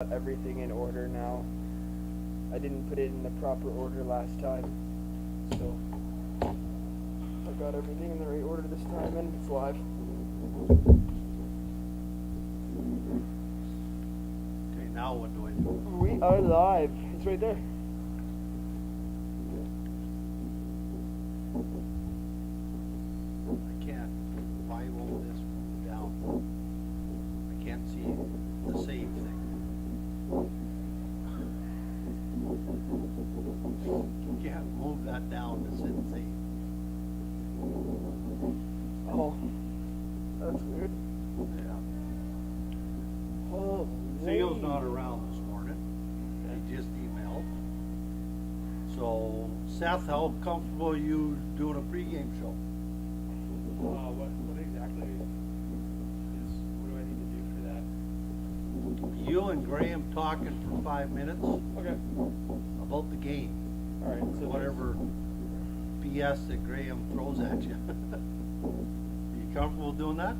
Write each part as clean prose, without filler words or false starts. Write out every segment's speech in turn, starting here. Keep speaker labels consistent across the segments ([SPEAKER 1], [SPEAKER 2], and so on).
[SPEAKER 1] Everything in order now. I didn't put it in the proper order last time, so I got everything in the right order this time, and it's live.
[SPEAKER 2] Okay, now what do I do?
[SPEAKER 1] We are live. It's right there.
[SPEAKER 2] I can't. Why won't this move down? I can't see the save thing. You can't move that down to sit save.
[SPEAKER 1] Oh, that's weird.
[SPEAKER 2] Yeah.
[SPEAKER 1] Oh,
[SPEAKER 2] Theo's not around this morning. He just emailed. So, Seth, how comfortable are you doing a pregame show?
[SPEAKER 3] What exactly is, what do I need to do for that?
[SPEAKER 2] You and Graham talking for 5 minutes
[SPEAKER 3] Okay.
[SPEAKER 2] about the game.
[SPEAKER 3] All right. So
[SPEAKER 2] Whatever BS that Graham throws at you. You comfortable doing that?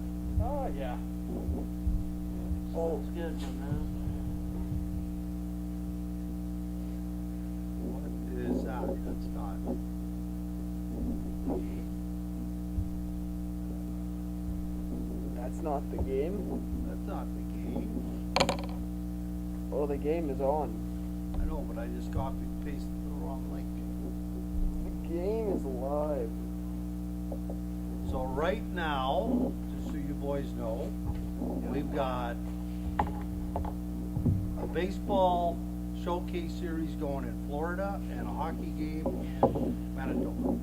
[SPEAKER 3] Yeah.
[SPEAKER 2] Oh, good, man. What is that? That's not.
[SPEAKER 1] that's not the game.
[SPEAKER 2] That's not the game.
[SPEAKER 1] Oh, the game is on.
[SPEAKER 2] I know, but I just copied and pasted the wrong link.
[SPEAKER 1] The game is live.
[SPEAKER 2] So right now, just so you boys know, we've got a baseball showcase series going in Florida and a hockey game in Manitoba.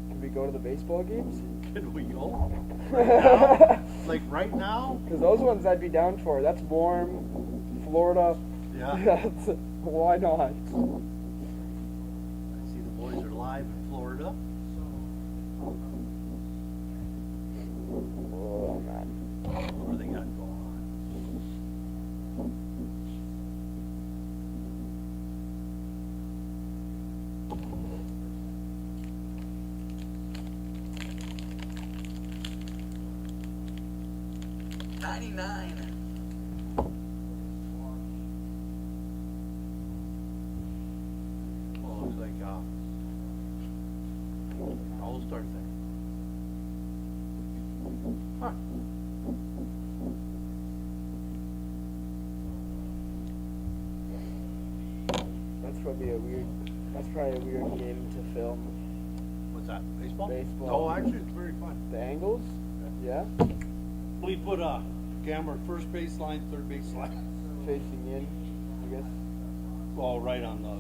[SPEAKER 1] Can we go to the baseball games?
[SPEAKER 2] Can we go? Right now? Like right now?
[SPEAKER 1] Because those ones I'd be down for. That's warm, Florida.
[SPEAKER 2] Yeah.
[SPEAKER 1] That's, why not?
[SPEAKER 2] I see the boys are live in Florida.
[SPEAKER 1] Oh man.
[SPEAKER 2] What do they got going on? Well, looks like I'll start there. Huh.
[SPEAKER 1] That's probably a weird game to film.
[SPEAKER 2] What's that? Baseball?
[SPEAKER 1] Baseball.
[SPEAKER 2] Oh, actually, it's very fun.
[SPEAKER 1] The angles? Yeah?
[SPEAKER 2] We put a camera at first baseline, third baseline.
[SPEAKER 1] Facing in, I guess.
[SPEAKER 2] Well, right on the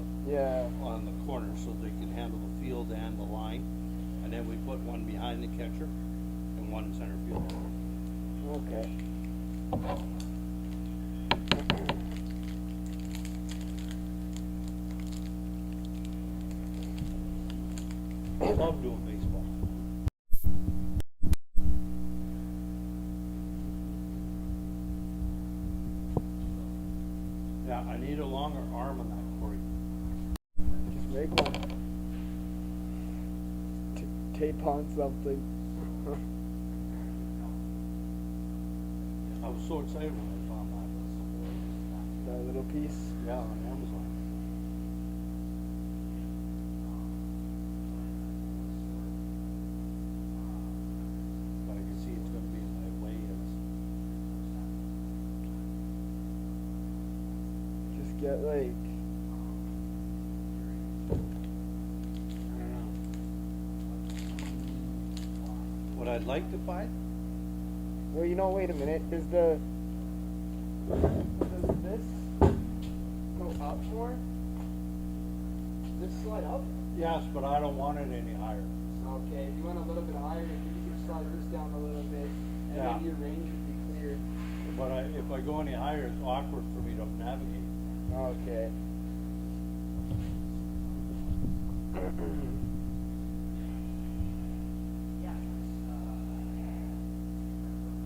[SPEAKER 2] corner, so they can handle the field and the line. And then we put one behind the catcher and one in center field.
[SPEAKER 1] Okay.
[SPEAKER 2] I love doing baseball. Yeah, I need a longer arm on that, Corey.
[SPEAKER 1] Just make one. Tape on something.
[SPEAKER 2] I was so excited when I found that.
[SPEAKER 1] That little piece.
[SPEAKER 2] Yeah, on Amazon. But I can see it's going to be in my way.
[SPEAKER 1] Just get like, I don't know.
[SPEAKER 2] What I'd like to find?
[SPEAKER 1] Well, you know, wait a minute. Does this go up more? Does this slide up?
[SPEAKER 2] Yes, but I don't want it any higher.
[SPEAKER 1] Okay, if you went a little bit higher, if you could slide this down a little bit, and
[SPEAKER 2] Yeah.
[SPEAKER 1] then your range would be clear.
[SPEAKER 2] But if I go any higher, it's awkward for me to navigate.
[SPEAKER 1] Okay.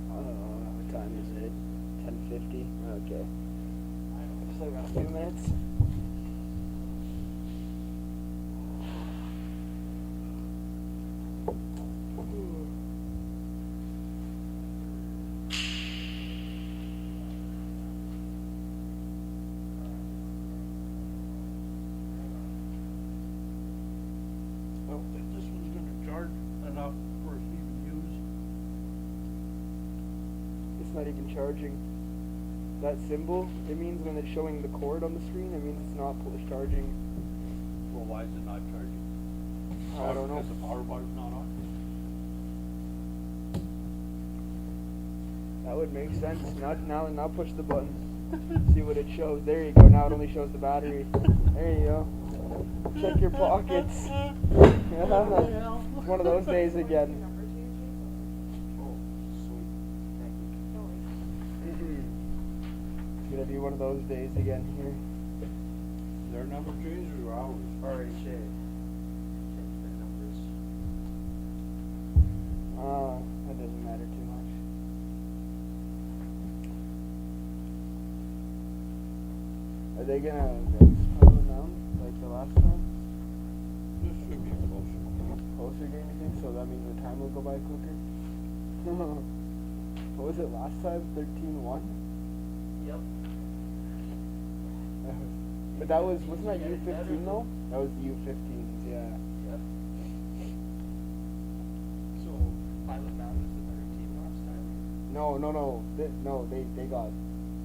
[SPEAKER 1] I don't know, what time is it? 10:50? Okay. Just like about a few minutes. not even charging. That symbol, it means when it's showing the cord on the screen, it means it's not charging.
[SPEAKER 2] Well, why is it not charging?
[SPEAKER 1] I don't know.
[SPEAKER 2] Because the power bar's not on?
[SPEAKER 1] That would make sense. Now push the button. See what it shows. There you go. Now it only shows the battery. There you go. Check your pockets. It's one of those days again.
[SPEAKER 2] Oh, sweet. Thank you.
[SPEAKER 1] It's gonna be one of those days again here.
[SPEAKER 2] Their number changed or ours?
[SPEAKER 3] Already changed. Change their numbers.
[SPEAKER 1] That doesn't matter too much. Are they gonna race Pilot Mound like the last time?
[SPEAKER 2] This should be closer.
[SPEAKER 1] Closer game, you think? So that means the time will go by quicker? What was it last time? 13-1?
[SPEAKER 3] Yep.
[SPEAKER 1] But that wasn't that U15 though? That was the U15s, yeah.
[SPEAKER 3] Yep. So, Pilot Mound was the better team last time?
[SPEAKER 1] No, they got.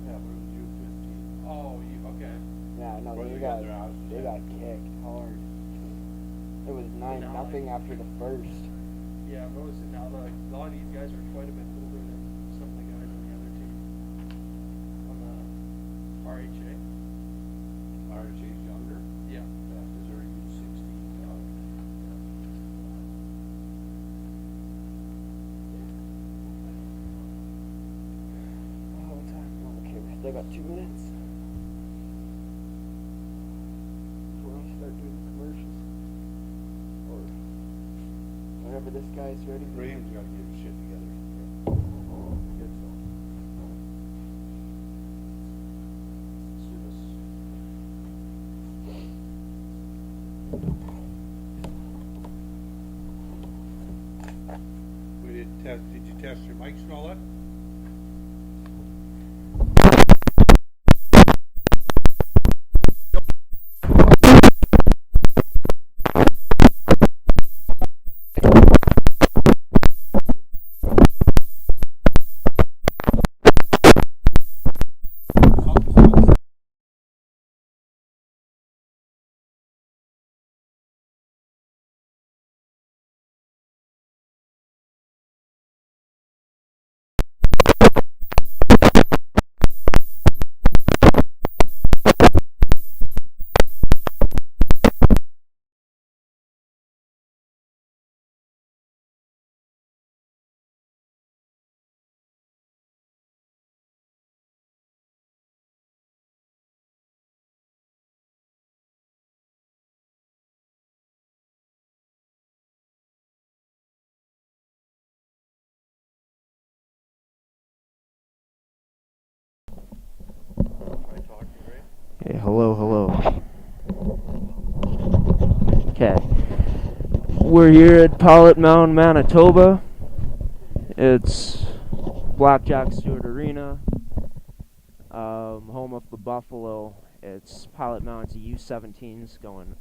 [SPEAKER 2] Yeah, but it was U15.
[SPEAKER 3] Oh, okay.
[SPEAKER 1] Yeah, no,
[SPEAKER 2] Or
[SPEAKER 1] they
[SPEAKER 2] they
[SPEAKER 1] got
[SPEAKER 2] got their asses
[SPEAKER 1] they got kicked hard. It was 9-0 after the first.
[SPEAKER 3] Yeah, what was it now? A lot of these guys are quite a bit older than some of the guys on the other team. On the RHA.
[SPEAKER 2] RHA's younger.
[SPEAKER 3] Yeah.
[SPEAKER 2] Yeah, because they're U16 now.
[SPEAKER 1] Oh, what time? Okay, we still got 2 minutes. Before we start doing the commercials. Or whenever this guy's ready.
[SPEAKER 2] Graham's got to get his shit together. Good so. See this. Did you test your mics and all that?
[SPEAKER 1] Okay, hello. Okay. We're here at Pilot Mound, Manitoba. It's Blackjack Stewart Arena, home of the Buffalo. It's Pilot Mound's U17s going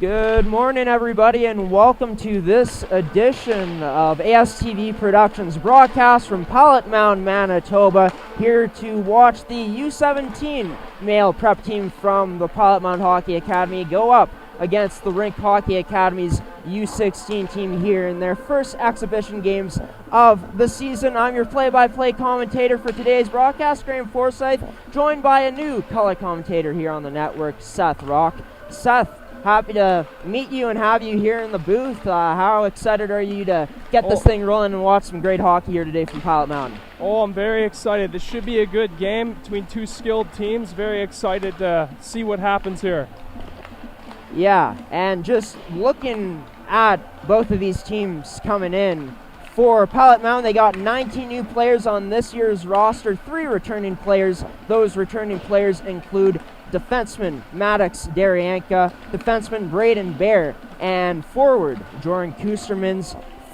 [SPEAKER 1] Good morning, everybody, and welcome to this edition of ASTV Productions broadcast from Pilot Mound, Manitoba, here to watch the U17 male prep team from the Pilot Mound Hockey Academy go up against the Rink Hockey Academy's U16 team here in their first exhibition games of the season. I'm your play-by-play commentator for today's broadcast, Graham Forsyth, joined by a new color commentator here on the network, Seth Rock. Seth, happy to meet you and have you here in the booth. How excited are you to get this thing rolling and watch some great hockey here today from Pilot Mound?
[SPEAKER 4] Oh, I'm very excited. This should be a good game between two skilled teams. Very excited to see what happens here.
[SPEAKER 1] Yeah, and just looking at both of these teams coming in, for Pilot Mound, they got 19 new players on this year's roster, 3 returning players. Those returning players include defenseman Maddox Darianka, defenseman Braden Bear, and forward Joran Kusserman.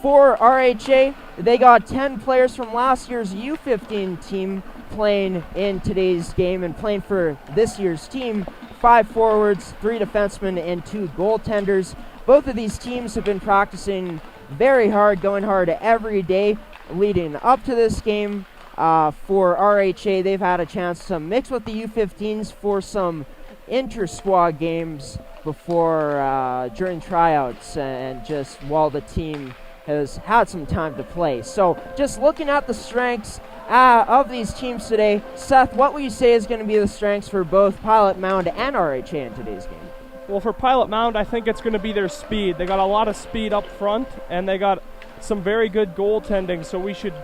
[SPEAKER 1] For RHA, they got 10 players from last year's U15 team playing in today's game and playing for this year's team. 5 forwards, 3 defensemen, and 2 goaltenders. Both of these teams have been practicing very hard, going hard every day leading up to this game. For RHA, they've had a chance to mix with the U15s for some inter-squad games before during tryouts and just while the team has had some time to play. So just looking at the strengths of these teams today, Seth, what would you say is going to be the strengths for both Pilot Mound and RHA in today's game?
[SPEAKER 4] Well, for Pilot Mound, I think it's going to be their speed. They got a lot of speed up front, and they got some very good goaltending, so we should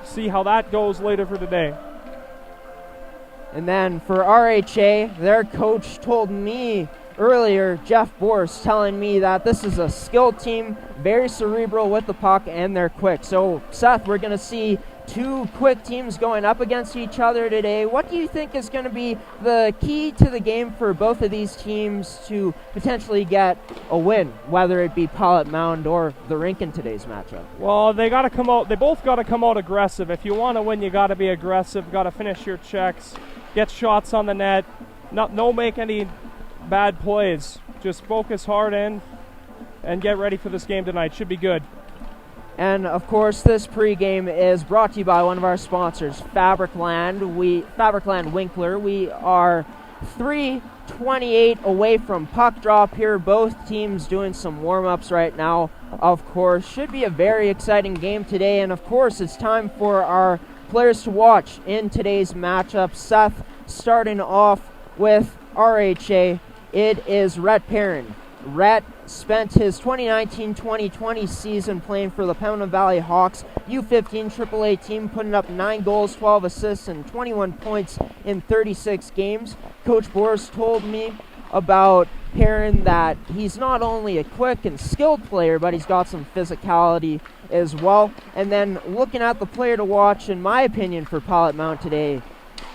[SPEAKER 4] see how that goes later for today.
[SPEAKER 1] And then for RHA, their coach told me earlier, Jeff Borst, telling me that this is a skilled team, very cerebral with the puck, and they're quick. So, Seth, we're going to see 2 quick teams going up against each other today. What do you think is going to be the key to the game for both of these teams to potentially get a win, whether it be Pilot Mound or the Rink in today's matchup?
[SPEAKER 4] Well, they both got to come out aggressive. If you want to win, you got to be aggressive, got to finish your checks, get shots on the net, no make any bad plays. Just focus hard in and get ready for this game tonight. Should be good.
[SPEAKER 1] And, of course, this pregame is brought to you by one of our sponsors, Fabricland Winkler. We are 3:28 away from puck drop here. Both teams doing some warm-ups right now, of course. Should be a very exciting game today. And, of course, it's time for our players to watch in today's matchup. Seth, starting off with RHA, it is Rhett Perrin. Rhett spent his 2019-2020 season playing for the Pembina Valley Hawks U15 AAA team, putting up 9 goals, 12 assists, and 21 points in 36 games. Coach Boris told me about Perrin that he's not only a quick and skilled player, but he's got some physicality as well. And then looking at the player to watch, in my opinion, for Pilot Mound today,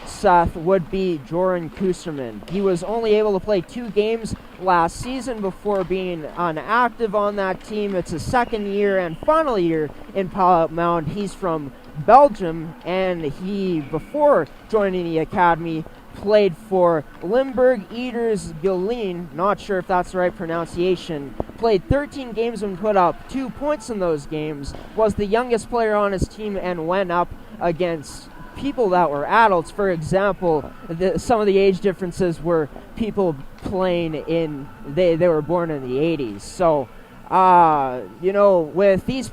[SPEAKER 1] Seth, would be Joran Kusserman. He was only able to play 2 games last season before being inactive on that team. It's his second year and final year in Pilot Mound. He's from Belgium, and he, before joining the academy, played for Limburg Eaters Geleen, not sure if that's the right pronunciation, played 13 games and put up 2 points in those games, was the youngest player on his team, and went up against people that were adults. For example, some of the age differences were people playing in, they were born in the 80s. So
[SPEAKER 5] With these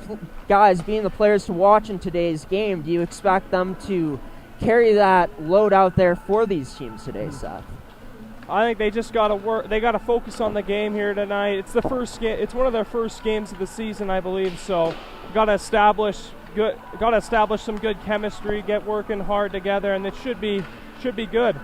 [SPEAKER 5] guys being the players to watch in today's game, do you expect them to carry that load out there for these teams today, Seth?
[SPEAKER 4] I think they just got to work. They got to focus on the game here tonight. It's the first game. It's one of their first games of the season, I believe. So, got to establish some good chemistry. Get working hard together, and it should be good.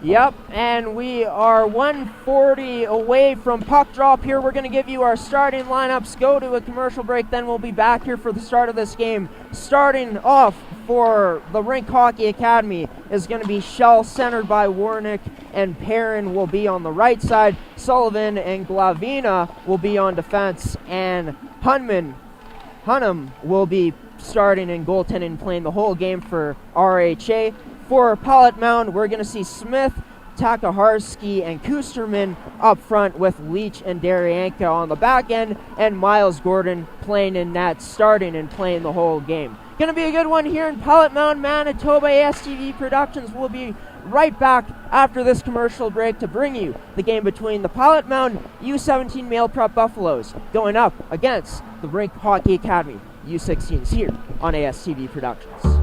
[SPEAKER 5] Yep, and we are 1:40 away from puck drop here. We're going to give you our starting lineups, go to a commercial break, then we'll be back here for the start of this game. Starting off for the Rink Hockey Academy is going to be Shell, centered by Warnick, and Perrin will be on the right side. Sullivan and Glavina will be on defense, and Hunnam will be starting in goaltending, playing the whole game for RHA. For Pilot Mound, we're going to see Smith, Takaharsky, and Kusserman up front with Leach and Daryanka on the back end, and Miles Gordon playing in net, starting and playing the whole game. Going to be a good one here in Pilot Mound, Manitoba. ASTV Productions will be right back after this commercial break to bring you the game between the Pilot Mound U17 Male Prep Buffaloes going up against the Rink Hockey Academy U16s here on ASTV Productions.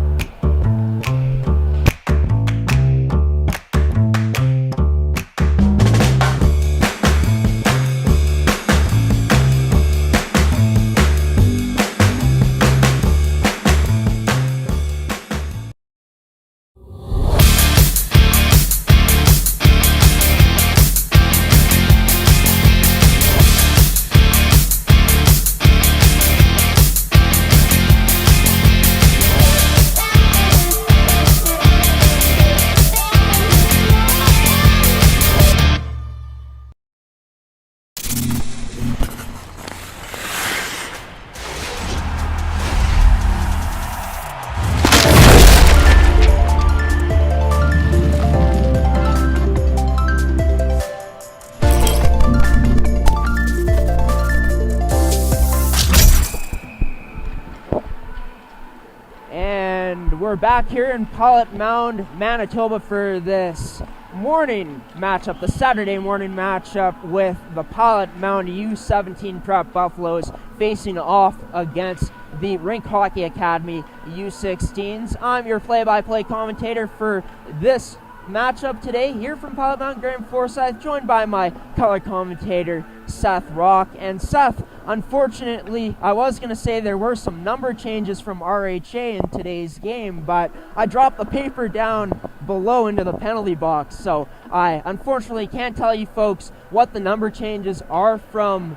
[SPEAKER 5] We're back here in Pilot Mound, Manitoba for this morning matchup, the Saturday morning matchup with the Pilot Mound U17 Prep Buffaloes facing off against the Rink Hockey Academy U16s. I'm your play-by-play commentator for this matchup today here from Pilot Mound, Graham Forsyth, joined by my color commentator Seth Rock. And Seth, unfortunately, I was going to say there were some number changes from RHA in today's game, but I dropped the paper down below into the penalty box, so I unfortunately can't tell you folks what the number changes are from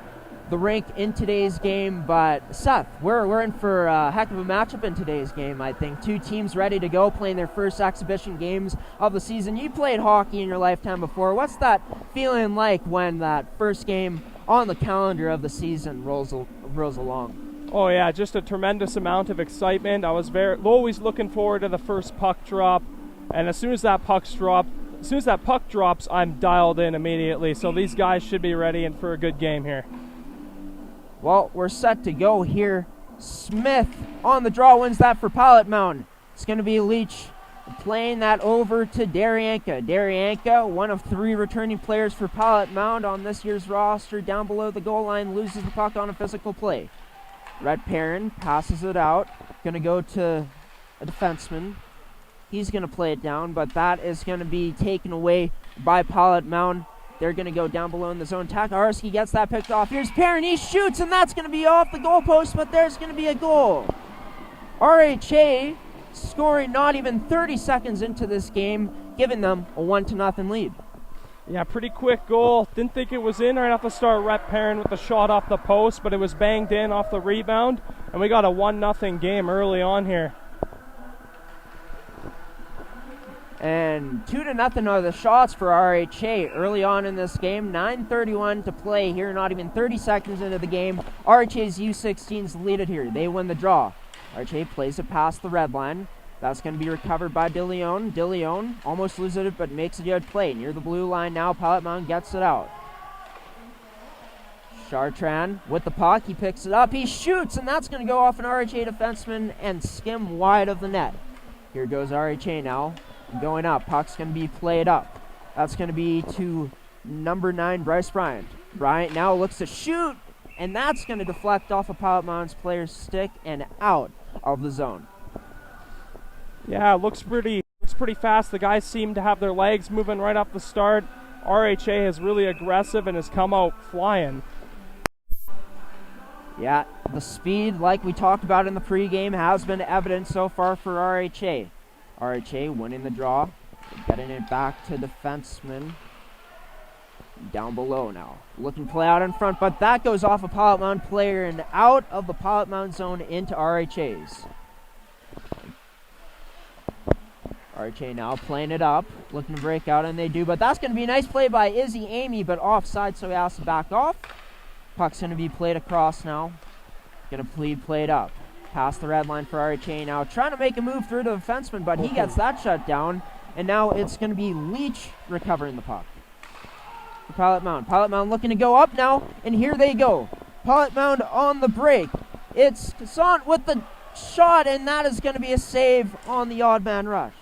[SPEAKER 5] the rink in today's game. But Seth, we're in for a heck of a matchup in today's game. I think two teams ready to go, playing their first exhibition games of the season. You played hockey in your lifetime before. What's that feeling like when that first game on the calendar of the season rolls along?
[SPEAKER 4] Oh yeah, just a tremendous amount of excitement. I was always looking forward to the first puck drop, and as soon as that puck drops, I'm dialed in immediately. So these guys should be ready and for a good game here.
[SPEAKER 5] Well, we're set to go here. Smith on the draw wins that for Pilot Mound. It's going to be Leach playing that over to Daryanka. Daryanka, one of three returning players for Pilot Mound on this year's roster, down below the goal line, loses the puck on a physical play. Rhett Perrin passes it out. Going to go to a defenseman. He's going to play it down, but that is going to be taken away by Pilot Mound. They're going to go down below in the zone. Takaharsky gets that picked off. Here's Perrin. He shoots, and that's going to be off the goalpost, but there's going to be a goal. RHA scoring not even 30 seconds into this game, giving them a 1-0 lead.
[SPEAKER 4] Yeah, pretty quick goal. Didn't think it was in right off the start. Rhett Perrin with the shot off the post, but it was banged in off the rebound, and we got a 1-0 game early on here.
[SPEAKER 5] And 2-0 are the shots for RHA early on in this game. 9:31 to play here, not even 30 seconds into the game. RHA's U16s lead it here. They win the draw. RHA plays it past the red line. That's going to be recovered by DeLeon. DeLeon almost loses it, but makes a good play. Near the blue line now, Pilot Mound gets it out. Chartrand with the puck. He picks it up. He shoots, and that's going to go off an RHA defenseman and skim wide of the net. Here goes RHA now. Going up. Puck's going to be played up. That's going to be to number 9, Bryce Bryant. Bryant now looks to shoot, and that's going to deflect off of Pilot Mound's player's stick and out of the zone.
[SPEAKER 4] Yeah, looks pretty fast. The guys seem to have their legs moving right off the start. RHA is really aggressive and has come out flying.
[SPEAKER 5] Yeah, the speed, like we talked about in the pregame, has been evident so far for RHA. RHA winning the draw, getting it back to defenseman down below now. Looking to play out in front, but that goes off a Pilot Mound player and out of the Pilot Mound zone into RHA's. RHA now playing it up, looking to break out, and they do, but that's going to be a nice play by Izzy Amy, but offside, so he has to back off. Puck's going to be played across now. Going to be played up. Past the red line for RHA now. Trying to make a move through to the defenseman, but he gets that shut down. And now it's going to be Leach recovering the puck. For Pilot Mound. Pilot Mound looking to go up now, and here they go. Pilot Mound on the break. It's Cassant with the shot, and that is going to be a save on the odd man rush.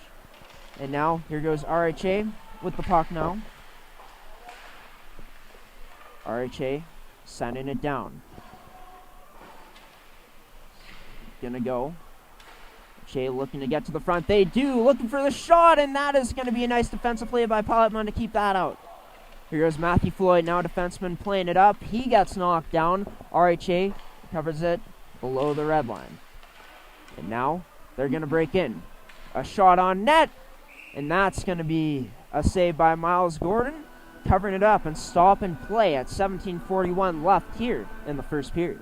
[SPEAKER 5] And now, here goes RHA with the puck now. RHA sending it down. Gonna go. Shea looking to get to the front. They do. Looking for the shot, and that is going to be a nice defensive play by Pilot Mound to keep that out. Here goes Matthew Floyd, now defenseman playing it up. He gets knocked down. RHA covers it below the red line. And now they're going to break in. A shot on net, and that's going to be a save by Miles Gordon. Covering it up and stop and play at 17:41 left here in the first period.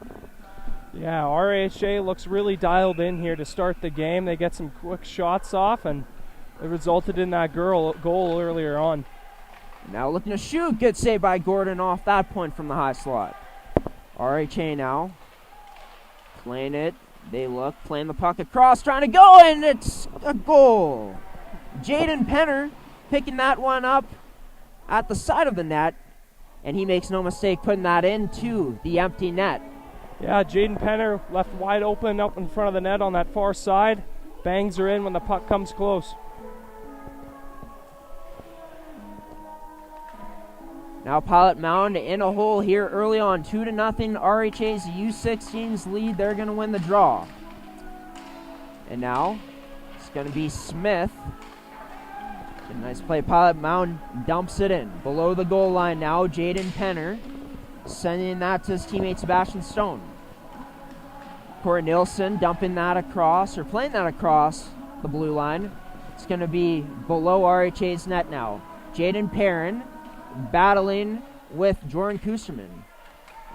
[SPEAKER 4] Yeah, RHA looks really dialed in here to start the game. They get some quick shots off, and it resulted in that goal earlier on.
[SPEAKER 5] Now looking to shoot. Good save by Gordon off that point from the high slot. RHA now playing it. They look, playing the puck across, trying to go, and it's a goal. Jaden Penner picking that one up at the side of the net, and he makes no mistake putting that into the empty net.
[SPEAKER 4] Yeah, Jaden Penner left wide open up in front of the net on that far side. Bangs her in when the puck comes close.
[SPEAKER 5] Now Pilot Mound in a hole here early on, 2-0. RHA's U16's lead. They're going to win the draw. And now it's going to be Smith. A nice play. Pilot Mound dumps it in below the goal line now. Jaden Penner sending that to his teammate Sebastian Stone. Corey Nilsson dumping that across, or playing that across the blue line. It's going to be below RHA's net now. Jaden Perrin battling with Joran Kusserman.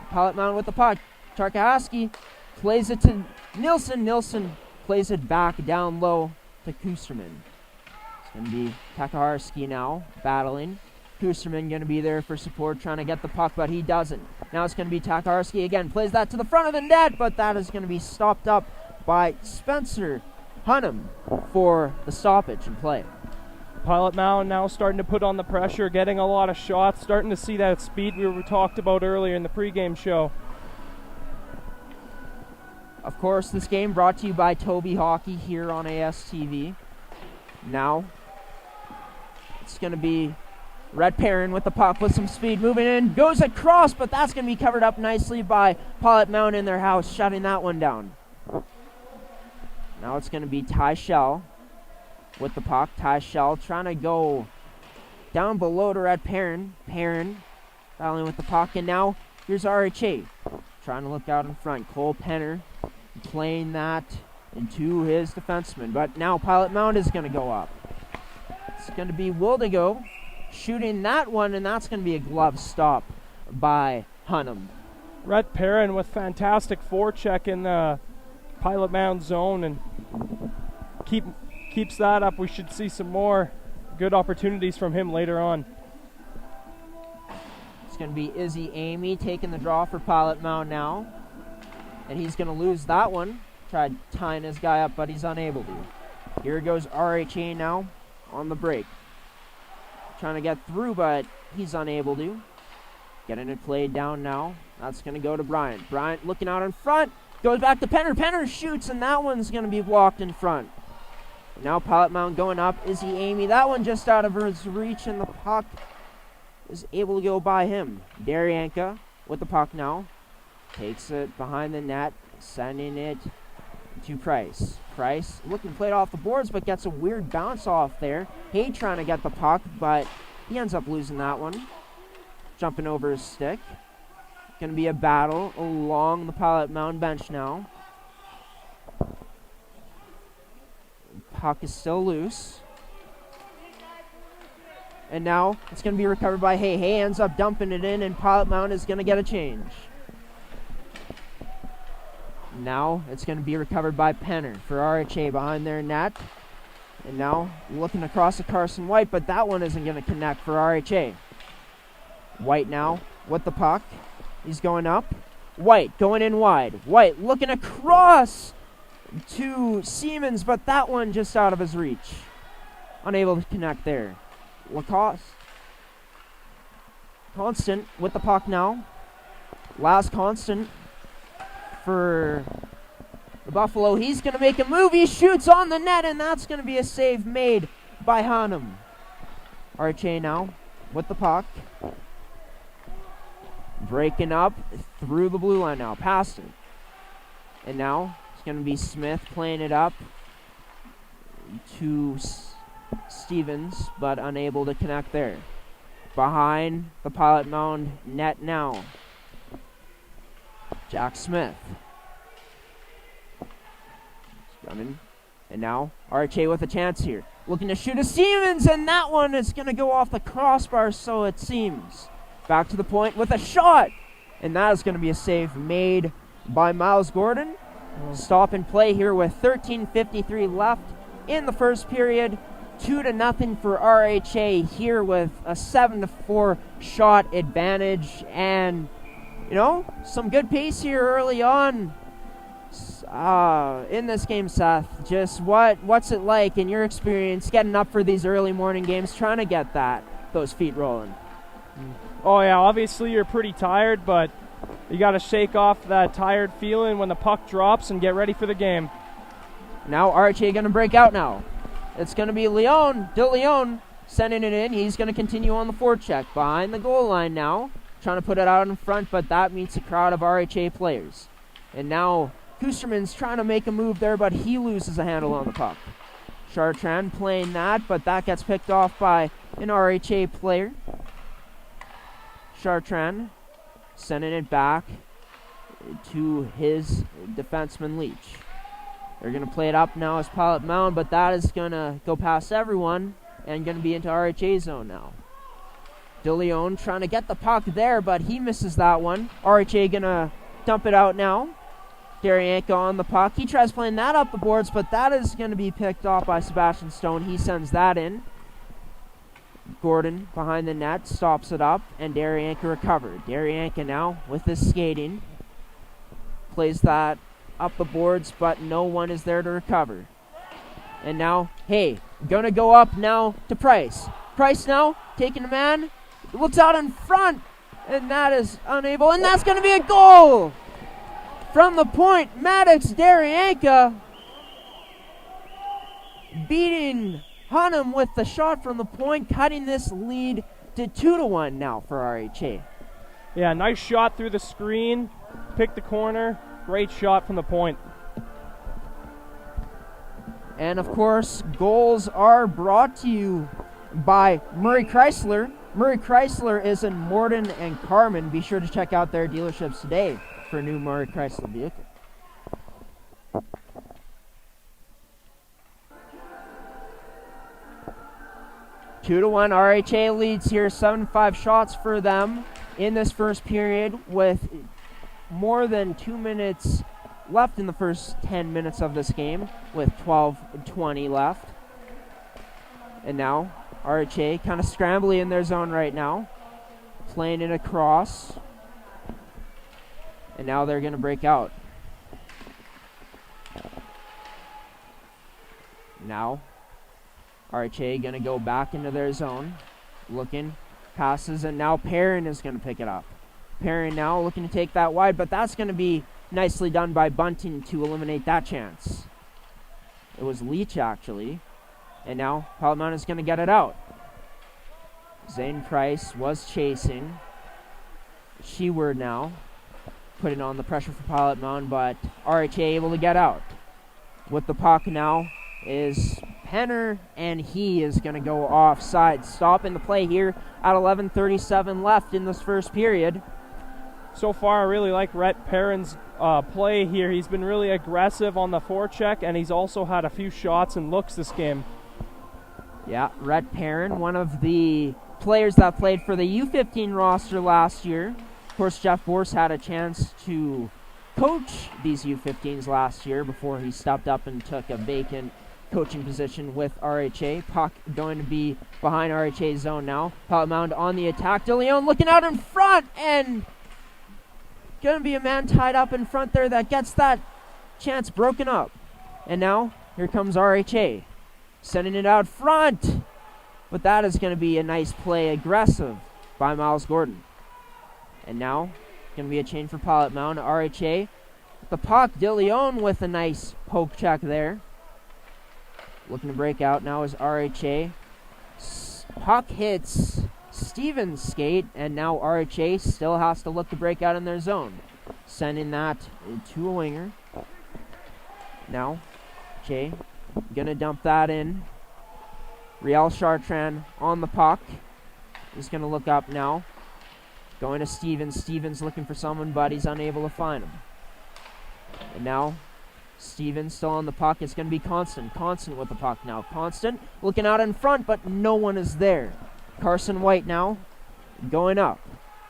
[SPEAKER 5] Pilot Mound with the puck. Tarkowski plays it to Nilsson. Nilsson plays it back down low to Kusserman. Going to be Takaharsky now, battling. Kusserman going to be there for support, trying to get the puck, but he doesn't. Now it's going to be Takaharsky again. Plays that to the front of the net, but that is going to be stopped up by Spencer Hunnam for the stoppage and play.
[SPEAKER 4] Pilot Mound now starting to put on the pressure, getting a lot of shots, starting to see that speed we talked about earlier in the pregame show.
[SPEAKER 5] Of course, this game brought to you by Toby Hockey here on ASTV. Now it's going to be Red Perrin with the puck with some speed moving in. Goes across, but that's going to be covered up nicely by Pilot Mound in their house, shutting that one down. Now it's going to be Ty Shell with the puck. Ty Shell trying to go down below to Red Perrin. Perrin battling with the puck, and now here's RHA trying to look out in front. Cole Penner playing that into his defenseman, but now Pilot Mound is going to go up. It's going to be Wildigo shooting that one, and that's going to be a glove stop by Hunnam.
[SPEAKER 4] Rhett Perrin with fantastic forecheck in the Pilot Mound zone, and keeps that up. We should see some more good opportunities from him later on.
[SPEAKER 5] It's going to be Izzy Amy taking the draw for Pilot Mound now, and he's going to lose that one. Tried tying his guy up, but he's unable to. Here goes RHA now on the break. Trying to get through, but he's unable to. Getting it played down now. That's going to go to Bryant. Bryant looking out in front. Goes back to Penner. Penner shoots, and that one's going to be blocked in front. Now Pilot Mound going up. Izzy Amy. That one just out of his reach, and the puck is able to go by him. Daryanka with the puck now. Takes it behind the net, sending it to Price. Price looking to play it off the boards, but gets a weird bounce off there. Hay trying to get the puck, but he ends up losing that one. Jumping over his stick. Going to be a battle along the Pilot Mound bench now. Puck is still loose. And now it's going to be recovered by Hay. Hay ends up dumping it in, and Pilot Mound is going to get a change. Now it's going to be recovered by Penner for RHA behind their net. And now looking across to Carson White, but that one isn't going to connect for RHA. White now with the puck. He's going up. White going in wide. White looking across to Siemens, but that one just out of his reach. Unable to connect there. Lacoste. Constant with the puck now. Last Constant for the Buffalo. He's going to make a move. He shoots on the net, and that's going to be a save made by Hanum. RHA now with the puck. Breaking up through the blue line now. Past it. And now it's going to be Smith playing it up to Stevens, but unable to connect there. Behind the Pilot Mound net now. Jack Smith. Running. And now RHA with a chance here. Looking to shoot a Stevens, and that one is going to go off the crossbar, so it seems. Back to the point with a shot. And that is going to be a save made by Miles Gordon. Stop and play here with 13:53 left in the first period. 2-0 for RHA here with a 7-4 shot advantage. And, you know, some good pace here early on in this game, Seth. Just what's it like in your experience getting up for these early morning games, trying to get those feet rolling?
[SPEAKER 4] Oh yeah, obviously you're pretty tired, but you got to shake off that tired feeling when the puck drops and get ready for the game.
[SPEAKER 5] Now RHA going to break out now. It's going to be De Leon sending it in. He's going to continue on the forecheck behind the goal line now. Trying to put it out in front, but that meets a crowd of RHA players. And now Kusserman's trying to make a move there, but he loses a handle on the puck. Chartrand playing that, but that gets picked off by an RHA player. Chartrand sending it back to his defenseman Leach. They're going to play it up now as Pilot Mound, but that is going to go past everyone and going to be into RHA zone now. De Leon trying to get the puck there, but he misses that one. RHA going to dump it out now. Daryanka on the puck. He tries playing that up the boards, but that is going to be picked off by Sebastian Stone. He sends that in. Gordon behind the net stops it up, and Daryanka recovered. Daryanka now with his skating plays that up the boards, but no one is there to recover. And now, hey, gonna go up now to Price. Price now taking a man, looks out in front, and that is unable, and that's gonna be a goal from the point. Maddox Daryanka beating Hanum with the shot from the point, cutting this lead to 2-1 now for RHA.
[SPEAKER 4] Yeah, nice shot through the screen, picked the corner, great shot from the point.
[SPEAKER 5] And of course, goals are brought to you by Murray Chrysler. Murray Chrysler is in Morden and Carmen. Be sure to check out their dealerships today for a new Murray Chrysler vehicle. Two to 1, RHA leads here, 7-5 shots for them in this first period with more than 2 minutes left in the first 10 minutes of this game with 12:20 left. And now RHA kind of scrambly in their zone right now, playing it across. And now they're going to break out. Now RHA going to go back into their zone, looking, passes, and now Perrin is going to pick it up. Perrin now looking to take that wide, but that's going to be nicely done by Bunting to eliminate that chance. It was Leach, actually. And now Pilot Mound is going to get it out. Zane Price was chasing. Sheward now putting on the pressure for Pilot Mound, but RHA able to get out. With the puck now is Penner, and he is going to go offside. Stopping the play here at 11:37 left in this first period.
[SPEAKER 4] So far, I really like Rhett Perrin's play here. He's been really aggressive on the forecheck, and he's also had a few shots and looks this game.
[SPEAKER 5] Yeah, Rhett Perrin, one of the players that played for the U15 roster last year. Of course, Jeff Borse had a chance to coach these U15s last year before he stepped up and took a vacant coaching position with RHA. Puck going to be behind RHA's zone now. Pilot Mound on the attack. DeLeon looking out in front, and going to be a man tied up in front there that gets that chance broken up. And now, here comes RHA. Sending it out front. But that is going to be a nice play, aggressive by Miles Gordon. And now, going to be a change for Pilot Mound. RHA with the puck. DeLeon with a nice poke check there. Looking to break out now is RHA. Puck hits Stevens' skate, and now RHA still has to look to break out in their zone. Sending that to a winger. Now, Jay gonna dump that in. Riel Chartrand on the puck. He's gonna look up now. Going to Stevens. Stevens looking for someone, but he's unable to find him. And now, Stevens still on the puck. It's going to be Constant. Constant with the puck now. Constant looking out in front, but no one is there. Carson White now going up.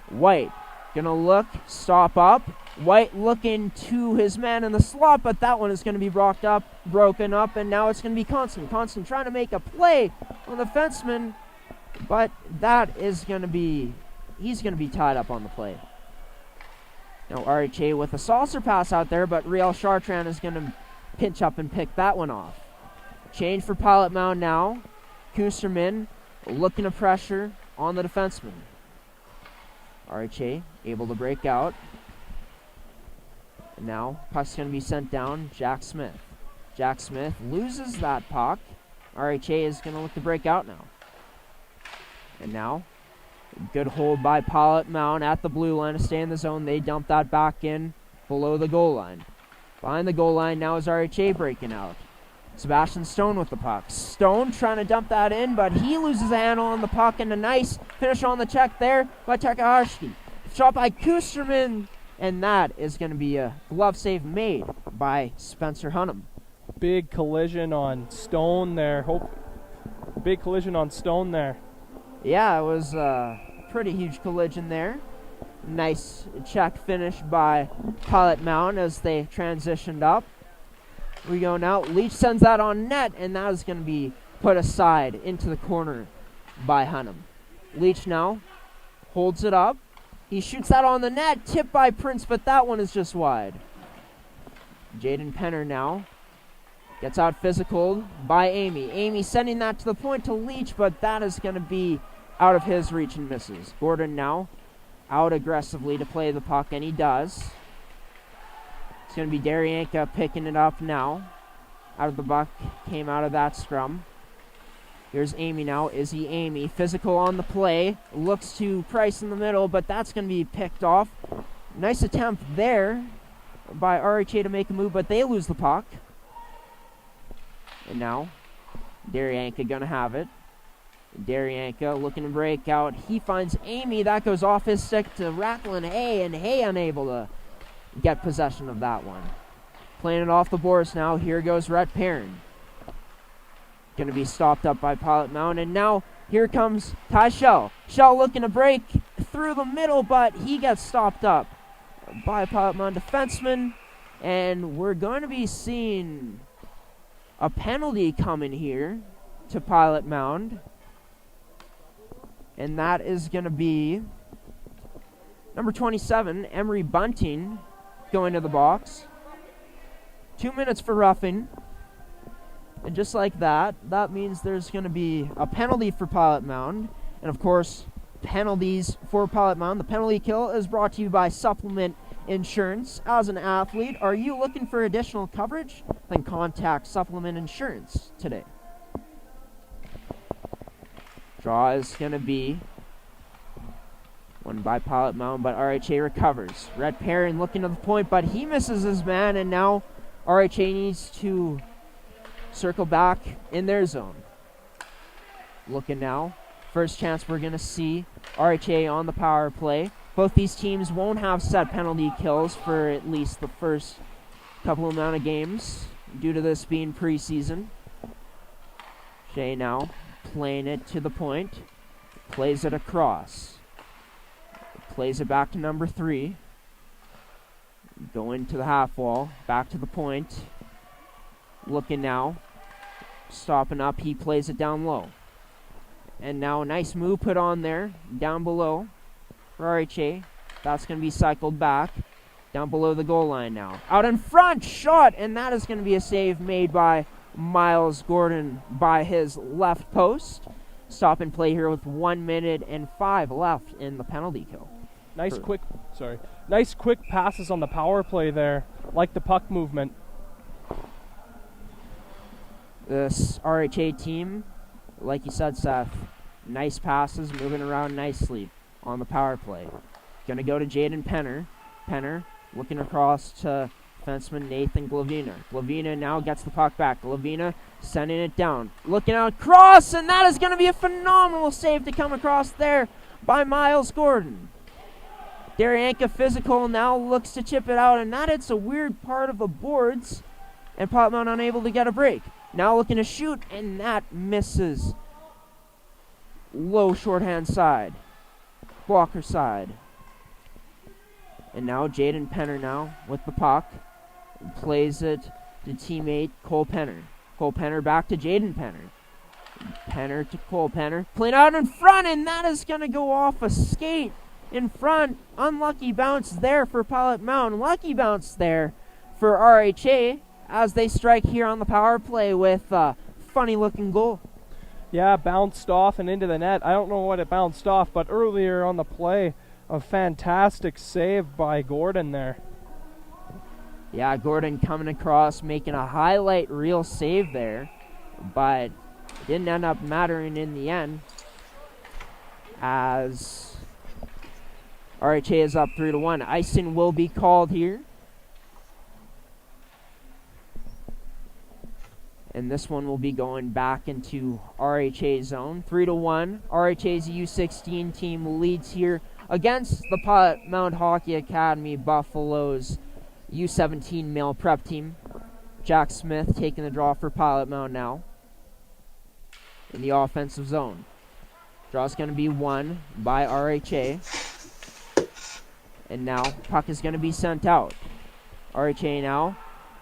[SPEAKER 5] White going to look, stop up. White looking to his man in the slot, but that one is going to be broken up, and now it's going to be Constant. Constant trying to make a play on the defenseman, but that is going to be, he's going to be tied up on the play. Now RHA with a saucer pass out there, but Riel Chartrand is going to pinch up and pick that one off. Change for Pilot Mound now. Kusserman looking to pressure on the defenseman. RHA able to break out. And now puck's going to be sent down. Jack Smith. Jack Smith loses that puck. RHA is going to look to break out now. And now, good hold by Pilot Mound at the blue line to stay in the zone. They dump that back in below the goal line. Behind the goal line now is RHA breaking out. Sebastian Stone with the puck. Stone trying to dump that in, but he loses a handle on the puck, and a nice finish on the check there by Takahashi. Shot by Kusterman, and that is going to be a glove save made by Spencer Hunnam.
[SPEAKER 4] Big collision on Stone there. Big collision on Stone there.
[SPEAKER 5] Yeah, it was a pretty huge collision there. Nice check finish by Pilot Mound as they transitioned up. We go now. Leach sends that on net, and that is going to be put aside into the corner by Hunnam. Leach now holds it up. He shoots that on the net, tipped by Prince, but that one is just wide. Jaden Penner now gets out physical by Amy. Amy sending that to the point to Leach, but that is going to be out of his reach and misses. Gordon now out aggressively to play the puck, and he does. It's going to be Daryanka picking it up now. Out of the buck, came out of that scrum. Here's Amy now. Izzy Amy, physical on the play. Looks to Price in the middle, but that's going to be picked off. Nice attempt there by RHA to make a move, but they lose the puck. And now, Daryanka going to have it. Daryanka looking to break out. He finds Amy. That goes off his stick to Racklin Hay, and Hay unable to get possession of that one. Playing it off the boards now. Here goes Rhett Perrin. Going to be stopped up by Pilot Mound. And now here comes Ty Shell. Shell looking to break through the middle, but he gets stopped up by Pilot Mound defenseman. And we're going to be seeing a penalty coming here to Pilot Mound. And that is going to be number 27, Emery Bunting, going to the box. 2 minutes for roughing. And just like that, that means there's going to be a penalty for Pilot Mound. And of course, penalties for Pilot Mound. The penalty kill is brought to you by Supplement Insurance. As an athlete, are you looking for additional coverage? Then contact Supplement Insurance today. Draw is going to be One by Pilot Mound, but RHA recovers. Red Perrin looking to the point, but he misses his man, and now RHA needs to circle back in their zone. Looking now. First chance we're going to see RHA on the power play. Both these teams won't have set penalty kills for at least the first couple amount of games due to this being preseason. Shea now playing it to the point. Plays it across. Plays it back to number 3. Going to the half wall. Back to the point. Looking now. Stopping up. He plays it down low. And now a nice move put on there. Down below for RHA. That's going to be cycled back. Down below the goal line now. Out in front. Shot. And that is going to be a save made by Miles Gordon by his left post. Stop and play here with 1 minute and 5 left in the penalty kill.
[SPEAKER 4] Nice quick passes on the power play there. Like the puck movement.
[SPEAKER 5] This RHA team, like you said, Seth, nice passes, moving around nicely on the power play. Gonna go to Jaden Penner. Penner looking across to defenseman Nathan Glavina. Glavina now gets the puck back. Glavina sending it down. Looking out across, and that is going to be a phenomenal save to come across there by Miles Gordon. Daryanka physical now looks to chip it out, and that hits a weird part of the boards, and Pilot Mound unable to get a break. Now looking to shoot, and that misses. Low shorthand side. Blocker side. And now Jaden Penner now with the puck. Plays it to teammate Cole Penner. Cole Penner back to Jaden Penner. Penner to Cole Penner. Played out in front, and that is going to go off a skate in front. Unlucky bounce there for Pilot Mound. Lucky bounce there for RHA as they strike here on the power play with a funny-looking goal.
[SPEAKER 4] Yeah, bounced off and into the net. I don't know what it bounced off, but earlier on the play, a fantastic save by Gordon there.
[SPEAKER 5] Yeah, Gordon coming across, making a highlight reel save there, but didn't end up mattering in the end as RHA is up 3-1. Icing will be called here. And this one will be going back into RHA zone. 3-1. RHA's U16 team leads here against the Pilot Mound Hockey Academy Buffaloes U17 male prep team. Jack Smith taking the draw for Pilot Mound now in the offensive zone. Draw's going to be won by RHA. And now puck is going to be sent out. RHA now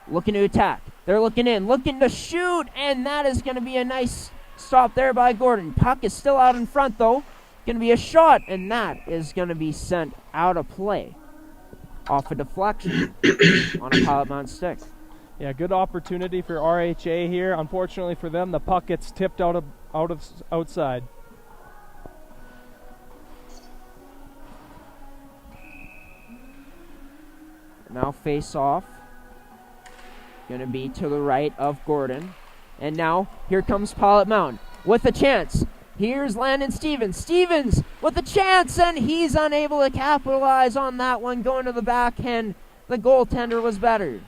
[SPEAKER 5] looking to attack. They're looking in, looking to shoot, and that is going to be a nice stop there by Gordon. Puck is still out in front, though. Going to be a shot, and that is going to be sent out of play. Off a deflection on a Pilot Mound stick.
[SPEAKER 4] Yeah, good opportunity for RHA here. Unfortunately for them, the puck gets tipped outside.
[SPEAKER 5] Now face off. Going to be to the right of Gordon. And now here comes Pilot Mound with a chance. Here's Landon Stevens. Stevens with a chance, and he's unable to capitalize on that one. Going to the backhand. The goaltender was better.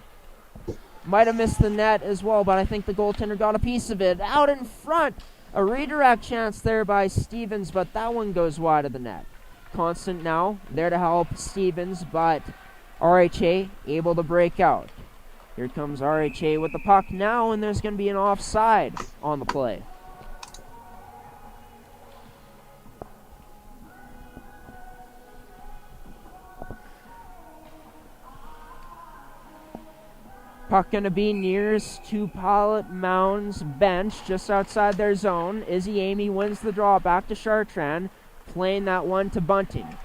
[SPEAKER 5] Might have missed the net as well, but I think the goaltender got a piece of it. Out in front. A redirect chance there by Stevens, but that one goes wide of the net. Constant now there to help Stevens, but RHA able to break out. Here comes RHA with the puck now, and there's going to be an offside on the play. Puck going to be nearest to Pilot Mound's bench, just outside their zone. Izzy Amy wins the draw back to Chartrand, playing that one to Bunting.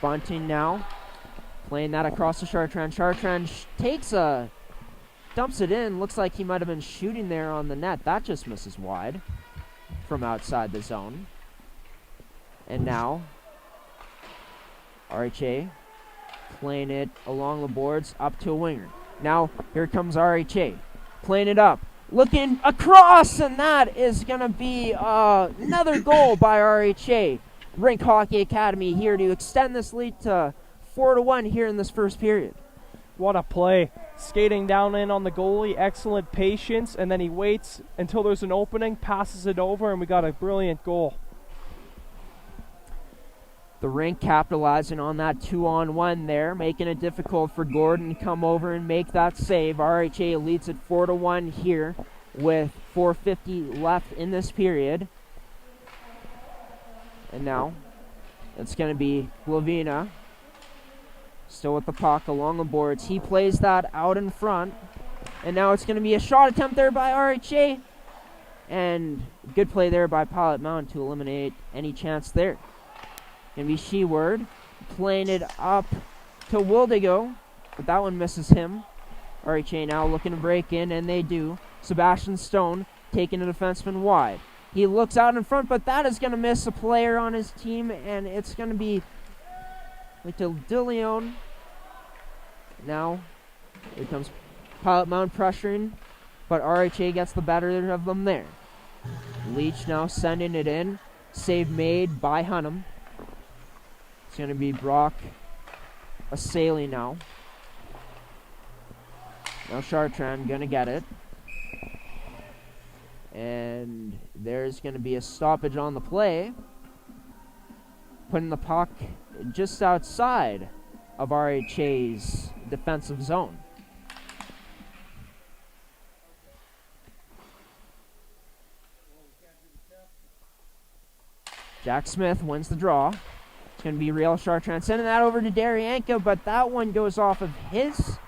[SPEAKER 5] Bunting now playing that across to Chartrand. Chartrand dumps it in. Looks like he might have been shooting there on the net. That just misses wide from outside the zone. And now RHA playing it along the boards up to a winger. Now, here comes RHA, playing it up, looking across, and that is going to be another goal by RHA. Rink Hockey Academy here to extend this lead to 4-1 here in this first period.
[SPEAKER 4] What a play. Skating down in on the goalie, excellent patience, and then he waits until there's an opening, passes it over, and we got a brilliant goal.
[SPEAKER 5] The Rink capitalizing on that 2-on-1 there, making it difficult for Gordon to come over and make that save. RHA leads at 4-1 here with 4:50 left in this period. And now it's going to be Glavina still with the puck along the boards. He plays that out in front. And now it's going to be a shot attempt there by RHA. And good play there by Pilot Mound to eliminate any chance there. Going to be Sheward playing it up to Wildigo, but that one misses him. RHA now looking to break in, and they do. Sebastian Stone taking a defenseman wide. He looks out in front, but that is going to miss a player on his team, and it's going to be Little DeLeon. Now, here comes Pilot Mound pressuring, but RHA gets the better of them there. Leach now sending it in. Save made by Hunnam. It's going to be Brock Asali now. Now Chartrand going to get it. And there's going to be a stoppage on the play, putting the puck just outside of RHA's defensive zone. Jack Smith wins the draw. It's going to be Real Chartrand sending that over to Daryanka, but that one goes off of his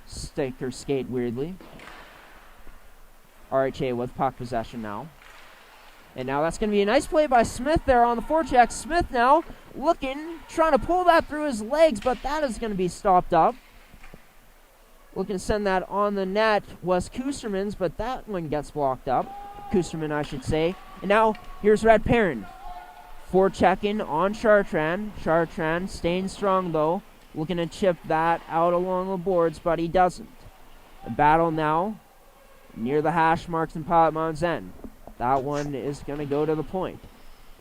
[SPEAKER 5] stick or skate weirdly. RHA with puck possession now. And now that's going to be a nice play by Smith there on the forecheck. Smith now looking, trying to pull that through his legs, but that is going to be stopped up. Looking to send that on the net was Kusserman's, but that one gets blocked up. Kusserman, I should say. And now here's Red Perrin. Forechecking on Chartrand. Chartrand staying strong though. Looking to chip that out along the boards, but he doesn't. The battle now near the hash marks in Pilot Mound's end. That one is going to go to the point.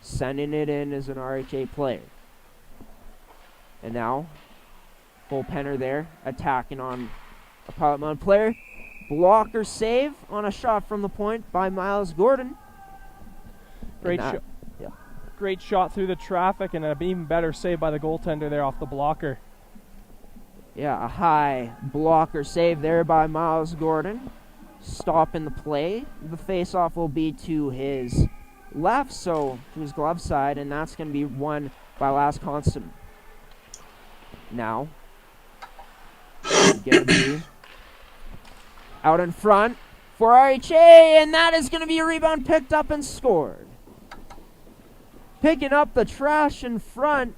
[SPEAKER 5] Sending it in as an RHA player. And now, full penner there, attacking on a Pilot Mound player. Blocker save on a shot from the point by Miles Gordon.
[SPEAKER 4] Great shot through the traffic, and an even better save by the goaltender there off the blocker.
[SPEAKER 5] Yeah, a high blocker save there by Miles Gordon. Stopping the play. The face-off will be to his left, so to his glove side, and that's going to be won by Last Constant. Now, going to be out in front for RHA, and that is going to be a rebound picked up and scored. Picking up the trash in front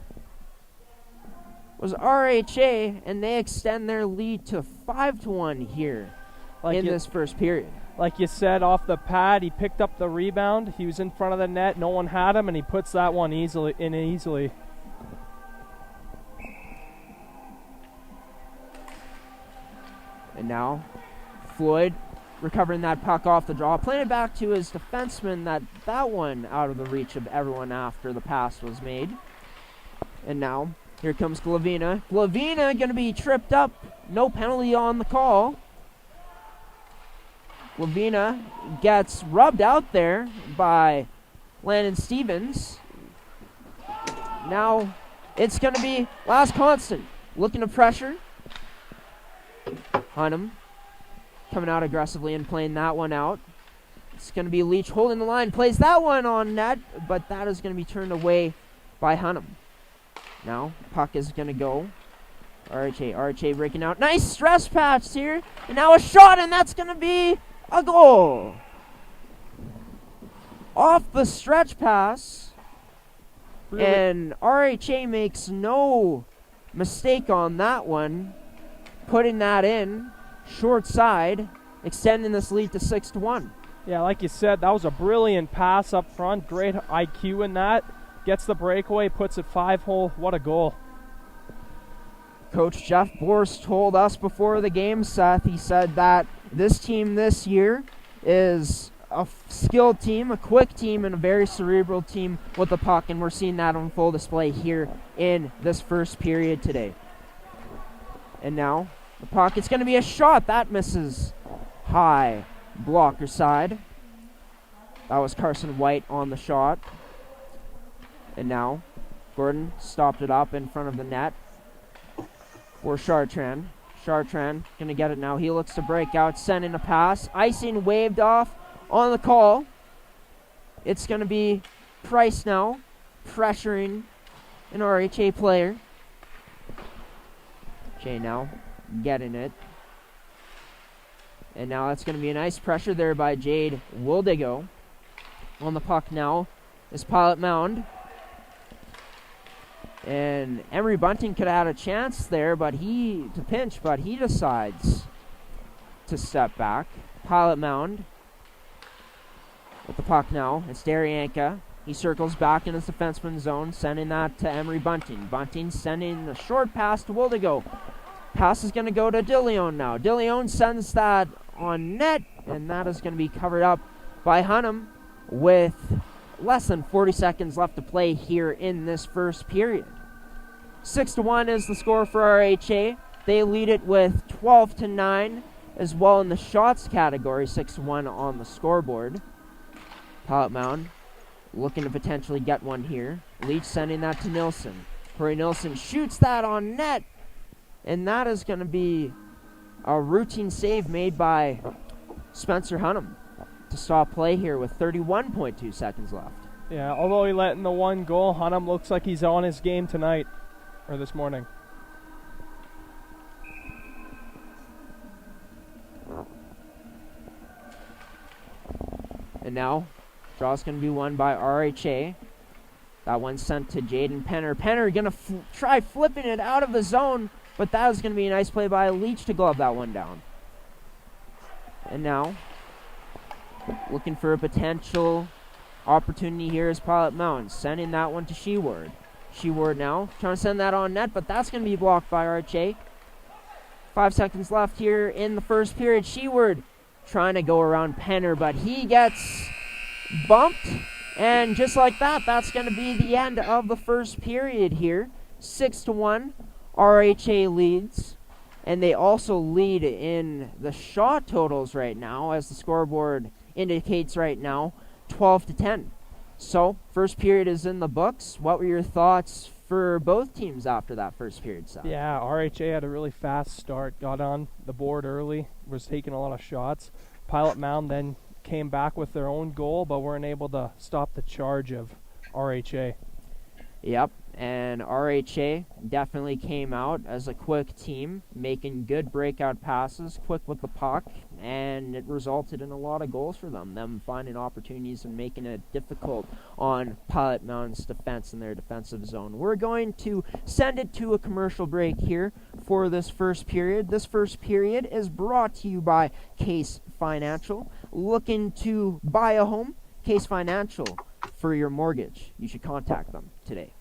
[SPEAKER 5] was RHA, and they extend their lead to 5-1 here in this first period.
[SPEAKER 4] Like you said, off the pad, he picked up the rebound. He was in front of the net. No one had him, and he puts that one easily.
[SPEAKER 5] And now, Floyd recovering that puck off the draw, playing it back to his defenseman. That one out of the reach of everyone after the pass was made. And now, here comes Glavina. Glavina going to be tripped up. No penalty on the call. Glavina gets rubbed out there by Landon Stevens. Now it's going to be Last Constant looking to pressure. Hunnam coming out aggressively and playing that one out. It's going to be Leach holding the line, plays that one on net, but that is going to be turned away by Hunnam. Now puck is going to go. RHA breaking out. Nice stress patch here. And now a shot, and that's going to be a goal. Off the stretch pass. Really? And RHA makes no mistake on that one. Putting that in. Short side. Extending this lead to 6-1.
[SPEAKER 4] Yeah, like you said, that was a brilliant pass up front. Great IQ in that. Gets the breakaway, puts it 5-hole. What a goal.
[SPEAKER 5] Coach Jeff Borst told us before the game, Seth, he said that this team this year is skilled team, a quick team, and a very cerebral team with the puck, and we're seeing that on full display here in this first period today. And now the puck, it's going to be a shot. That misses high blocker side. That was Carson White on the shot. And now Gordon stopped it up in front of the net for Chartrand. Chartrand going to get it now. He looks to break out, send in a pass. Icing waved off on the call. It's going to be Price now, pressuring an RHA player. Jay now getting it. And now it's going to be a nice pressure there by Jade Wildigo. On the puck now is Pilot Mound. And Emery Bunting could have had a chance there, but he decides to step back. Pilot Mound with the puck now. It's Daryanka. He circles back in his defenseman zone, sending that to Emery Bunting. Bunting sending a short pass to Wildigo. Pass is going to go to DeLeon now. DeLeon sends that on net, and that is going to be covered up by Hunnam with less than 40 seconds left to play here in this first period. 6-1 is the score for RHA. They lead it with 12-9 as well in the shots category. 6-1 on the scoreboard. Pilot Mound looking to potentially get one here. Leach sending that to Nilsson. Corey Nilsson shoots that on net, and that is going to be a routine save made by Spencer Hunnam to stop play here with 31.2 seconds left.
[SPEAKER 4] Yeah, although he let in the one goal, Hunnam looks like he's on his game tonight, or this morning.
[SPEAKER 5] And now, draw's going to be won by RHA. That one's sent to Jaden Penner. Penner going to try flipping it out of the zone, but that is going to be a nice play by Leach to glove that one down. And now, looking for a potential opportunity here is Pilot Mound, sending that one to Sheward. Sheward now trying to send that on net, but that's going to be blocked by RHA. 5 seconds left here in the first period. Sheward trying to go around Penner, but he gets bumped, and just like that, that's going to be the end of the first period here. 6-1, RHA leads, and they also lead in the shot totals right now, as the scoreboard indicates right now, 12-10. So, first period is in the books. What were your thoughts for both teams after that first period, Seth?
[SPEAKER 4] Yeah, RHA had a really fast start, got on the board early, was taking a lot of shots. Pilot Mound then came back with their own goal, but weren't able to stop the charge of RHA.
[SPEAKER 5] Yep, and RHA definitely came out as a quick team, making good breakout passes, quick with the puck, and it resulted in a lot of goals for them finding opportunities and making it difficult on Pilot Mound's defense in their defensive zone. We're going to send it to a commercial break here for this first period. This first period is brought to you by Case Financial. Looking to buy a home? Case Financial. For your mortgage, you should contact them today.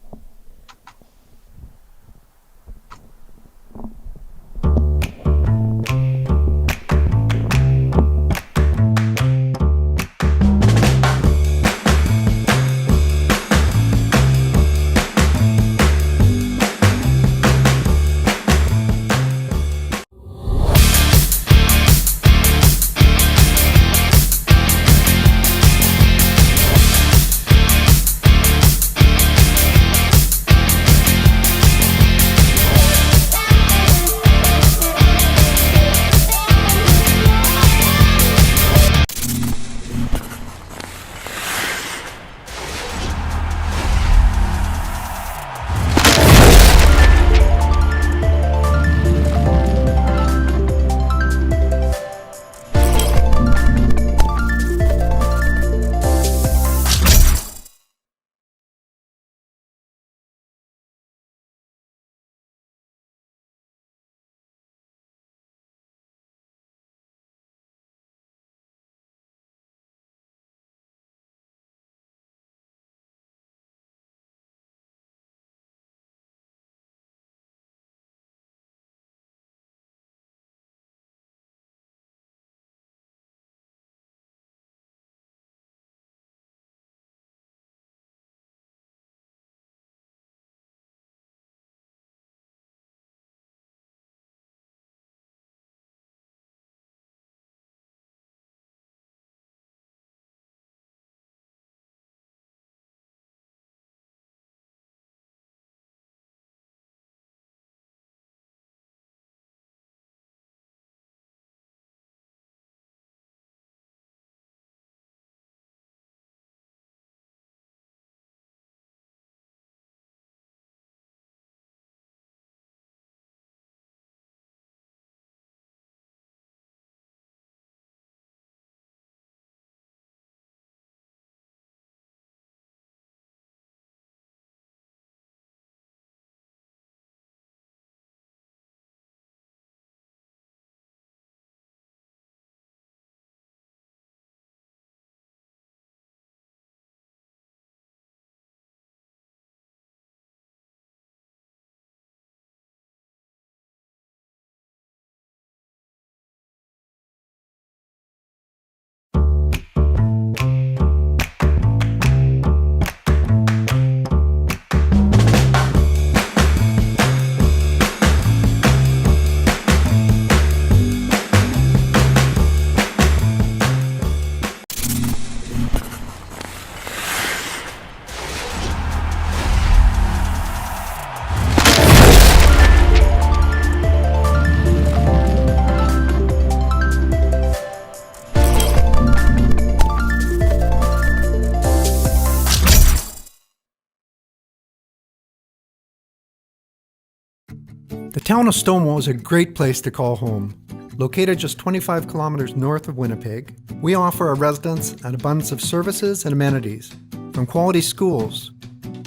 [SPEAKER 6] The town of Stonewall is a great place to call home. Located just 25 kilometers north of Winnipeg, we offer our residents an abundance of services and amenities, from quality schools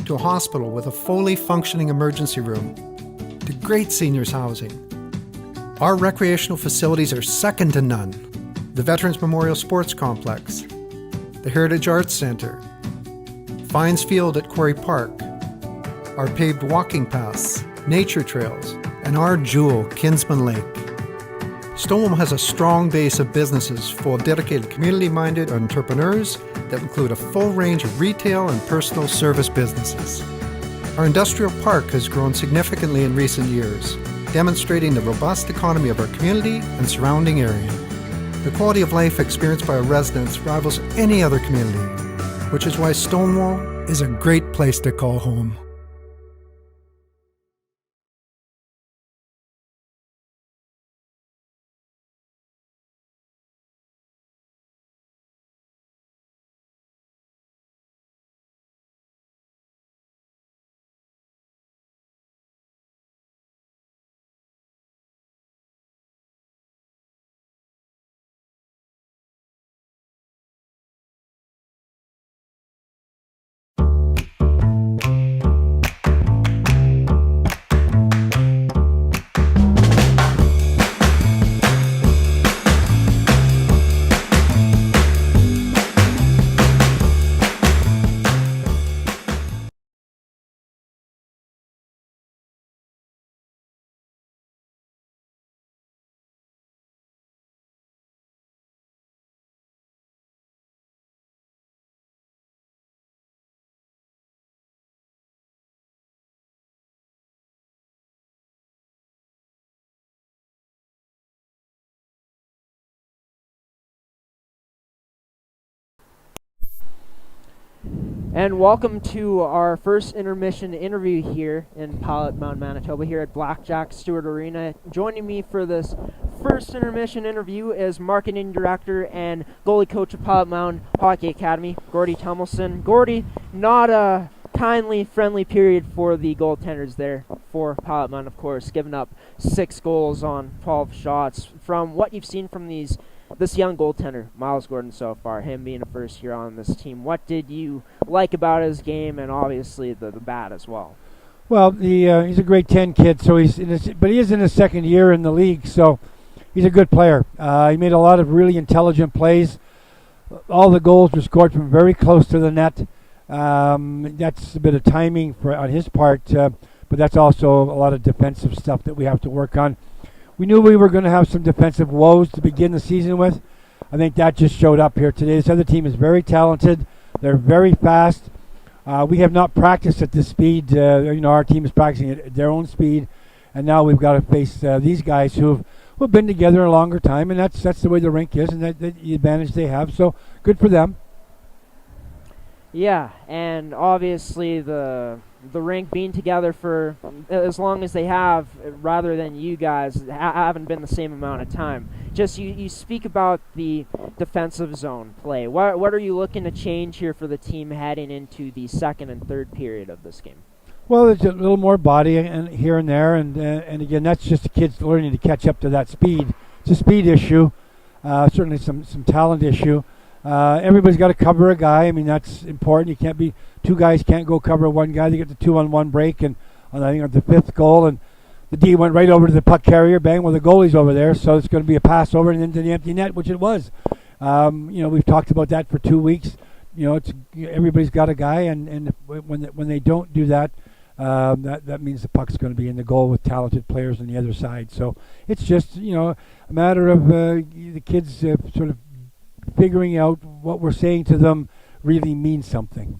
[SPEAKER 6] to a hospital with a fully functioning emergency room to great seniors housing. Our recreational facilities are second to none. The Veterans Memorial Sports Complex, the Heritage Arts Centre, Fines Field at Quarry Park, our paved walking paths, nature trails, and our jewel, Kinsman Lake. Stonewall has a strong base of businesses full of dedicated community-minded entrepreneurs that include a full range of retail and personal service businesses. Our industrial park has grown significantly in recent years, demonstrating the robust economy of our community and surrounding area. The quality of life experienced by our residents rivals any other community, which is why Stonewall is a great place to call home.
[SPEAKER 5] And welcome to our first intermission interview here in Pilot Mound, Manitoba, here at Blackjack Stewart Arena. Joining me for this first intermission interview is Marketing Director and goalie coach of Pilot Mound Hockey Academy, Gordy Tummelson. Gordy, not a kindly, friendly period for the goaltenders there for Pilot Mound, of course, giving up 6 goals on 12 shots. From what you've seen from this young goaltender, Miles Gordon, so far, him being a first year on this team, what did you like about his game, and obviously the bat as well?
[SPEAKER 7] Well, he's a grade 10 kid, so but he is in his second year in the league, so he's a good player. He made a lot of really intelligent plays. All the goals were scored from very close to the net. That's a bit of timing on his part, but that's also a lot of defensive stuff that we have to work on. We knew we were going to have some defensive woes to begin the season with. I think that just showed up here today. This other team is very talented. They're very fast. We have not practiced at this speed. Our team is practicing at their own speed, and now we've got to face these guys who've been together a longer time, and that's the way the rink is, and that's the advantage they have. So good for them.
[SPEAKER 5] Yeah, and obviously the rink being together for as long as they have, rather than you guys haven't been the same amount of time. Just you speak about the defensive zone play. What are you looking to change here for the team heading into the second and third period of this game?
[SPEAKER 7] Well, there's a little more body and here and there, and again, that's just the kids learning to catch up to that speed. It's a speed issue, certainly some talent issue. Everybody's got to cover a guy. I mean, that's important. You can't be two guys can't go cover one guy. They get the 2-on-1 break, and I think on the 5th goal, and the D went right over to the puck carrier. Bang! Well, the goalie's over there, so it's going to be a pass over and into the empty net, which it was. We've talked about that for 2 weeks. Everybody's got a guy, and when they don't do that, that means the puck's going to be in the goal with talented players on the other side. So it's just a matter of the kids sort of figuring out what we're saying to them really means something.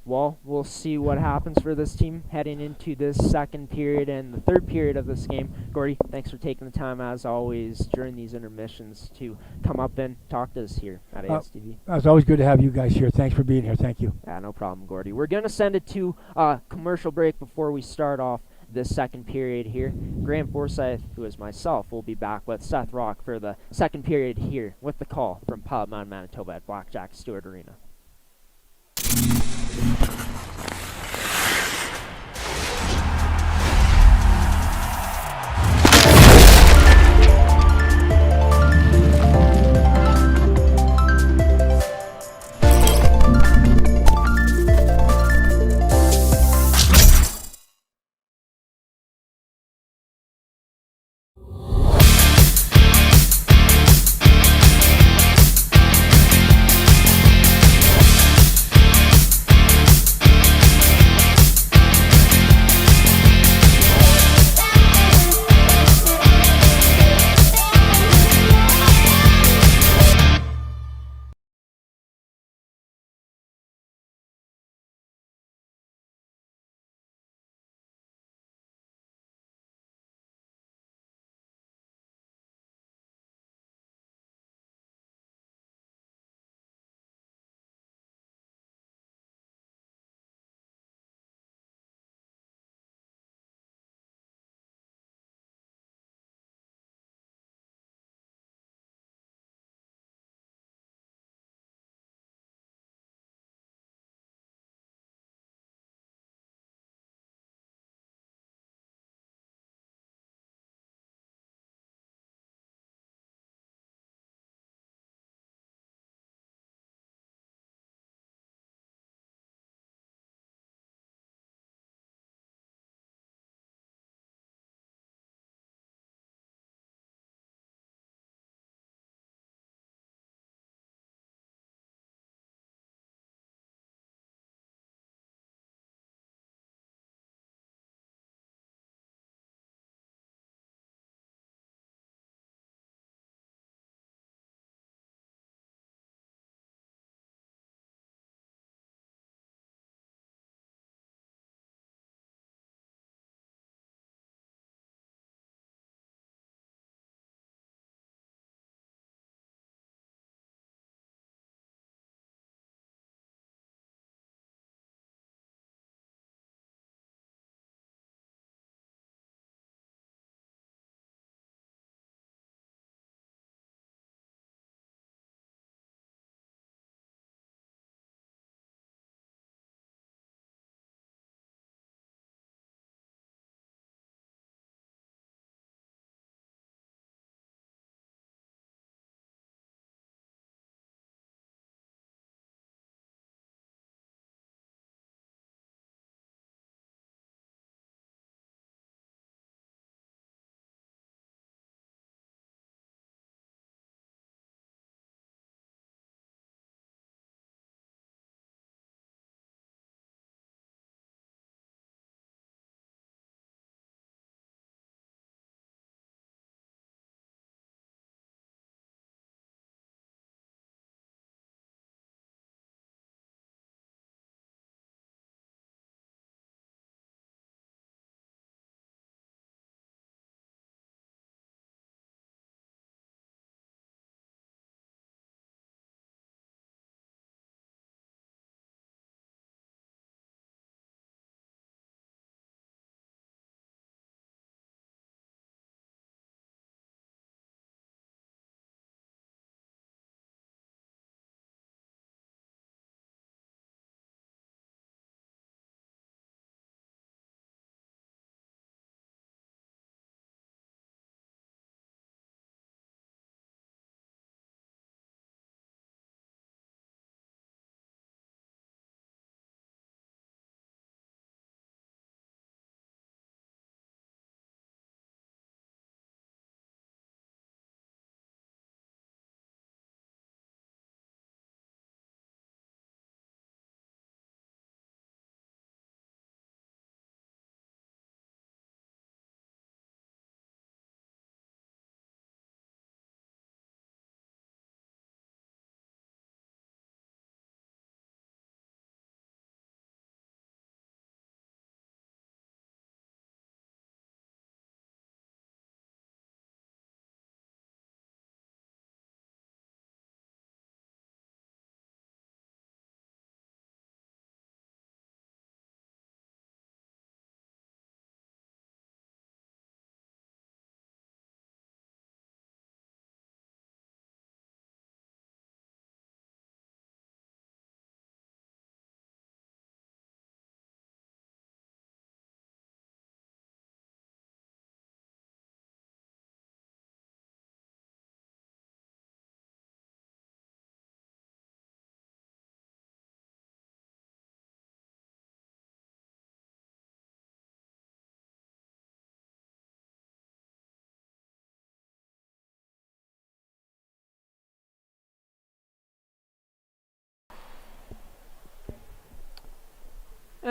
[SPEAKER 5] Well, we'll see what happens for this team heading into this second period and the third period of this game. Gordy, thanks for taking the time, as always, during these intermissions to come up and talk to us here at ASTV.
[SPEAKER 7] It's always good to have you guys here. Thanks for being here. Thank you.
[SPEAKER 5] Yeah, no problem, Gordy. We're going to send it to a commercial break before we start off this second period here. Graham Forsyth, who is myself, will be back with Seth Rock for the second period here with the call from Pilot Mound, Manitoba at Blackjack Stewart Arena.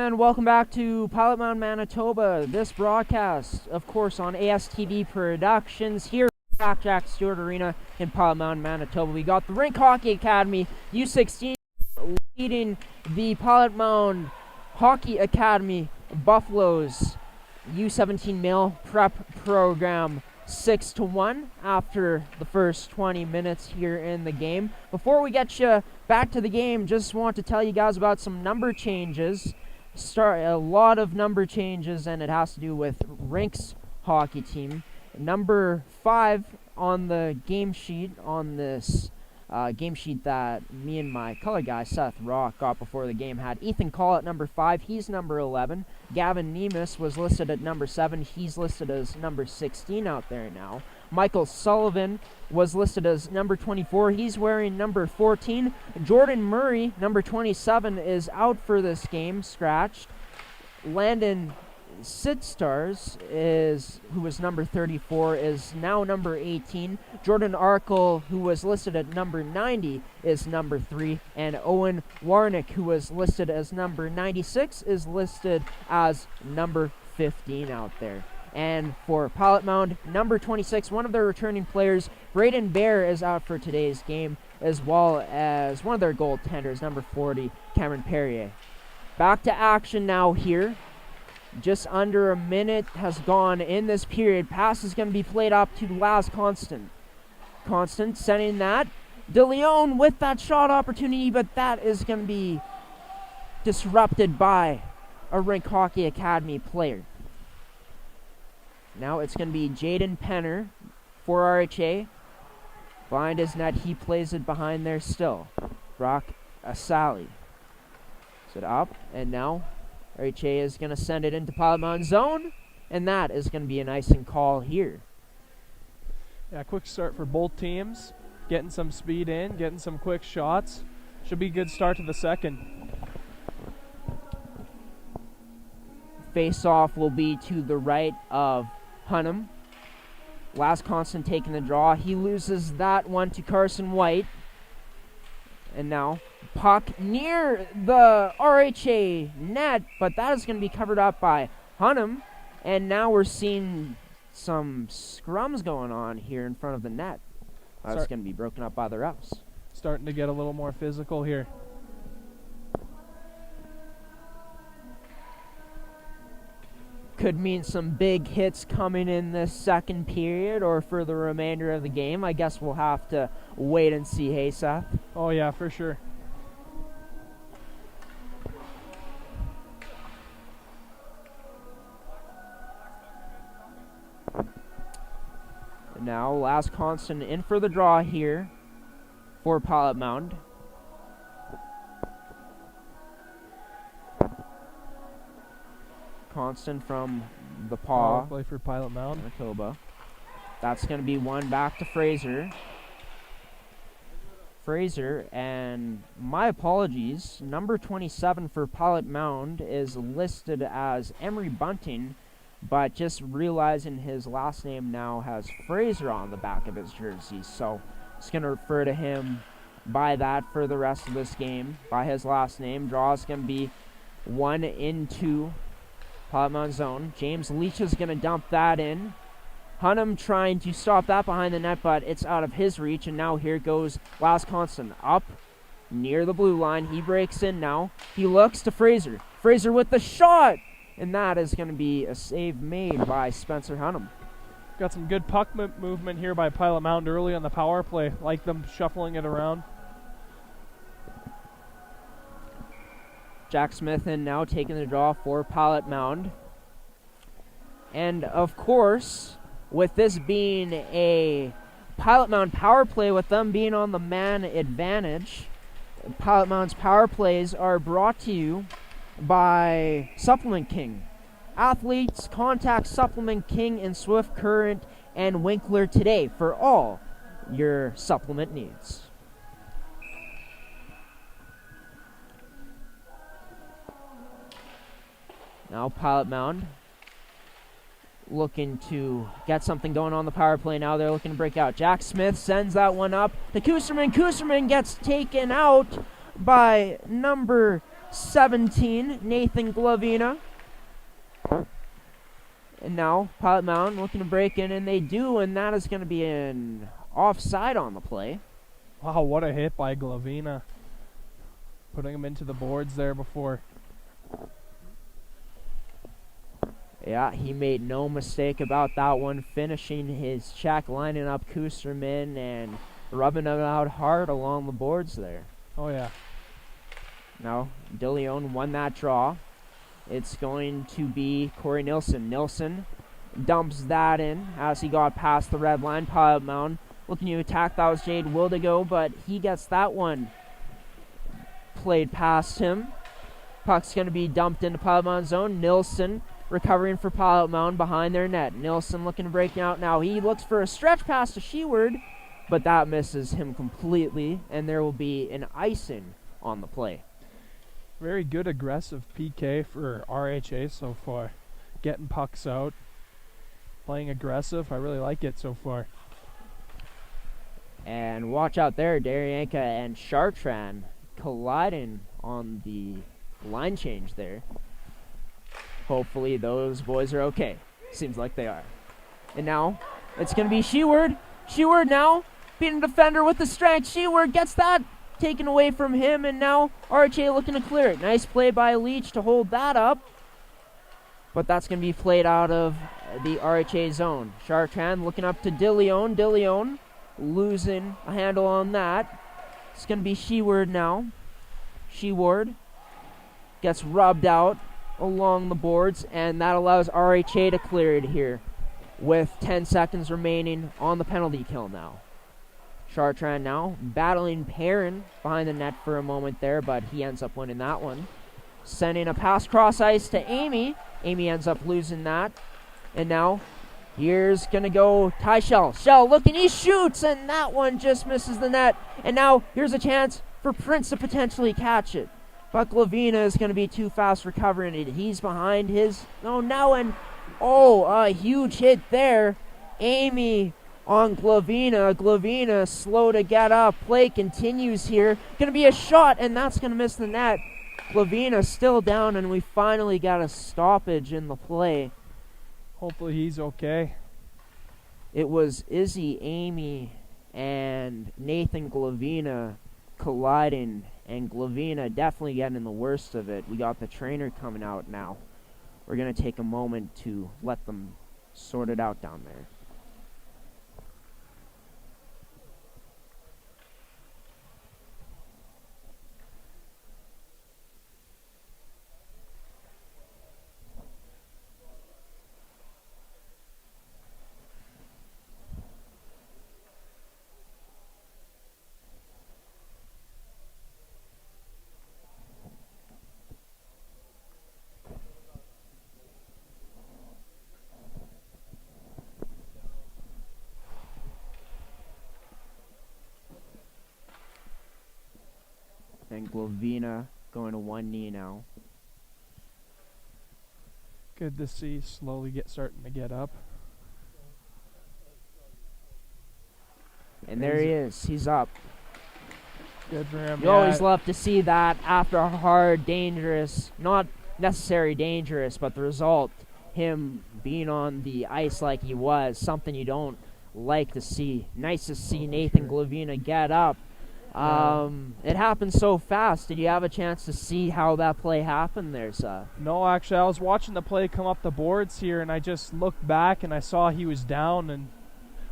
[SPEAKER 5] And welcome back to Pilot Mound, Manitoba. This broadcast, of course, on ASTV Productions here at Jack Stewart Arena in Pilot Mound, Manitoba. We got the Rink Hockey Academy U16 leading the Pilot Mound Hockey Academy Buffaloes U17 male prep program 6-1 after the first 20 minutes here in the game. Before we get you back to the game, just want to tell you guys about some number changes. A lot of number changes, and it has to do with Rink's hockey team. Number 5 on the game sheet, on this game sheet that me and my color guy, Seth Rock, got before the game, had Ethan Call at number 5. He's number 11. Gavin Nemes was listed at number 7. He's listed as number 16 out there now. Michael Sullivan was listed as number 24. He's wearing number 14. Jordan Murray, number 27, is out for this game, scratched. Landon Sidstars, who was number 34, is now number 18. Jordan Arkle, who was listed at number 90, is number 3. And Owen Warnick, who was listed as number 96, is listed as number 15 out there. And for Pilot Mound, number 26, one of their returning players, Braden Bear, is out for today's game, as well as one of their goaltenders, number 40, Cameron Perrier. Back to action now here. Just under a minute has gone in this period. Pass is going to be played up to Laz Constant. Constant sending that. De Leon with that shot opportunity, but that is going to be disrupted by a Rink Hockey Academy player. Now it's going to be Jaden Penner for RHA. Behind his net, he plays it behind there still. Brock Asali. Set it up, and now RHA is going to send it into Pilot Mound zone, and that is going to be an icing call here.
[SPEAKER 4] Yeah, quick start for both teams. Getting some speed in, getting some quick shots. Should be a good start to the second.
[SPEAKER 5] Face-off will be to the right of Hunnam. Laz Constant taking the draw. He loses that one to Carson White. And now puck near the RHA net, but that is going to be covered up by Hunnam. And now we're seeing some scrums going on here in front of the net. That's going to be broken up by the refs.
[SPEAKER 4] Starting to get a little more physical here.
[SPEAKER 5] Could mean some big hits coming in this second period or for the remainder of the game. I guess we'll have to wait and see, hey, Seth?
[SPEAKER 4] Oh, yeah, for sure.
[SPEAKER 5] And now, Laz Constant in for the draw here for Pilot Mound. Constant from the paw.
[SPEAKER 4] Power play for Pilot Mound.
[SPEAKER 5] Manitoba. That's going to be one back to Fraser. Fraser, and my apologies, number 27 for Pilot Mound is listed as Emery Bunting, but just realizing his last name now has Fraser on the back of his jersey, so it's going to refer to him by that for the rest of this game, by his last name. Draw is going to be 1 into Pilot Mound zone. James Leach is going to dump that in. Hunnam trying to stop that behind the net, but it's out of his reach, and now here goes Laz Constant up near the blue line. He breaks in now. He looks to Fraser. Fraser with the shot, and that is going to be a save made by Spencer Hunnam.
[SPEAKER 4] Got some good puck movement here by Pilot Mound early on the power play. Like them shuffling it around.
[SPEAKER 5] Jack Smith in now taking the draw for Pilot Mound. And of course, with this being a Pilot Mound power play, with them being on the man advantage, Pilot Mound's power plays are brought to you by Supplement King. Athletes, contact Supplement King in Swift Current and Winkler today for all your supplement needs. Now Pilot Mound looking to get something going on the power play now. They're looking to break out. Jack Smith sends that one up to Kusserman. Kusserman gets taken out by number 17, Nathan Glavina. And now Pilot Mound looking to break in, and they do, and that is going to be an offside on the play.
[SPEAKER 4] Wow, what a hit by Glavina. Putting him into the boards there before.
[SPEAKER 5] Yeah, he made no mistake about that one, finishing his check, lining up Kusserman and rubbing him out hard along the boards there.
[SPEAKER 4] Oh, yeah.
[SPEAKER 5] Now, DeLeon won that draw. It's going to be Corey Nilsson. Nilsson dumps that in as he got past the red line. Pilot Mound looking to attack. That was Jade Wildigo, but he gets that one played past him. Puck's going to be dumped into Pilot Mound zone. Nilsson recovering for Pilot Mound behind their net. Nilsson looking to break out now. He looks for a stretch pass to Sheward, but that misses him completely, and there will be an icing on the play.
[SPEAKER 4] Very good aggressive PK for RHA so far. Getting pucks out. Playing aggressive. I really like it so far.
[SPEAKER 5] And watch out there, Daryanka and Chartrand colliding on the line change there. Hopefully those boys are okay. Seems like they are. And now it's going to be Sheward. Sheward now beating the defender with the strength. Sheward gets that taken away from him, and now RHA looking to clear it. Nice play by Leach to hold that up. But that's going to be played out of the RHA zone. Chartrand looking up to DeLeon. DeLeon losing a handle on that. It's going to be Sheward now. Sheward gets rubbed out along the boards, and that allows RHA to clear it here with 10 seconds remaining on the penalty kill now. Chartrand now battling Perrin behind the net for a moment there, but he ends up winning that one. Sending a pass cross ice to Amy. Amy ends up losing that. And now here's going to go Ty Shell. Shell looking, he shoots, and that one just misses the net. And now here's a chance for Prince to potentially catch it. But Glavina is going to be too fast recovering it. He's behind his... a huge hit there. Amy on Glavina. Glavina slow to get up. Play continues here. Going to be a shot, and that's going to miss the net. Glavina still down, and we finally got a stoppage in the play.
[SPEAKER 4] Hopefully he's okay.
[SPEAKER 5] It was Izzy, Amy, and Nathan Glavina colliding, and Glavina definitely getting the worst of it. We got the trainer coming out now. We're going to take a moment to let them sort it out down there. And Glavina going to one knee now.
[SPEAKER 4] Good to see slowly starting to get up.
[SPEAKER 5] And there he is. He's up.
[SPEAKER 4] Good for him.
[SPEAKER 5] You always love to see that after a hard, dangerous, not necessarily dangerous, but the result, him being on the ice like he was, something you don't like to see. Nice to see Nathan Glavina get up. It happened so fast. Did you have a chance to see how that play happened there, Seth?
[SPEAKER 4] No, actually, I was watching the play come up the boards here, and I just looked back, and I saw he was down, and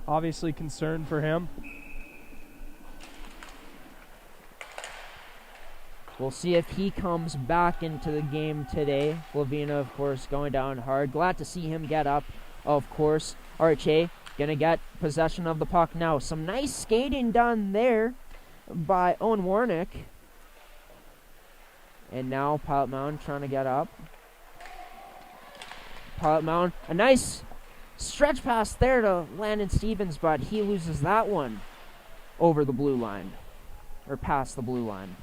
[SPEAKER 4] obviously concerned for him.
[SPEAKER 5] We'll see if he comes back into the game today. Glavina, of course, going down hard. Glad to see him get up, of course. RHA gonna get possession of the puck now. Some nice skating done there by Owen Warnick. And now Pilot Mound trying to get up. Pilot Mound, a nice stretch pass there to Landon Stevens, but he loses that one over the blue line, or past the blue line.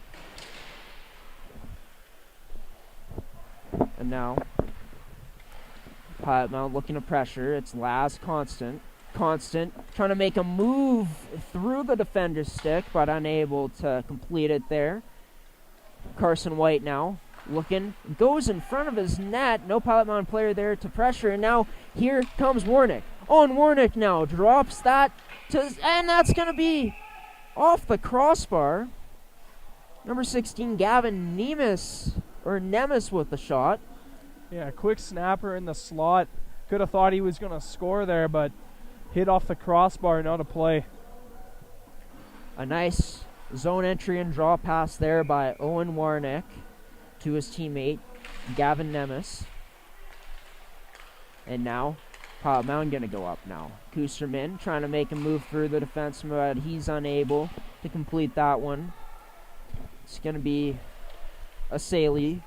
[SPEAKER 5] And now Pilot Mound looking to pressure. It's Laz Constant trying to make a move through the defender's stick, but unable to complete it there. Carson White now looking, goes in front of his net. No Pilot Mound player there to pressure, and now here comes Warnick. Owen Warnick now drops that, and that's going to be off the crossbar. Number 16, Gavin Nemes with the shot.
[SPEAKER 4] Yeah, quick snapper in the slot. Could have thought he was going to score there, but hit off the crossbar, not a play.
[SPEAKER 5] A nice zone entry and draw pass there by Owen Warnick to his teammate, Gavin Nemes. And now, Pilot Mound going to go up now. Kusserman trying to make a move through the defense, but he's unable to complete that one. It's going to be a Saley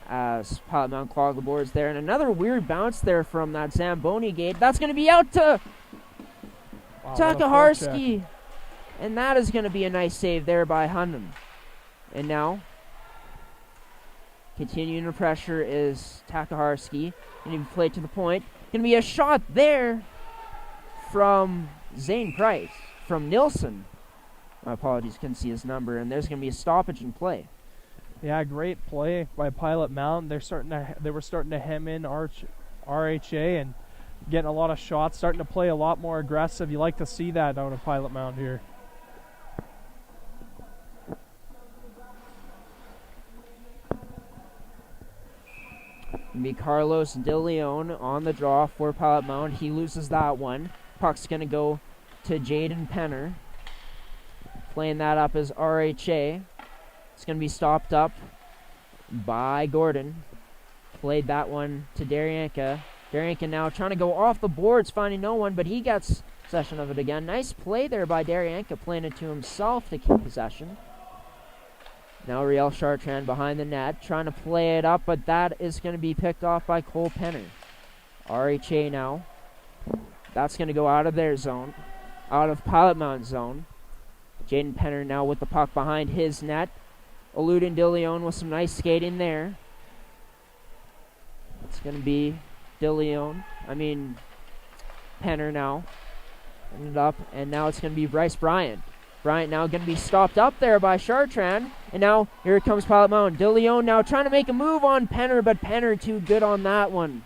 [SPEAKER 5] as Pilot Mound clog the boards there. And another weird bounce there from that Zamboni gate. That's going to be out to Takaharsky. And that is going to be a nice save there by Hunnam. And now, continuing the pressure is Takaharsky. Going to be played to the point. Going to be a shot there from Zane Price, from Nilsson. My apologies, couldn't see his number. And there's going to be a stoppage in play.
[SPEAKER 4] Yeah, great play by Pilot Mound. They were starting to hem in RHA and getting a lot of shots, starting to play a lot more aggressive. You like to see that out of Pilot Mound here.
[SPEAKER 5] Be Carlos DeLeon on the draw for Pilot Mound. He loses that one. Puck's going to go to Jaden Penner. Playing that up as RHA. It's going to be stopped up by Gordon. Played that one to Darienka. Darienka now trying to go off the boards, finding no one, but he gets possession of it again. Nice play there by Darienka, playing it to himself to keep possession. Now Riel Chartrand behind the net, trying to play it up, but that is going to be picked off by Cole Penner. RHA now. That's going to go out of their zone, out of Pilot Mound zone. Jaden Penner now with the puck behind his net. Eluding DeLeon with some nice skating there. It's going to be Penner now. Ended up, and now it's going to be Bryce Bryant. Bryant now going to be stopped up there by Chartrand. And now here comes Pilot Mound. DeLeon now trying to make a move on Penner, but Penner too good on that one.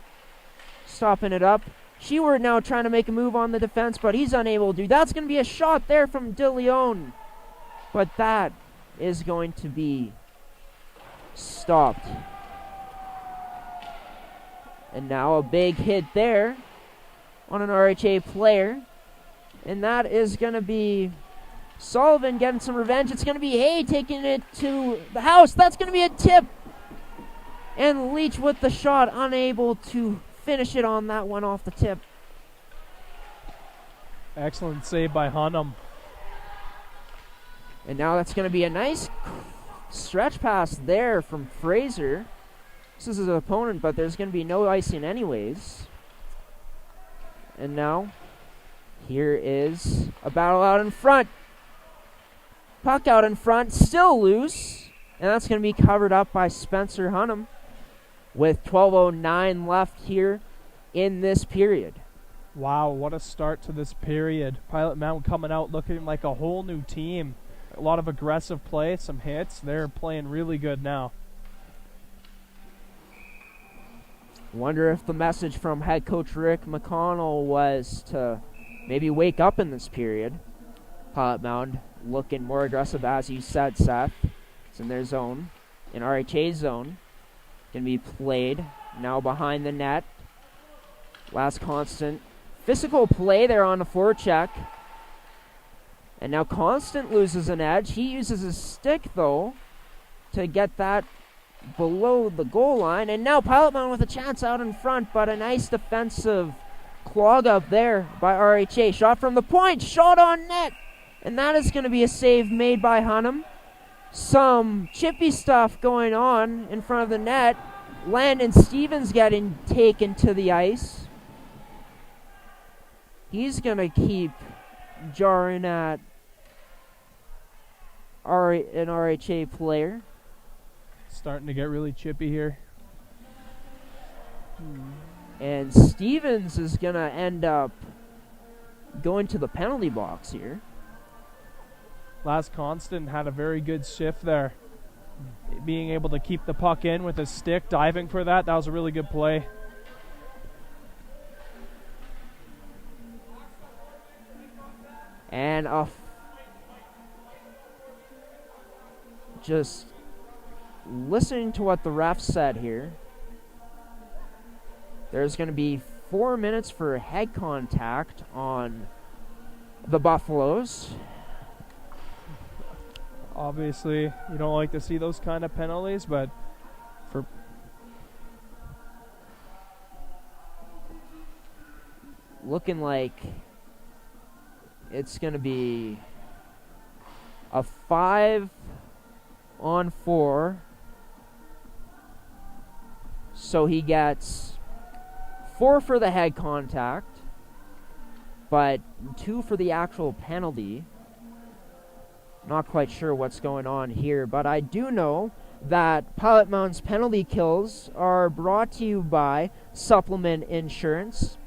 [SPEAKER 5] Stopping it up. Sheward now trying to make a move on the defense, but he's unable to. That's going to be a shot there from DeLeon. But that is going to be stopped. And now a big hit there on an RHA player. And that is going to be Sullivan getting some revenge. It's going to be Hay taking it to the house. That's going to be a tip. And Leach with the shot, unable to finish it on that one off the tip.
[SPEAKER 4] Excellent save by Hunnam.
[SPEAKER 5] And now that's going to be a nice stretch pass there from Fraser. This is his opponent, but there's going to be no icing anyways. And now, here is a battle out in front. Puck out in front, still loose. And that's going to be covered up by Spencer Hunnam with 12:09 left here in this period.
[SPEAKER 4] Wow, what a start to this period. Pilot Mound coming out looking like a whole new team. A lot of aggressive play, some hits. They're playing really good now.
[SPEAKER 5] Wonder if the message from head coach Rick McConnell was to maybe wake up in this period. Pilot Mound looking more aggressive, as you said, Seth. It's in their zone, in RHA's zone. Going to be played now behind the net. Last Constant. Physical play there on the forecheck. And now Constant loses an edge. He uses his stick, though, to get that below the goal line. And now Pilot Mound with a chance out in front, but a nice defensive clog up there by RHA. Shot from the point, shot on net. And that is going to be a save made by Hunnam. Some chippy stuff going on in front of the net. Landon Stevens getting taken to the ice. He's going to keep jarring at an RHA player.
[SPEAKER 4] Starting to get really chippy here.
[SPEAKER 5] And Stevens is going to end up going to the penalty box here.
[SPEAKER 4] Last Constant had a very good shift there. being able to keep the puck in with his stick, diving for that. That was a really good play.
[SPEAKER 5] And just listening to what the ref said here, there's going to be 4 minutes for head contact on the Buffaloes.
[SPEAKER 4] Obviously, you don't like to see those kind of penalties, but for
[SPEAKER 5] looking like it's going to be a 5-on-4. So he gets 4 for the head contact, but 2 for the actual penalty. Not quite sure what's going on here, but I do know that Pilot Mound's penalty kills are brought to you by Supplement Insurance.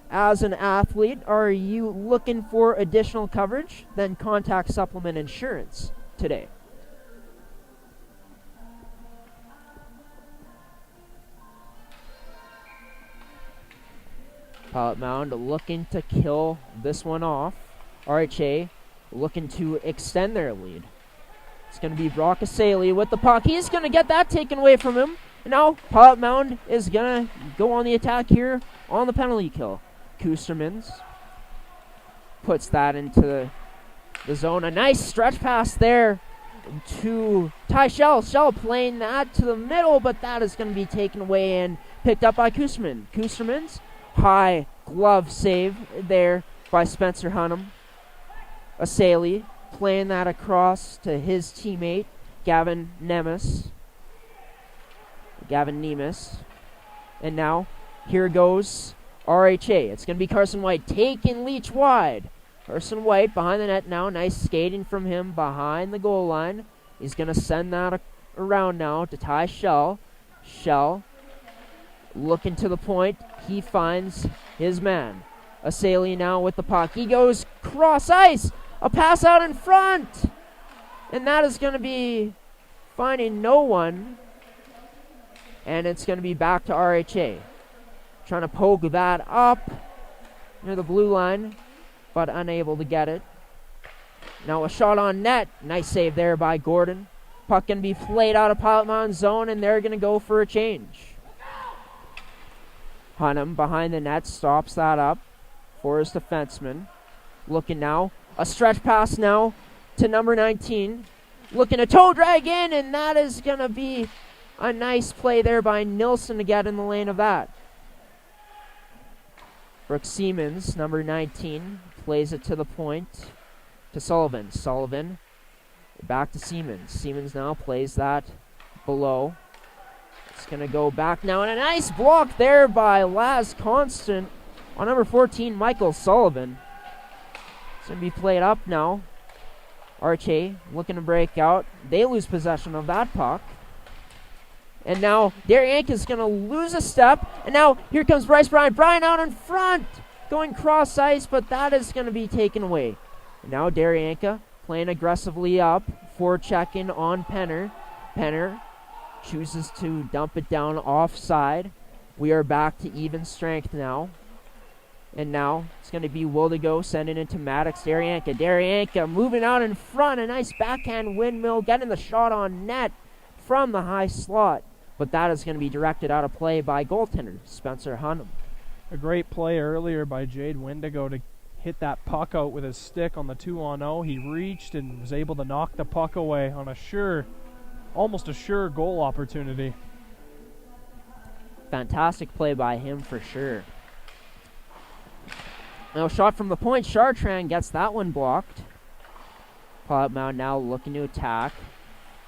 [SPEAKER 5] As an athlete, are you looking for additional coverage? Then contact Supplement Insurance today. Pilot Mound looking to kill this one off. RHA looking to extend their lead. It's going to be Brock Asali with the puck. He's going to get that taken away from him. And now Pilot Mound is going to go on the attack here on the penalty kill. Kusserman puts that into the zone. A nice stretch pass there to Ty Shell. Shell playing that to the middle, but that is going to be taken away and picked up by Kusserman. Kusserman's high glove save there by Spencer Hunnam. Asali playing that across to his teammate, Gavin Nemes. And now, here goes RHA. It's going to be Carson White taking Leach wide. Carson White behind the net now. Nice skating from him behind the goal line. He's going to send that around now to Ty Shell. Shell looking to the point. He finds his man. Asali now with the puck. He goes cross ice. A pass out in front. And that is going to be finding no one. And it's going to be back to RHA. Trying to poke that up near the blue line, but unable to get it. Now a shot on net. Nice save there by Gordon. Puck going to be played out of Pilot Mound zone, and they're going to go for a change. Hunnam behind the net stops that up for his defenseman. Looking now. A stretch pass now to number 19. Looking to toe drag in, and that is going to be a nice play there by Nilsson to get in the lane of that. Brooks Siemens, number 19, plays it to the point to Sullivan. Sullivan back to Siemens. Siemens now plays that below. It's going to go back now, and a nice block there by Laz Constant on number 14, Michael Sullivan. It's going to be played up now. RHA looking to break out. They lose possession of that puck. And now Derianka is going to lose a step. And now here comes Bryce Bryan. Bryan out in front. Going cross ice, but that is going to be taken away. And now Derianka playing aggressively up. Forechecking on Penner. Penner chooses to dump it down offside. We are back to even strength now. And now it's going to be Wildigo sending it to Maddox. Derianka moving out in front. A nice backhand windmill. Getting the shot on net from the high slot. But that is going to be directed out of play by goaltender Spencer Hunnam.
[SPEAKER 4] A great play earlier by Jade Wendigo to hit that puck out with his stick on the 2-on-0. He reached and was able to knock the puck away on almost a sure goal opportunity.
[SPEAKER 5] Fantastic play by him for sure. Now shot from the point. Chartrand gets that one blocked. Pilot Mound now looking to attack.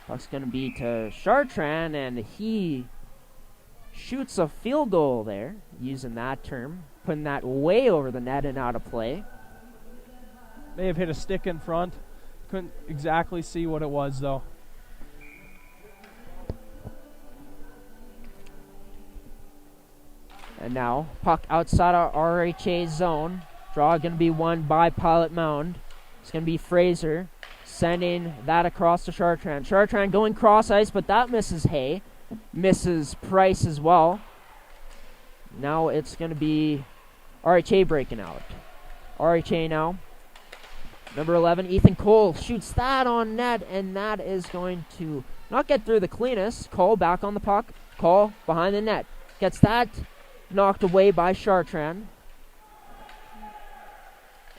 [SPEAKER 5] Puck's going to be to Chartrand, and he shoots a field goal there, using that term, putting that way over the net and out of play.
[SPEAKER 4] May have hit a stick in front. Couldn't exactly see what it was, though.
[SPEAKER 5] And now, puck outside of RHA zone. Draw going to be won by Pilot Mound. It's going to be Fraser. sending that across to Chartrand. Chartrand going cross ice, but that misses Hay. Misses Price as well. Now it's going to be RHA breaking out. RHA now. Number 11, Ethan Cole shoots that on net, and that is going to not get through the cleanest. Cole back on the puck. Cole behind the net. Gets that knocked away by Chartrand.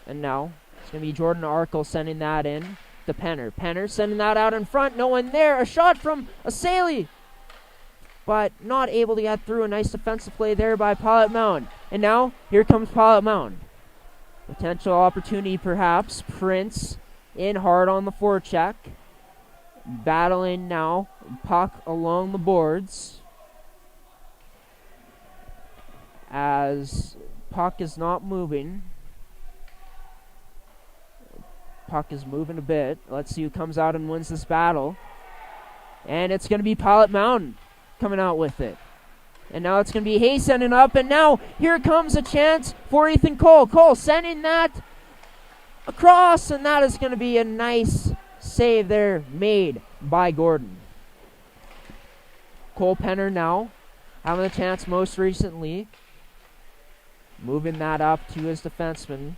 [SPEAKER 5] And now it's going to be Jordan Arkle sending that in to Penner. Penner sending that out in front. No one there. A shot from Asali, but not able to get through. A nice defensive play there by Pilot Mound. And now here comes Pilot Mound. Potential opportunity perhaps. Prince in hard on the forecheck. Battling now. Puck along the boards. As puck is not moving. Puck is moving a bit. Let's see who comes out and wins this battle. And it's going to be Pilot Mound coming out with it. And now it's going to be Hayes sending up. And now here comes a chance for Ethan Cole. Cole sending that across. And that is going to be a nice save there made by Gordon. Cole Penner now having a chance most recently. Moving that up to his defenseman.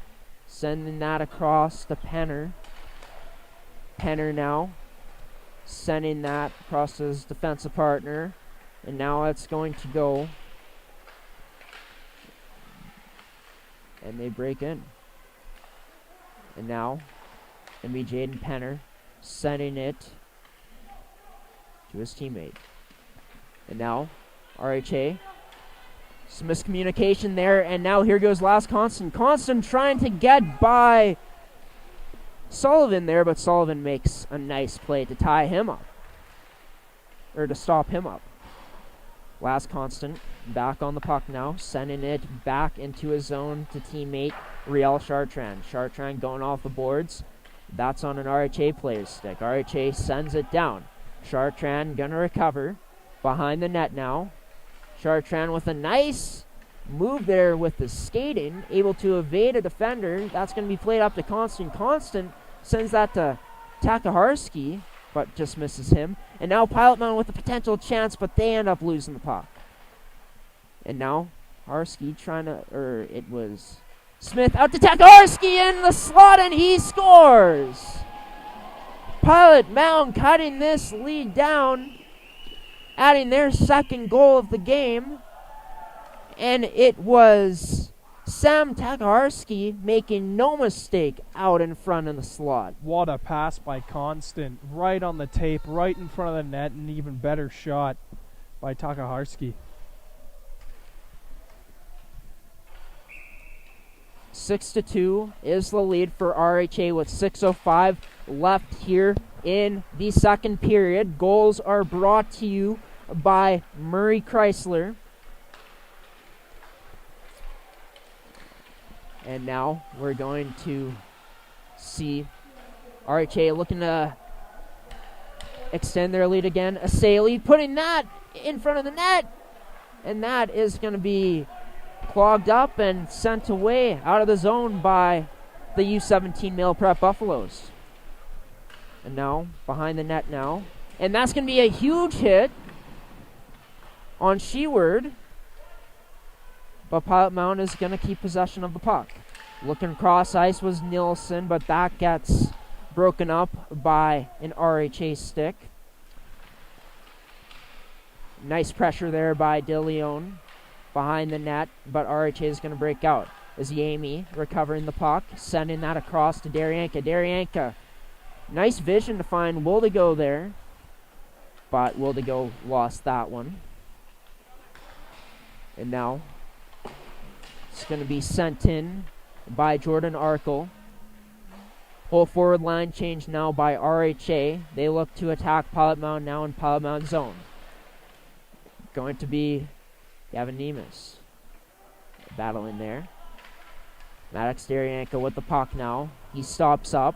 [SPEAKER 5] Sending that across to Penner. Penner now sending that across to his defensive partner. And now it's going to go. And they break in. And now going to be Jaden Penner sending it to his teammate. And now RHA. Some miscommunication there. And now here goes Last Constant. Constant trying to get by Sullivan there, but Sullivan makes a nice play to tie him up. Or to stop him up. Last Constant back on the puck now, sending it back into his zone to teammate Riel Chartrand. Chartrand going off the boards. That's on an RHA player's stick. RHA sends it down. Chartrand gonna recover. Behind the net now. Chartrand with a nice move there with the skating, able to evade a defender. That's going to be played up to Constant. Constant sends that to Takaharsky, but just misses him. And now Pilot Mound with a potential chance, but they end up losing the puck. And now Harsky it was Smith out to Takaharsky in the slot, and he scores! Pilot Mound cutting this lead down, adding their second goal of the game. And it was Sam Takaharsky making no mistake out in front of the slot.
[SPEAKER 4] What a pass by Constant. Right on the tape, right in front of the net, and even better shot by Takaharsky.
[SPEAKER 5] 6-2 is the lead for RHA with 6:05 left here in the second period. Goals are brought to you by Murray Chrysler. And now we're going to see RHA looking to extend their lead again. Asali putting that in front of the net. And that is going to be clogged up and sent away out of the zone by the U17 Male Prep Buffaloes. And now, behind the net now. And that's going to be a huge hit on Sheward. But Pilot Mound is going to keep possession of the puck. Looking cross ice was Nilsson, but that gets broken up by an RHA stick. Nice pressure there by DeLeon behind the net, but RHA is going to break out. As Yami recovering the puck, sending that across to Daryanka. Daryanka, nice vision to find Wildigo there, but Wildigo lost that one. And now it's going to be sent in by Jordan Arkle. Whole forward line change now by RHA. They look to attack Pilot Mound now in Pilot Mound zone. Going to be Gavin Nemes battling there. Maddox Daryanka with the puck now. He stops up,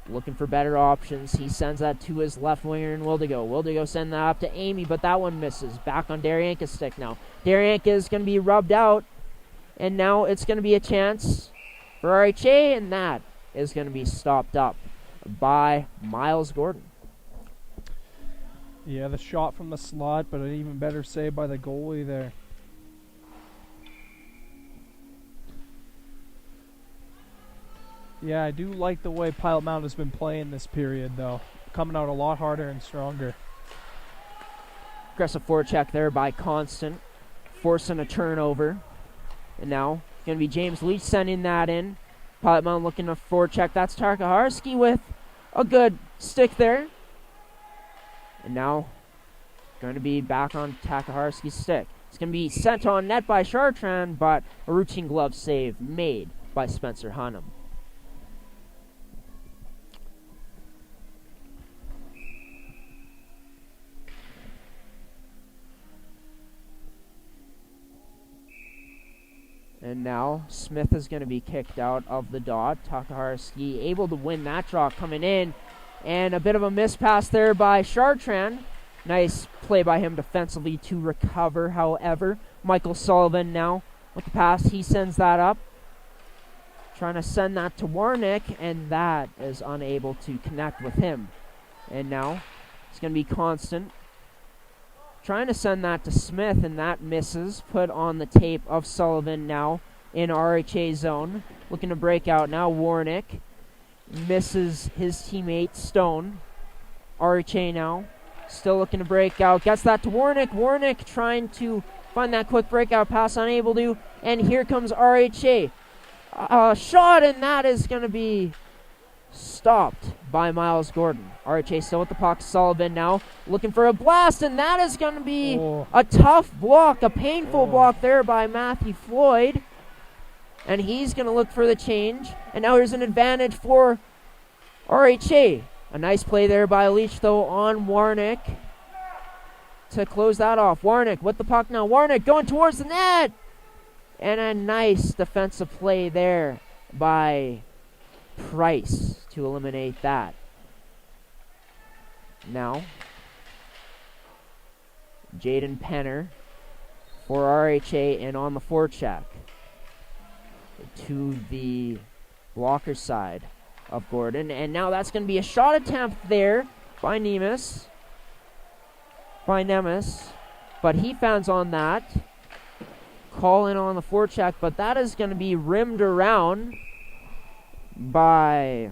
[SPEAKER 5] looking for better options. He sends that to his left winger in Wildigo. Wildigo sends that up to Amy, but that one misses. Back on Daryanka's stick now. Daryanka is going to be rubbed out, and now it's going to be a chance for RHA, and that is going to be stopped up by Miles Gordon.
[SPEAKER 4] Yeah, the shot from the slot, but an even better save by the goalie there. Yeah, I do like the way Pilot Mound has been playing this period, though. Coming out a lot harder and stronger.
[SPEAKER 5] Aggressive forecheck there by Constant, forcing a turnover. And now, going to be James Leach sending that in. Pilot Mound looking to forecheck. That's Tarkaharski with a good stick there. And now, going to be back on Takaharski's stick. It's going to be sent on net by Chartrand, but a routine glove save made by Spencer Hunnam. And now Smith is going to be kicked out of the dot. Takaharski able to win that draw coming in. And a bit of a miss pass there by Chartrand. Nice play by him defensively to recover, however. Michael Sullivan now with the pass. He sends that up. Trying to send that to Warnick, and that is unable to connect with him. And now it's going to be Constant. Trying to send that to Smith, and that misses. Put on the tape of Sullivan now in RHA zone. Looking to break out now. Warnick misses his teammate Stone. RHA now still looking to break out. Gets that to Warnick. Warnick trying to find that quick breakout pass. Unable to. And here comes RHA. Shot, and that is going to be stopped by Miles Gordon. RHA still with the puck. Sullivan now looking for a blast, and that is going to be a tough block, a painful block there by Matthew Floyd. And he's going to look for the change. And now here's an advantage for RHA. A nice play there by Leach, though, on Warnick to close that off. Warnick with the puck now. Warnick going towards the net. And a nice defensive play there by Price to eliminate that. Now, Jaden Penner for RHA and on the forecheck to the blocker side of Gordon. And now that's going to be a shot attempt there by Nemes. But he fouls on that. Call in on the forecheck, but that is going to be rimmed around by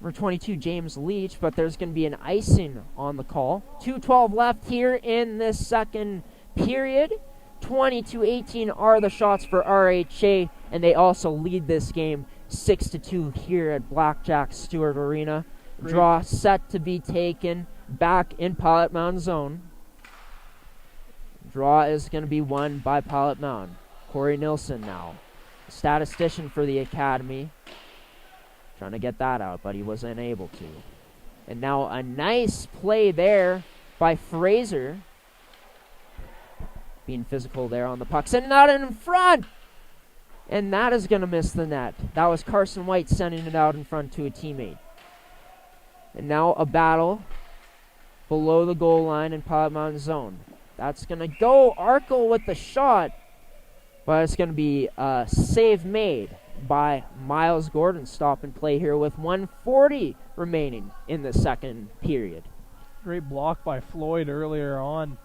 [SPEAKER 5] number 22, James Leach, but there's going to be an icing on the call. 2:12 left here in this second period. 20-18 are the shots for RHA, and they also lead this game 6-2 here at Blackjack Stewart Arena. Draw set to be taken back in Pilot Mound zone. Draw is going to be won by Pilot Mound. Corey Nilsson now, statistician for the Academy. Trying to get that out, but he wasn't able to. And now a nice play there by Fraser. Being physical there on the puck. Sending out in front! And that is going to miss the net. That was Carson White sending it out in front to a teammate. And now a battle below the goal line in Pilot Mound zone. That's going to go Arkle with the shot. But it's going to be a save made by Miles Gordon. Stop and play here with 1:40 remaining in the second period.
[SPEAKER 4] Great block by Floyd earlier on.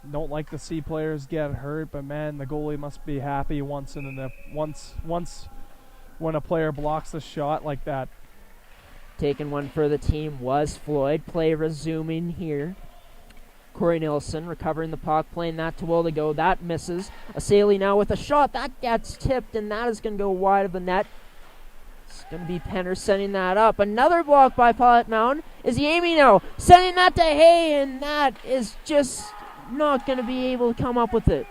[SPEAKER 4] Don't like to see players get hurt, but man, the goalie must be happy once when a player blocks the shot like that.
[SPEAKER 5] Taking one for the team was Floyd. Play resuming here. Corey Nilsson recovering the puck, playing that to Wildigo. That misses. Asali now with a shot. That gets tipped, and that is going to go wide of the net. It's going to be Penner sending that up. Another block by Pilot Mound. Is he aiming now? Sending that to Hay, and that is just not going to be able to come up with it.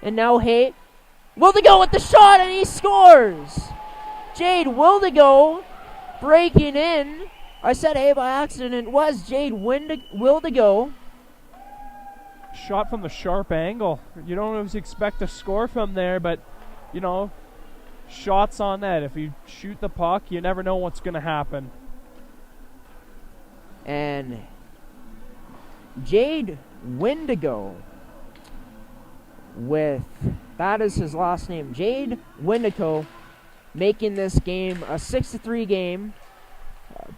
[SPEAKER 5] And now Hay. Wildigo with the shot, and he scores! Jade Wildigo breaking in. I said Hay by accident. It was Jade Wildigo.
[SPEAKER 4] Shot from the sharp angle. You don't always expect to score from there, but, you know, shots on net. If you shoot the puck, you never know what's going to happen.
[SPEAKER 5] And Jade Windigo that is his last name, Jade Windigo, making this game a 6-3 game.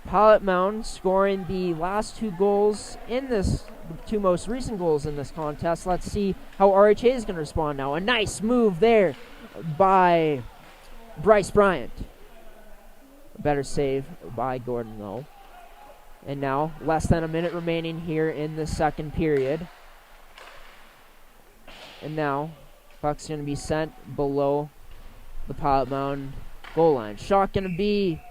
[SPEAKER 5] Pilot Mound scoring the last 2 goals in this, the 2 most recent goals in this contest. Let's see how RHA is going to respond now. A nice move there by Bryce Bryant. A better save by Gordon, though. And now, less than a minute remaining here in the second period. And now, puck's going to be sent below the Pilot Mound goal line. Shot going to be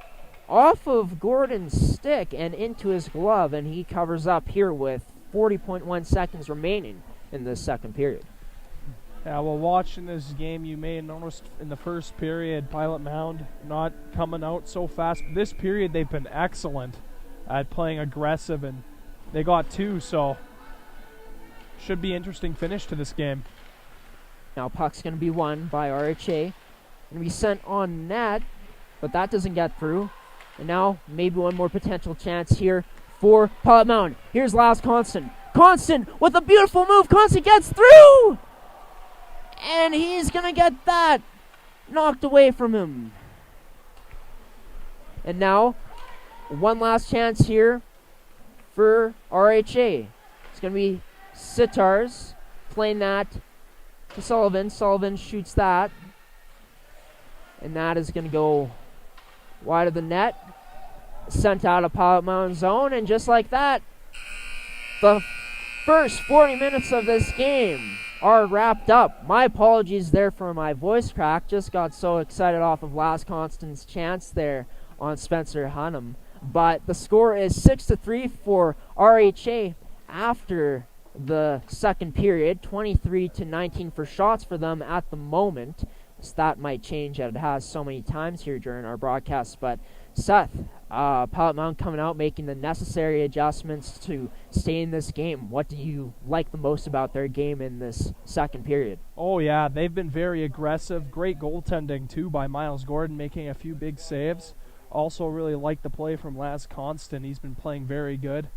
[SPEAKER 5] off of Gordon's stick and into his glove, and he covers up here with 40.1 seconds remaining in the second period.
[SPEAKER 4] Yeah, well, watching this game, you may have noticed in the first period, Pilot Mound not coming out so fast. This period, they've been excellent at playing aggressive, and they got 2, so should be interesting finish to this game.
[SPEAKER 5] Now puck's going to be won by RHA. Going to be sent on net, but that doesn't get through. And now maybe one more potential chance here for Pilot Mound. Here's Laz Constant. Constant with a beautiful move. Constant gets through! And he's going to get that knocked away from him. And now, one last chance here for RHA. It's going to be Sitars playing that to Sullivan. Sullivan shoots that. And that is going to go wide of the net. Sent out of Pilot Mound zone. And just like that, the first 40 minutes of this game are wrapped up. My apologies there for my voice crack. Just got so excited off of Laz Constant's chance there on Spencer Hunnam. But the score is 6-3 for RHA after the second period. 23-19 for shots for them at the moment. So that might change, as it has so many times here during our broadcast. But Seth, Pilot Mound coming out, making the necessary adjustments to stay in this game. What do you like the most about their game in this second period?
[SPEAKER 4] Oh, yeah, they've been very aggressive. Great goaltending, too, by Miles Gordon, making a few big saves. Also really like the play from Laz Constant. He's been playing very good.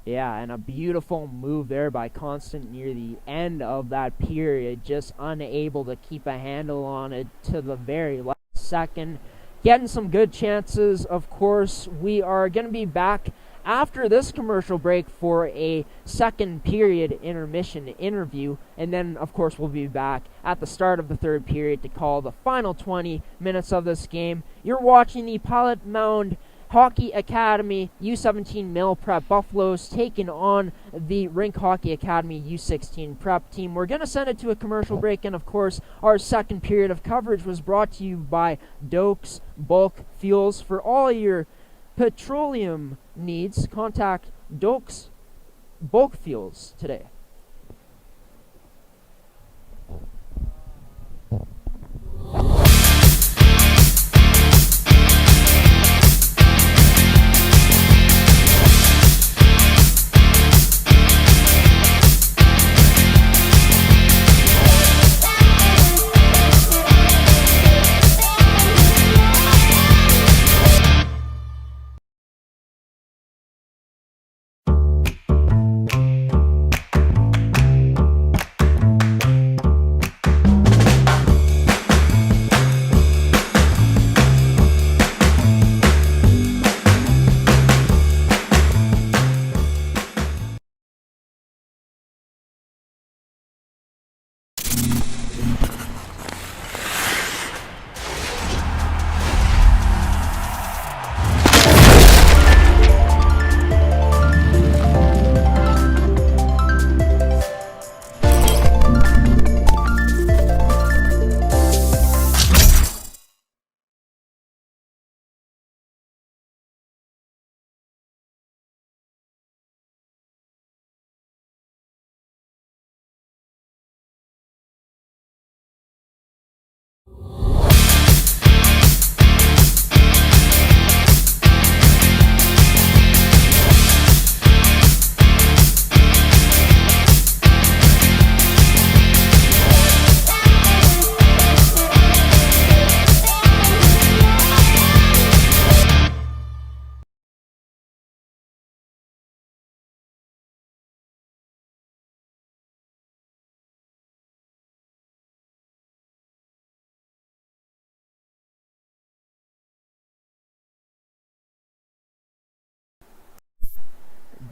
[SPEAKER 5] Yeah, and a beautiful move there by Constant near the end of that period. Just unable to keep a handle on it to the very last second. Getting some good chances, of course. We are going to be back after this commercial break for a second period intermission interview. And then, of course, we'll be back at the start of the third period to call the final 20 minutes of this game. You're watching the Pilot Mound Hockey Academy U17 male prep Buffaloes taking on the Rink Hockey Academy U16 prep team. We're going to send it to a commercial break, and of course our second period of coverage was brought to you by Dokes Bulk Fuels. For all your petroleum needs, contact Dokes Bulk Fuels today.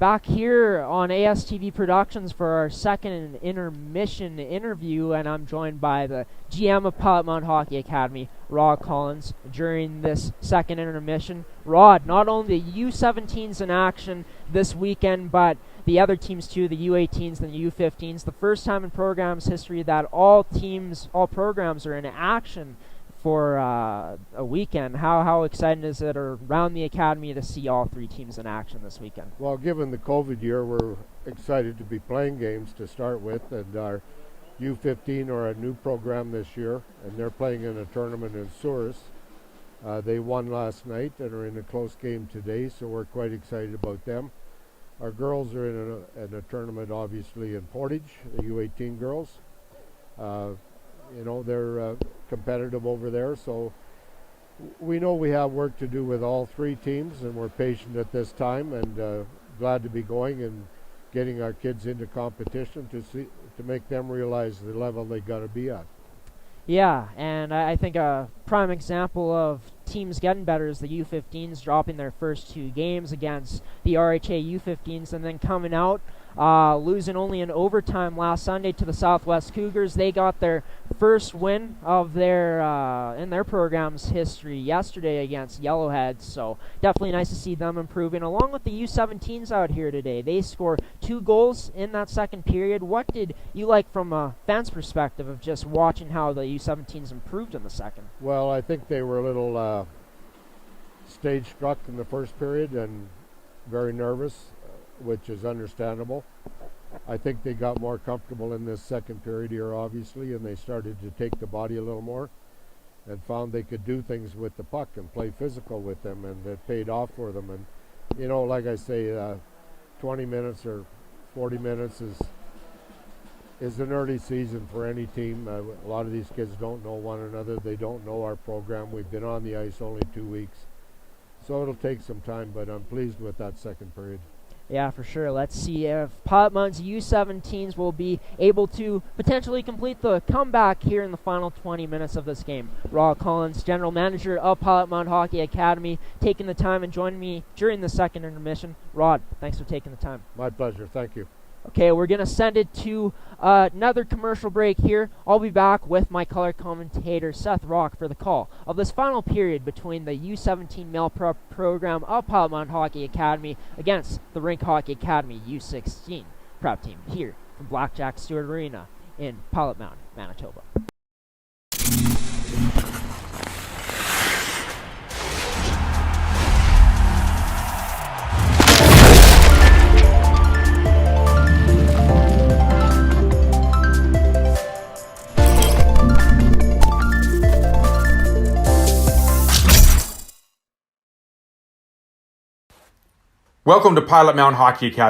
[SPEAKER 5] back here on ASTV Productions for our second intermission interview, and I'm joined by the GM of Pilot Mound Hockey Academy, Rod Collins, during this second intermission. Rod, not only the U17s in action this weekend, but the other teams too, the U18s and the U15s. The first time in program's history that all programs are in action for a weekend. How exciting is it around the academy to see all three teams in action this weekend?
[SPEAKER 8] Well, given the COVID year, we're excited to be playing games to start with, and our U15 are a new program this year, and they're playing in a tournament in Souris. They won last night and are in a close game today, so we're quite excited about them. Our girls are in a tournament, obviously, in Portage, the U18 girls. They're competitive over there, so we know we have work to do with all three teams, and we're patient at this time, and glad to be going and getting our kids into competition to make them realize the level they got to be at.
[SPEAKER 5] Yeah, and I think a prime example of teams getting better is the U15s dropping their first two games against the RHA U15s and then coming out, losing only in overtime last Sunday to the Southwest Cougars. They got their first win of their in their program's history yesterday against Yellowheads, so definitely nice to see them improving, along with the U17s out here today. They scored 2 goals in that second period. What did you like from a fan's perspective of just watching how the U17s improved in the second?
[SPEAKER 8] Well, I think they were a little stage struck in the first period and very nervous, which is understandable. I think they got more comfortable in this second period here, obviously, and they started to take the body a little more and found they could do things with the puck and play physical with them, and it paid off for them. And, like I say, 20 minutes or 40 minutes is an early season for any team. A lot of these kids don't know one another. They don't know our program. We've been on the ice only 2 weeks. So it'll take some time, but I'm pleased with that second period.
[SPEAKER 5] Yeah, for sure. Let's see if Pilot Mound's U17s will be able to potentially complete the comeback here in the final 20 minutes of this game. Rod Collins, General Manager of Pilot Mound Hockey Academy, taking the time and joining me during the second intermission. Rod, thanks for taking the time.
[SPEAKER 8] My pleasure. Thank you.
[SPEAKER 5] Okay, we're going to send it to another commercial break here. I'll be back with my color commentator, Seth Rock, for the call of this final period between the U17 male prep program of Pilot Mound Hockey Academy against the Rink Hockey Academy U16 prep team here from Blackjack Stewart Arena in Pilot Mound, Manitoba.
[SPEAKER 9] Welcome to Pilot Mound Hockey Academy.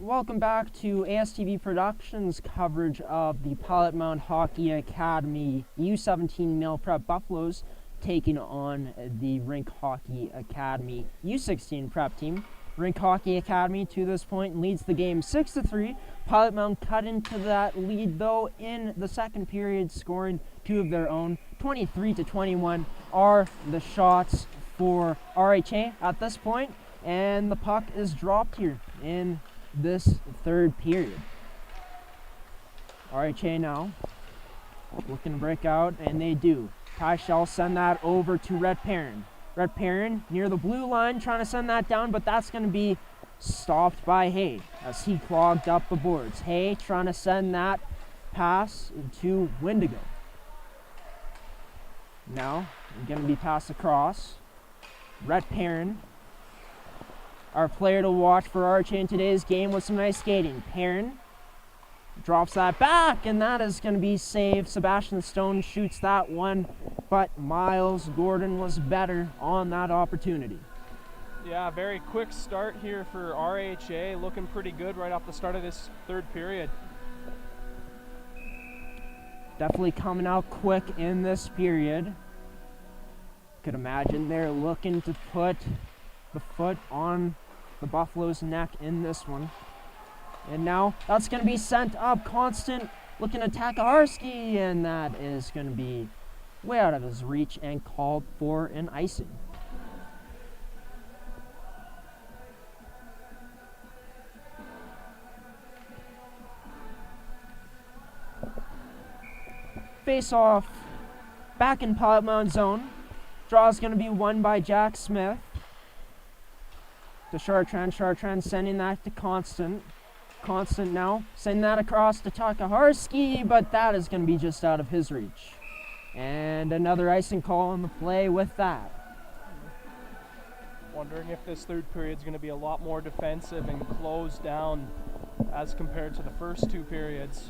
[SPEAKER 5] welcome back to ASTV Productions coverage of the Pilot Mound Hockey Academy U17 Male Prep Buffaloes taking on the Rink Hockey Academy U16 Prep team. Rink Hockey Academy to this point leads the game 6-3. Pilot Mound cut into that lead though in the second period, scoring 2 of their own. 23-21 are the shots for RHA at this point, and the puck is dropped here in this third period. RHA now looking to break out, and they do. Ty Shell send that over to Rhett Perrin. Rhett Perrin near the blue line trying to send that down, but that's going to be stopped by Hay as he clogged up the boards. Hay trying to send that pass to Wendigo. Now going to be passed across. Rhett Perrin, our player to watch for RHA in today's game with some nice skating. Perrin drops that back, and that is going to be saved. Sebastian Stone shoots that one, but Miles Gordon was better on that opportunity.
[SPEAKER 4] Yeah, very quick start here for RHA, looking pretty good right off the start of this third period.
[SPEAKER 5] Definitely coming out quick in this period. Could imagine they're looking to put the foot on the Buffalo's neck in this one. And now that's going to be sent up. Constant looking at Takaharski, and that is going to be way out of his reach and called for an icing. Face off back in Pilot Mound zone. Draw is going to be won by Jack Smith. To Chartrand sending that to Constant. Constant now sending that across to Takaharski, but that is going to be just out of his reach. And another icing call on the play with that.
[SPEAKER 4] Wondering if this third period is going to be a lot more defensive and closed down as compared to the first 2 periods.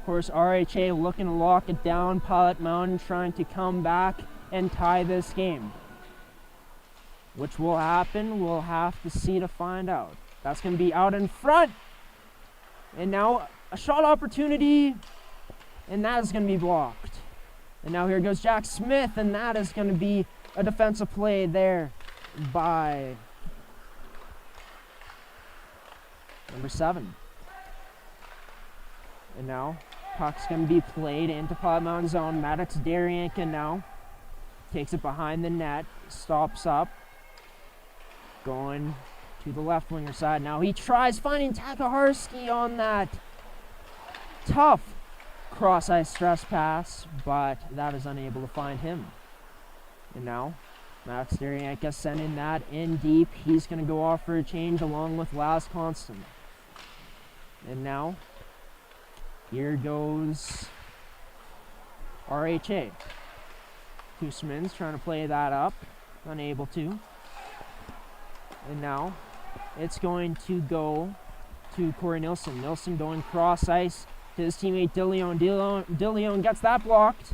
[SPEAKER 5] Of course, RHA looking to lock it down. Pilot Mound trying to come back and tie this game. Which will happen, we'll have to see to find out. That's going to be out in front. And now a shot opportunity, and that is going to be blocked. And now here goes Jack Smith, and that is going to be a defensive play there by number 7. And now puck's going to be played into Pilot Mound zone. Maddox Darianka now takes it behind the net, stops up, going to the left winger side. Now he tries finding Takaharski on that tough cross-ice stress pass, but that is unable to find him. And now Max Darianka sending that in deep. He's going to go off for a change along with Laz Constant. And now here goes RHA. Kusserman's trying to play that up, unable to. And now it's going to go to Corey Nilsson. Nilsson going cross-ice to his teammate DeLeon. DeLeon gets that blocked.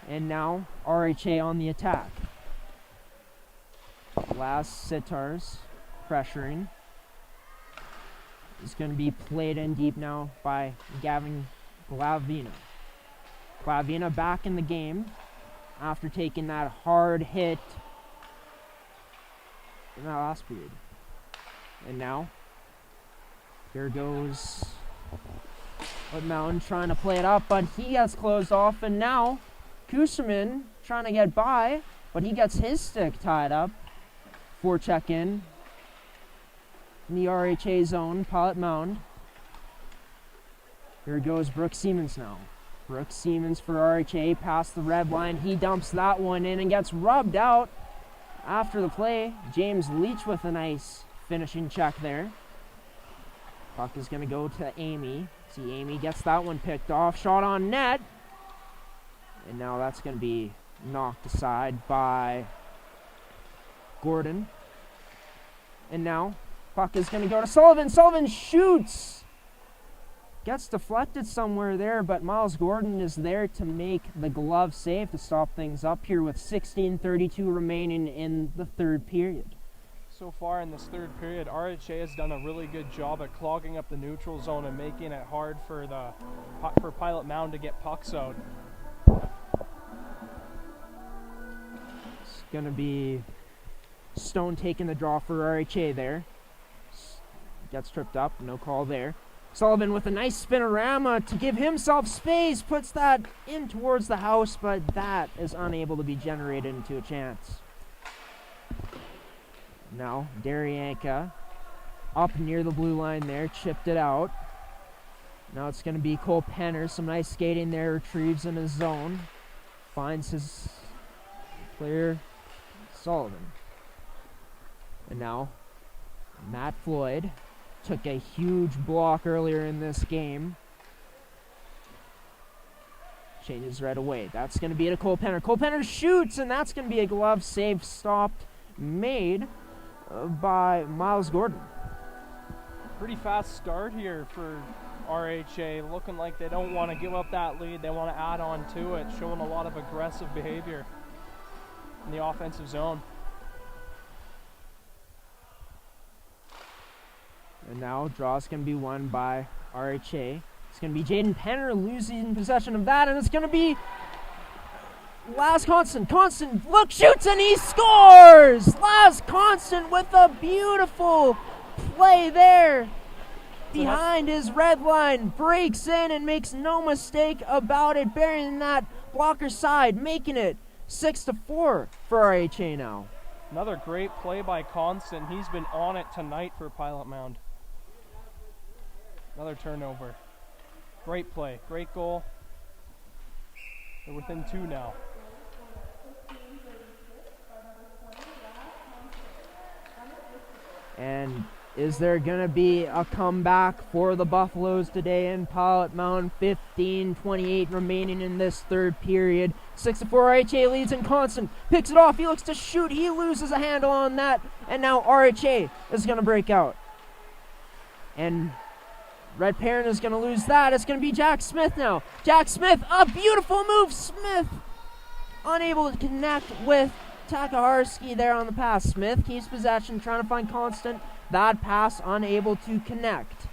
[SPEAKER 5] And now RHA on the attack. Last Sitars pressuring. Is going to be played in deep now by Gavin Glavina. Glavina back in the game after taking that hard hit in that last period. And now here goes Mound trying to play it up, but he gets closed off, and now Kusserman trying to get by, but he gets his stick tied up for check-in in the RHA zone. Pilot Mound. Here goes Brooks Siemens now. Brooks Siemens for RHA past the red line. He dumps that one in and gets rubbed out after the play. James Leach with a nice finishing check there. Puck is going to go to Amy. See, Amy gets that one picked off. Shot on net. And now that's going to be knocked aside by Gordon. And now puck is going to go to Sullivan. Sullivan shoots. Gets deflected somewhere there, but Miles Gordon is there to make the glove save to stop things up here with 16:32 remaining in the third period.
[SPEAKER 4] So far in this third period, RHA has done a really good job at clogging up the neutral zone and making it hard for Pilot Mound to get pucks out.
[SPEAKER 5] It's going to be Stone taking the draw for RHA there. Gets tripped up, no call there. Sullivan with a nice spinorama to give himself space, puts that in towards the house, but that is unable to be generated into a chance. Now, Daryanka up near the blue line there, chipped it out. Now it's going to be Cole Penner, some nice skating there, retrieves in his zone. Finds his player, Sullivan. And now, Matt Floyd took a huge block earlier in this game. Changes right away. That's going to be to Cole Penner. Cole Penner shoots, and that's going to be a glove save stopped, made by Miles Gordon.
[SPEAKER 4] Pretty fast start here for RHA. Looking like they don't want to give up that lead. They want to add on to it, showing a lot of aggressive behavior in the offensive zone.
[SPEAKER 5] And now draw's going to be won by RHA. It's going to be Jaden Penner losing possession of that, and it's going to be Laz Constant. Constant, look, shoots, and he scores! Laz Constant with a beautiful play there. Behind his red line, breaks in and makes no mistake about it, burying that blocker side, making it 6-4 for RHA now.
[SPEAKER 4] Another great play by Constant. He's been on it tonight for Pilot Mound. Another turnover. Great play, great goal. They're within 2 now.
[SPEAKER 5] And is there going to be a comeback for the Buffaloes today in Pilot Mound? 15:28 remaining in this third period. 6-4 RHA leads, and Constant picks it off. He looks to shoot. He loses a handle on that. And now RHA is going to break out. And Red Perrin is going to lose that. It's going to be Jack Smith now. Jack Smith, a beautiful move. Smith unable to connect with Takaharsky there on the pass. Smith keeps possession, trying to find Constant. That pass unable to connect.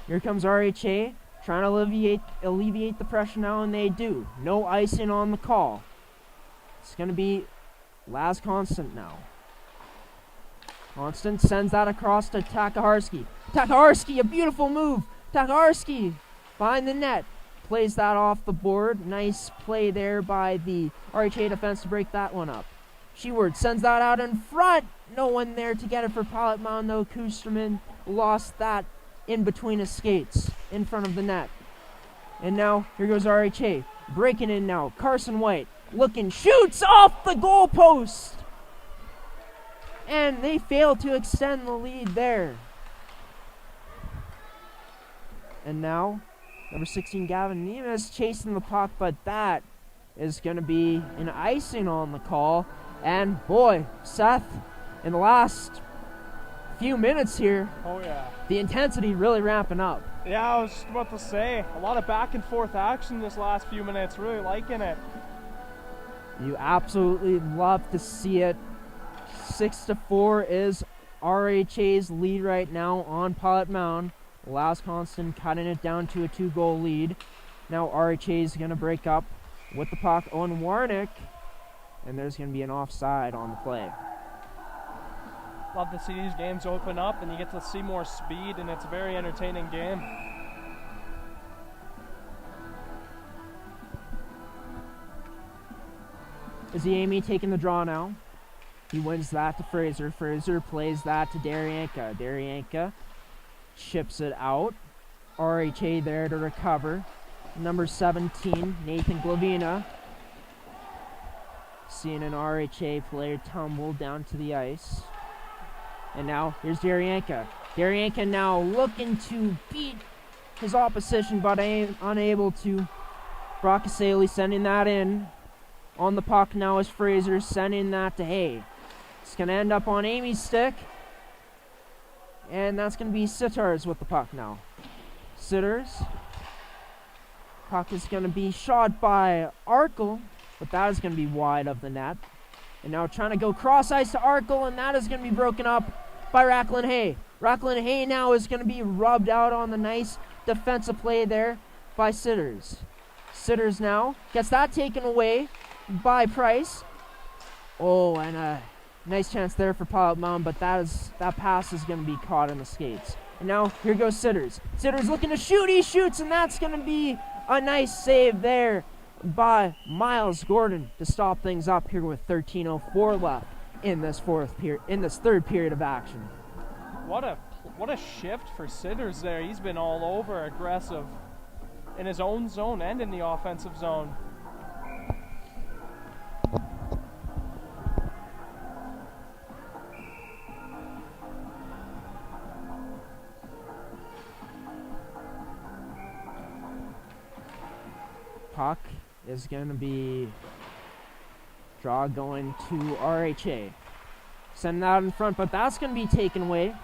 [SPEAKER 5] Here comes RHA, trying to alleviate the pressure now, and they do. No icing on the call. It's going to be Laz Constant now. Constant sends that across to Takaharsky. Takaharsky, a beautiful move. Takaharsky behind the net. Plays that off the board. Nice play there by the RHA defense to break that one up. Sheward sends that out in front. No one there to get it for Pilot Mound, though. Kusserman lost that in between his skates in front of the net. And now, here goes RHA. Breaking in now. Carson White looking, shoots off the goalpost. And they fail to extend the lead there. And now, number 16, Gavin Nemes chasing the puck, but that is going to be an icing on the call. And boy, Seth, in the last few minutes here, the intensity really ramping up.
[SPEAKER 4] Yeah, I was just about to say, a lot of back and forth action this last few minutes, really liking it.
[SPEAKER 5] You absolutely love to see it. 6-4 is RHA's lead right now on Pilot Mound. Laz Constant cutting it down to a 2-goal lead. Now RHA is going to break up with the puck. Owen Warnick. And there's going to be an offside on the play.
[SPEAKER 4] Love to see these games open up and you get to see more speed, and it's a very entertaining game.
[SPEAKER 5] Ziemi taking the draw now. He wins that to Fraser. Fraser plays that to Daryanka. Daryanka chips it out. RHA there to recover. Number 17, Nathan Glavina. Seeing an RHA player tumble down to the ice. And now, here's Daryanka. Daryanka now looking to beat his opposition, but unable to. Brock Caselli sending that in. On the puck now is Fraser, sending that to Hay. It's going to end up on Amy's stick. And that's going to be Sittars with the puck now. Sittars. Puck is going to be shot by Arkle, but that is going to be wide of the net. And now trying to go cross ice to Arkle, and that is going to be broken up by Racklin Hay. Racklin Hay now is going to be rubbed out on the nice defensive play there by Sitters. Sitters now gets that taken away by Price. Oh, and a nice chance there for Pilot Mound, but that pass is going to be caught in the skates. And now here goes Sitters. Sitters looking to shoot. He shoots, and that's going to be a nice save there by Miles Gordon to stop things up here with 13:04 left in this third period of action.
[SPEAKER 4] What a shift for Sitters there. He's been all over, aggressive in his own zone and in the offensive zone.
[SPEAKER 5] Puck is going to be draw going to RHA. Sending that out in front, but that's going to be taken away.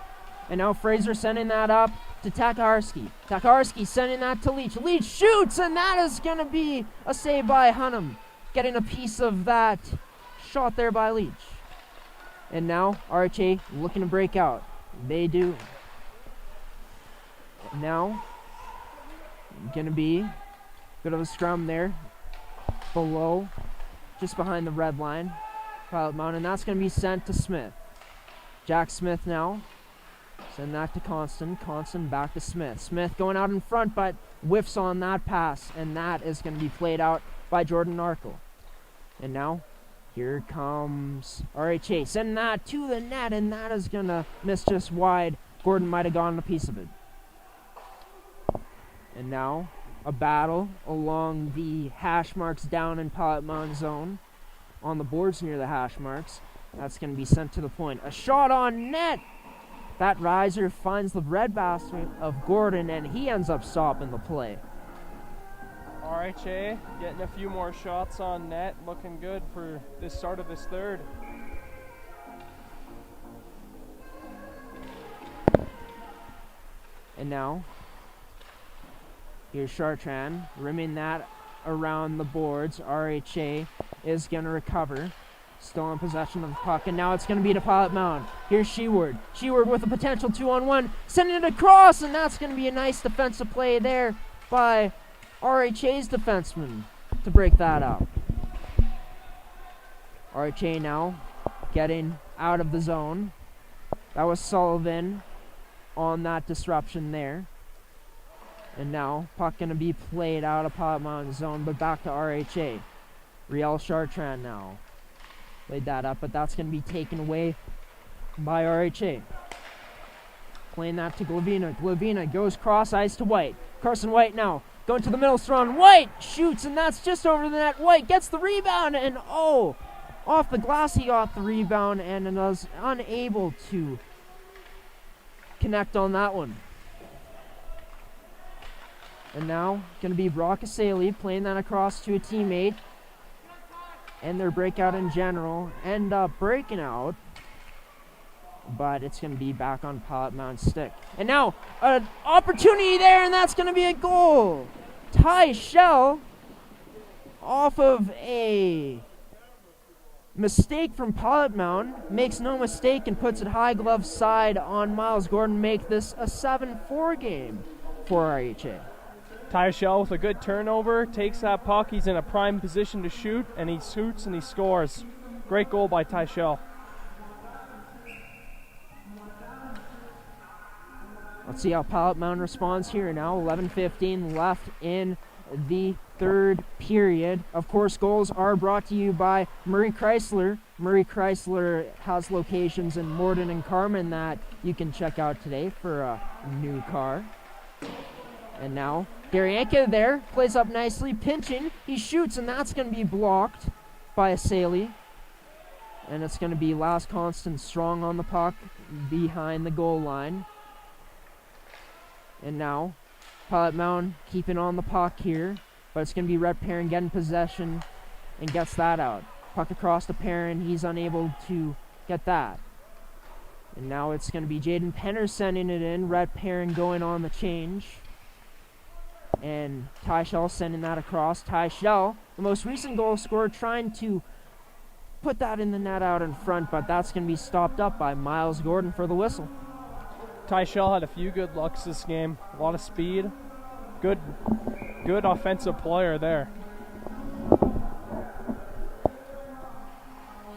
[SPEAKER 5] And now Fraser sending that up to Takarski. Takarski sending that to Leach. Leach shoots, and that is going to be a save by Hunnam. Getting a piece of that shot there by Leach. And now RHA looking to break out. They do. And now going to be bit of a scrum there below, just behind the red line. Pilot Mound, and that's going to be sent to Smith. Jack Smith now. Send that to Constant. Constant back to Smith. Smith going out in front, but whiffs on that pass, and that is going to be played out by Jordan Arkle. And now, here comes RHA. Sending that to the net, and that is going to miss just wide. Gordon might have gotten a piece of it. And now, a battle along the hash marks down in Pilot Mound zone. On the boards near the hash marks. That's going to be sent to the point. A shot on net! That riser finds the red basket of Gordon, and he ends up stopping the play.
[SPEAKER 4] RHA getting a few more shots on net, looking good for this start of this third.
[SPEAKER 5] And now, here's Chartrand, rimming that around the boards. RHA is going to recover. Still in possession of the puck, and now it's going to be to Pilot Mound. Here's Sheward. Sheward with a potential 2-on-1, sending it across, and that's going to be a nice defensive play there by RHA's defenseman to break that up. RHA now getting out of the zone. That was Sullivan on that disruption there. And now, puck going to be played out of Pilot Mound zone, but back to RHA. Riel Chartrand now. Laid that up, but that's going to be taken away by RHA. Playing that to Glavina. Glavina goes cross ice to White. Carson White now going to the middle strong. White shoots, and that's just over the net. White gets the rebound, and off the glass he got the rebound and was unable to connect on that one. And now going to be Brock Asali playing that across to a teammate. And their breakout in general end up breaking out, but it's going to be back on Pilot Mound's stick. And now an opportunity there, and that's going to be a goal. Ty Shell, off of a mistake from Pilot Mound, makes no mistake and puts it high glove side on Miles Gordon, make this a 7-4 game for RHA.
[SPEAKER 4] Ty Shell with a good turnover, takes that puck, he's in a prime position to shoot, and he shoots and he scores. Great goal by Ty Shell.
[SPEAKER 5] Let's see how Pilot Mound responds here now. 11:15 left in the third period. Of course, goals are brought to you by Murray Chrysler. Murray Chrysler has locations in Morden and Carmen that you can check out today for a new car. And now, Garyanka there, plays up nicely, pinching, he shoots, and that's going to be blocked by Asali. And it's going to be Last Constant strong on the puck behind the goal line. And now, Pilot Mound keeping on the puck here, but it's going to be Rhett Perrin getting possession and gets that out. Puck across to Perrin, he's unable to get that. And now it's going to be Jaden Penner sending it in, Rhett Perrin going on the change. And Ty Shell sending that across. Ty Shell, the most recent goal scorer, trying to put that in the net out in front, but that's going to be stopped up by Miles Gordon for the whistle.
[SPEAKER 4] Tyshell had a few good looks this game. A lot of speed. Good offensive player there.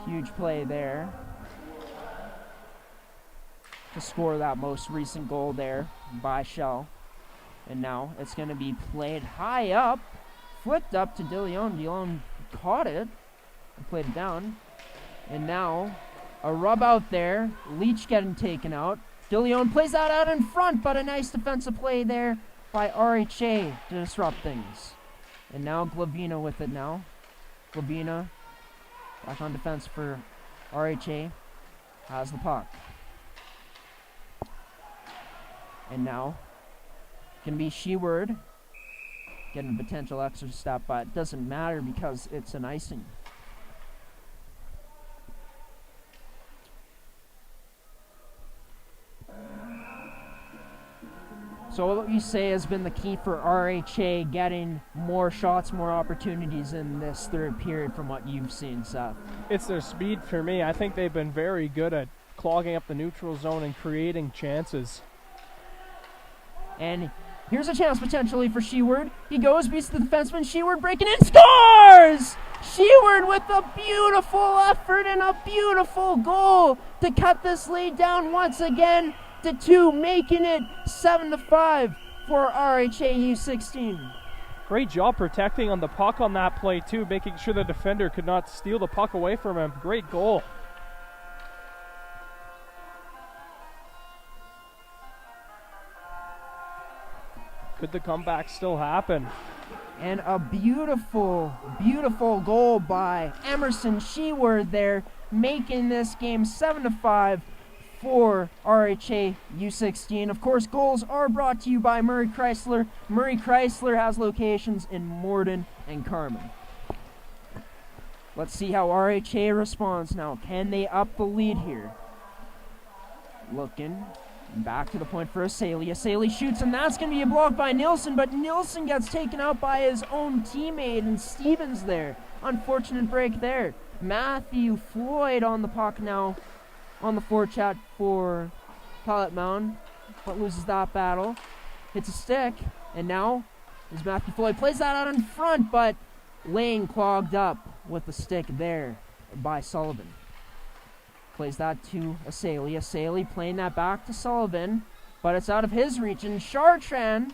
[SPEAKER 5] Huge play there to score that most recent goal there by Shell. And now it's going to be played high up, flicked up to DeLeon. DeLeon caught it and played it down. And now a rub out there. Leach getting taken out. DeLeon plays that out in front, but a nice defensive play there by RHA to disrupt things. And now Glavina with it now. Glavina back on defense for RHA. Has the puck. And now can be Sheward getting a potential extra step, but it doesn't matter because it's an icing. So what would you say has been the key for RHA getting more shots, more opportunities in this third period from what you've seen, Seth?
[SPEAKER 4] It's their speed for me. I think they've been very good at clogging up the neutral zone and creating chances.
[SPEAKER 5] And here's a chance potentially for Sheward. He goes, beats the defenseman. Sheward breaking in, scores! Sheward with a beautiful effort and a beautiful goal to cut this lead down once again to 2, making it 7-5 for RHA U16.
[SPEAKER 4] Great job protecting on the puck on that play too, making sure the defender could not steal the puck away from him. Great goal. Could the comeback still happen?
[SPEAKER 5] And a beautiful, beautiful goal by Emerson Sheward there, making this game 7-5 for RHA U16. Of course, goals are brought to you by Murray Chrysler. Murray Chrysler has locations in Morden and Carman. Let's see how RHA responds now. Can they up the lead here? Looking back to the point for Asali. Asali shoots, and that's going to be a block by Nilsson, but Nilsson gets taken out by his own teammate, and Stevens there. Unfortunate break there. Matthew Floyd on the puck now on the forechat for Pilot Mound, but loses that battle. Hits a stick, and now is Matthew Floyd. Plays that out in front, but lane clogged up with the stick there by Sullivan. Plays that to Asali. Asali playing that back to Sullivan, but it's out of his reach. And Chartrand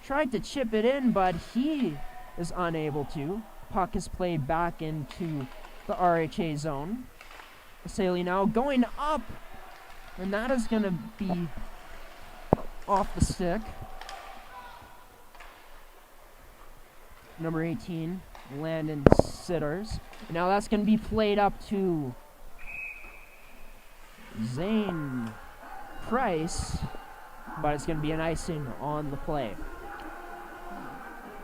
[SPEAKER 5] tried to chip it in, but he is unable to. Puck is played back into the RHA zone. Asali now going up, and that is going to be off the stick. Number 18, Landon Sitters. And now that's going to be played up to Zane Price, but it's going to be an icing on the play.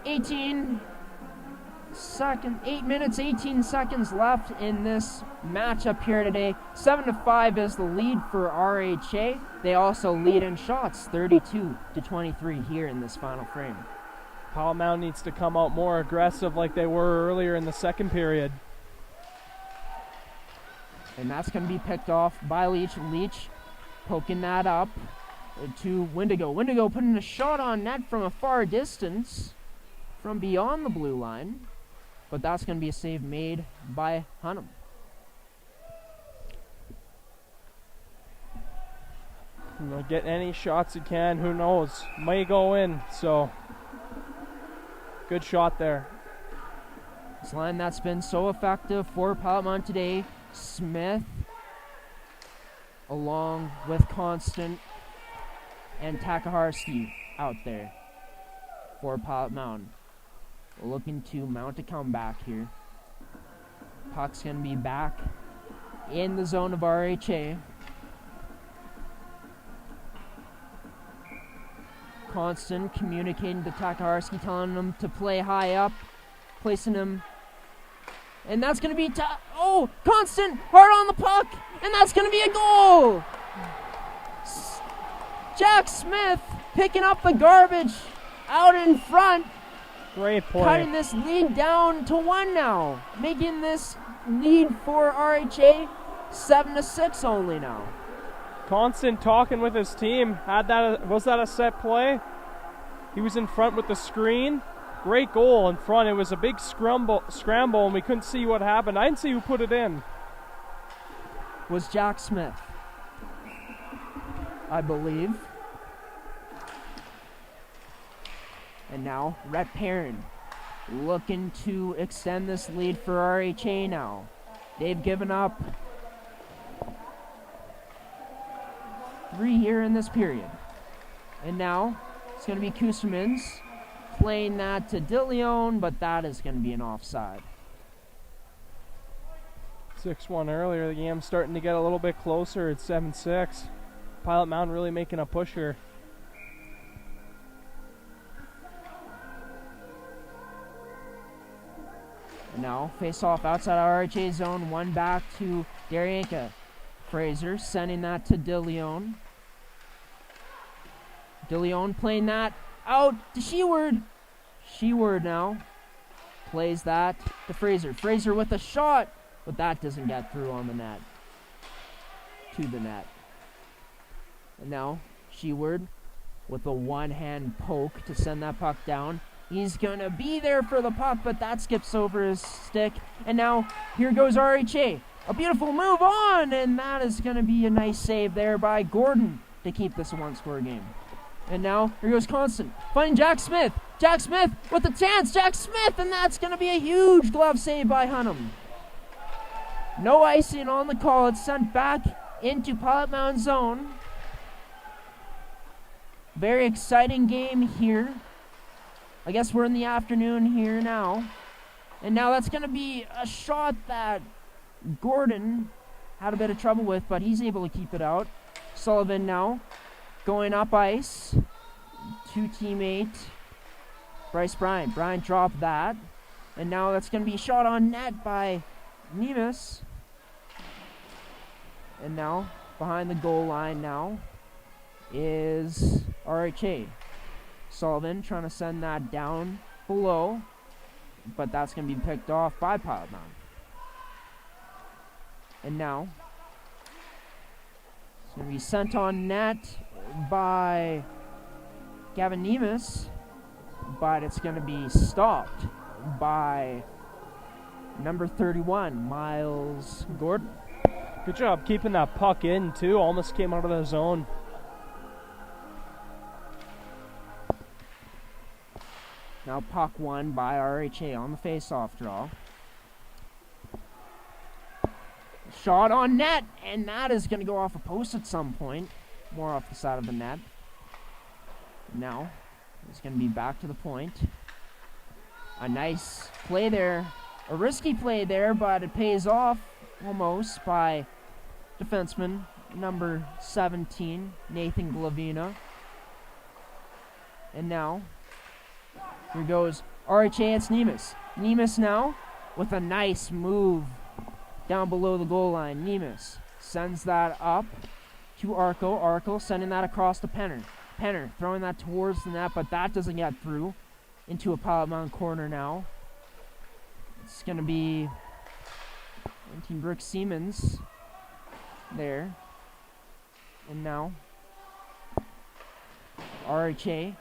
[SPEAKER 5] 8 minutes, 18 seconds left in this matchup here today. 7-5 is the lead for RHA. They also lead in shots, 32-23 here in this final frame.
[SPEAKER 4] Pilot Mound needs to come out more aggressive like they were earlier in the second period.
[SPEAKER 5] And that's going to be picked off by Leach. Leach poking that up to Wendigo. Wendigo putting a shot on net from a far distance from beyond the blue line. But that's going to be a save made by Hunnam.
[SPEAKER 4] Get any shots he can. Who knows? May go in. So, good shot there.
[SPEAKER 5] This line that's been so effective for Pilot Mound today. Smith, along with Constant and Takaharsky out there for Pilot Mound. Looking to mount a comeback here. Puck's going to be back in the zone of RHA. Constant communicating to Takaharsky, telling him to play high up, placing him. And that's going to be Constant hard on the puck, and that's going to be a goal. Jack Smith picking up the garbage out in front.
[SPEAKER 4] Great play.
[SPEAKER 5] Cutting this lead down to 1 now, making this lead for RHA, 7-6 only now.
[SPEAKER 4] Constant talking with his team. Was that a set play? He was in front with the screen. Great goal in front. It was a big scramble, and we couldn't see what happened. I didn't see who put it in.
[SPEAKER 5] Was Jack Smith, I believe. And now, Rhett Perrin looking to extend this lead for RHA now. They've given up 3 here in this period. And now, it's going to be Kusserman's playing that to DeLeon, but that is going to be an offside.
[SPEAKER 4] 6-1 earlier. The game's starting to get a little bit closer. It's 7-6. Pilot Mound really making a push here.
[SPEAKER 5] And now, face off outside our RHA zone. One back to Darienka. Fraser sending that to DeLeon. DeLeon playing that out to Sheward. Sheward now plays that to Fraser. Fraser with a shot, but that doesn't get through on the net. To the net. And now, Sheward with a one-hand poke to send that puck down. He's going to be there for the puck, but that skips over his stick. And now, here goes RHA. A beautiful move on, and that is going to be a nice save there by Gordon to keep this a one-score game. And now, here goes Constant, finding Jack Smith. Jack Smith with the chance, Jack Smith, and that's going to be a huge glove save by Hunnam. No icing on the call. It's sent back into Pilot Mound zone. Very exciting game here. I guess we're in the afternoon here now. And now that's going to be a shot that Gordon had a bit of trouble with, but he's able to keep it out. Sullivan now going up ice to teammate Bryce Bryant. Bryant dropped that. And now that's going to be a shot on net by Nemes. And now, behind the goal line now is RHA. Sullivan trying to send that down below, but that's going to be picked off by Pilot Mound. And now, it's going to be sent on net by Gavin Nemes, but it's going to be stopped by number 31, Miles Gordon.
[SPEAKER 4] Good job keeping that puck in, too. Almost came out of the zone.
[SPEAKER 5] Now puck won by RHA on the face-off draw. Shot on net, and that is going to go off a post at some point. More off the side of the net. Now, it's going to be back to the point. A nice play there. A risky play there, but it pays off almost by defenseman number 17, Nathan Glavina. And now, here goes RHA, it's Nemes. Nemes now with a nice move down below the goal line. Nemes sends that up to Arco. Arco sending that across to Penner. Penner throwing that towards the net, but that doesn't get through into a Pilot Mound corner now. It's going to be Team Brooke Siemens there. And now RHA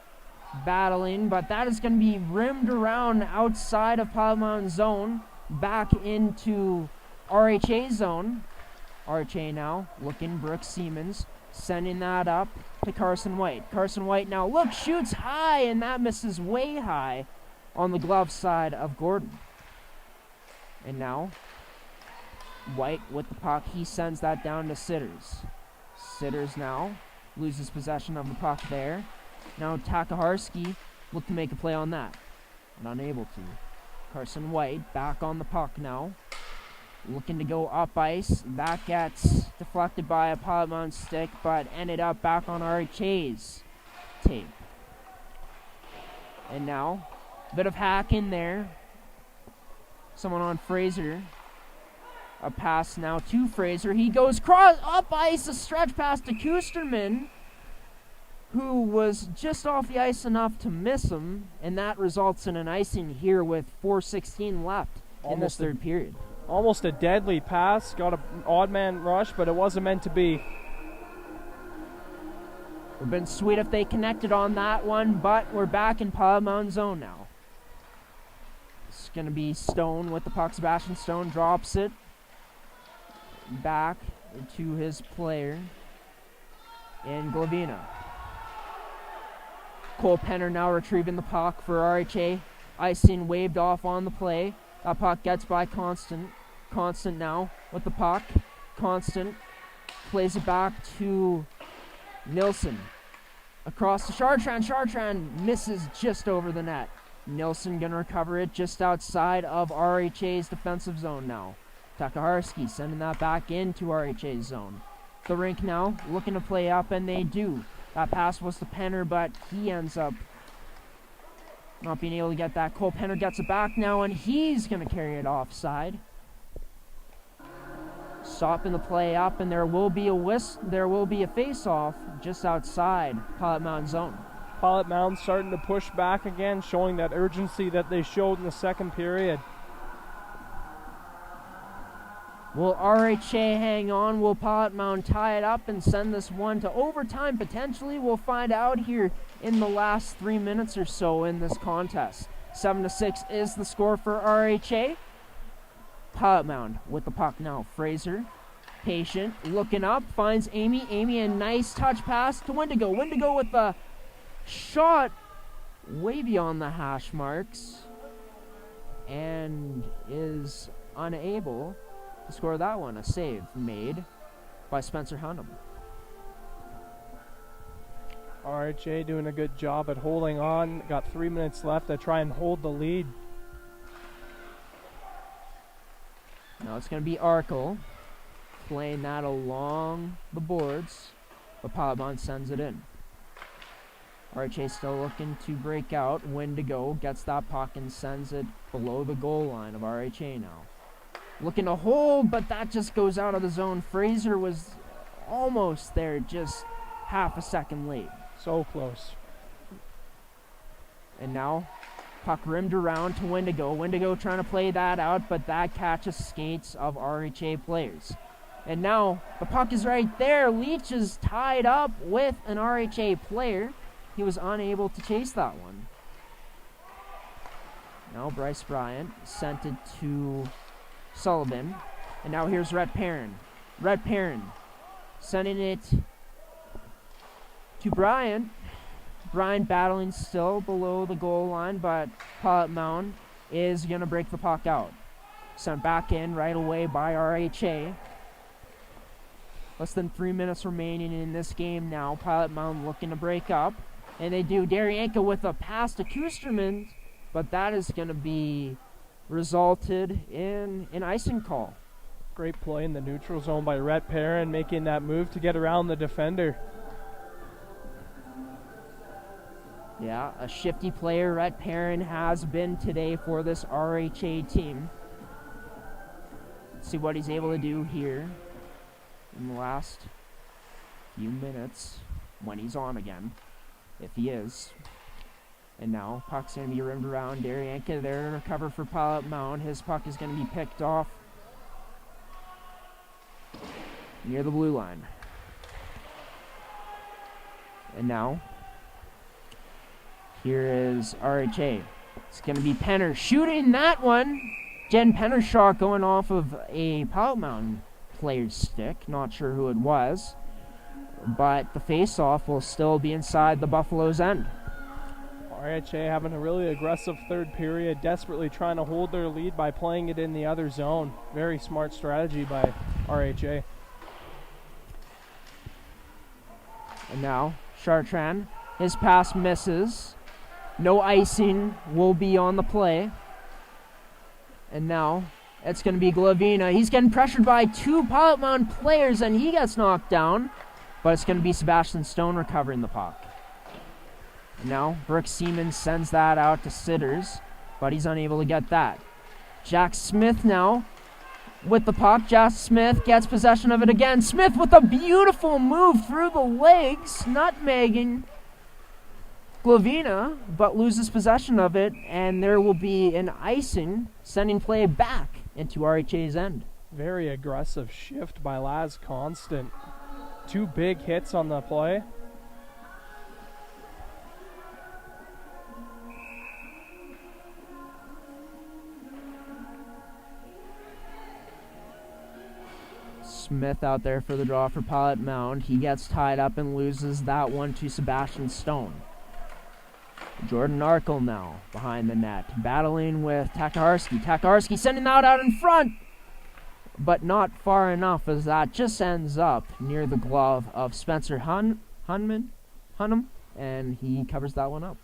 [SPEAKER 5] battling, but that is going to be rimmed around outside of Pilot Mound zone, back into RHA zone. RHA now looking, Brooke Siemens sending that up to Carson White. Carson White now, look, shoots high, and that misses way high on the glove side of Gordon. And now, White with the puck, he sends that down to Sitters. Sitters now loses possession of the puck there. Now Takaharsky look to make a play on that, and unable to. Carson White back on the puck now, looking to go up ice. That gets deflected by a Pilot Mound stick, but ended up back on RHA's tape. And now, a bit of hack in there. Someone on Fraser. A pass now to Fraser. He goes up ice, a stretch pass to Kusserman, who was just off the ice enough to miss him, and that results in an icing here with 4:16 left in this third period.
[SPEAKER 4] almost a deadly pass. Got an odd man rush, but it wasn't meant to be.
[SPEAKER 5] Would have been sweet if they connected on that one, but we're back in Pilot Mound zone now. It's going to be Stone with the puck. Sebastian Stone drops it back to his player in Glavina. Cole Penner now retrieving the puck for RHA. Icing waved off on the play. That puck gets by Constant. Constant now with the puck. Constant plays it back to Nilsson. Across to Chartrand. Chartrand misses just over the net. Nilsson gonna recover it just outside of RHA's defensive zone now. Takaharsky sending that back into RHA's zone. The rink now looking to play up, and they do. That pass was to Penner, but he ends up not being able to get that. Cole Penner gets it back now, and he's gonna carry it offside. Stopping the play up, and there will be a face-off just outside Pilot Mound zone.
[SPEAKER 4] Pilot Mound starting to push back again, showing that urgency that they showed in the second period.
[SPEAKER 5] Will RHA hang on? Will Pilot Mound tie it up and send this one to overtime potentially? We'll find out here in the last 3 minutes or so in this contest. 7-6 is the score for RHA. Pilot Mound with the puck now. Fraser, patient, looking up, finds Amy. Amy, a nice touch pass to Wendigo. Wendigo with the shot way beyond the hash marks and is unable to score that one. A save made by Spencer Hunnam.
[SPEAKER 4] RHA doing a good job at holding on. Got 3 minutes left to try and hold the lead.
[SPEAKER 5] Now it's going to be Arkle playing that along the boards, but Pilot Mound sends it in. RHA still looking to break out. Wendigo gets that puck and sends it below the goal line of RHA now. Looking to hold, but that just goes out of the zone. Fraser was almost there, just half a second late.
[SPEAKER 4] So close.
[SPEAKER 5] And now puck rimmed around to Wendigo. Wendigo trying to play that out, but that catches skates of RHA players. And now the puck is right there. Leach is tied up with an RHA player. He was unable to chase that one. Now Bryce Bryant sent it to Sullivan. And now here's Rhett Perrin. Rhett Perrin sending it to Bryant. Bryant battling still below the goal line, but Pilot Mound is going to break the puck out. Sent back in right away by RHA. Less than 3 minutes remaining in this game now. Pilot Mound looking to break up. And they do. Daryanka with a pass to Kusterman, but that is going to be resulted in an icing call.
[SPEAKER 4] Great play in the neutral zone by Rhett Perrin, making that move to get around the defender.
[SPEAKER 5] Yeah, a shifty player Rhett Perrin has been today for this RHA team. Let's see what he's able to do here in the last few minutes when he's on again, if he is. And now puck's going to be rimmed around. Daryanka there to recover for Pilot Mound. His puck is going to be picked off near the blue line. And now here is RHA. It's going to be Penner shooting that one. Jen Penner's shot going off of a Pilot Mound player's stick. Not sure who it was. But the face-off will still be inside the Buffalo's end.
[SPEAKER 4] RHA having a really aggressive third period, desperately trying to hold their lead by playing it in the other zone. Very smart strategy by RHA.
[SPEAKER 5] And now, Chartrand, his pass misses. No icing will be on the play. And now, it's going to be Glavina. He's getting pressured by two Pilot Mound players, and he gets knocked down. But it's going to be Sebastian Stone recovering the puck. And now, Brooke Seaman sends that out to Sitters, but he's unable to get that. Jack Smith now with the puck. Jack Smith gets possession of it again. Smith with a beautiful move through the legs, nutmegging Glavina, but loses possession of it, and there will be an icing, sending play back into RHA's end.
[SPEAKER 4] Very aggressive shift by Laz Constant. 2 big hits on the play.
[SPEAKER 5] Smith out there for the draw for Pilot Mound. He gets tied up and loses that one to Sebastian Stone. Jordan Narkle now behind the net, battling with Takaharski. Takaharski sending that out in front, but not far enough, as that just ends up near the glove of Spencer Hunham, and he covers that one up.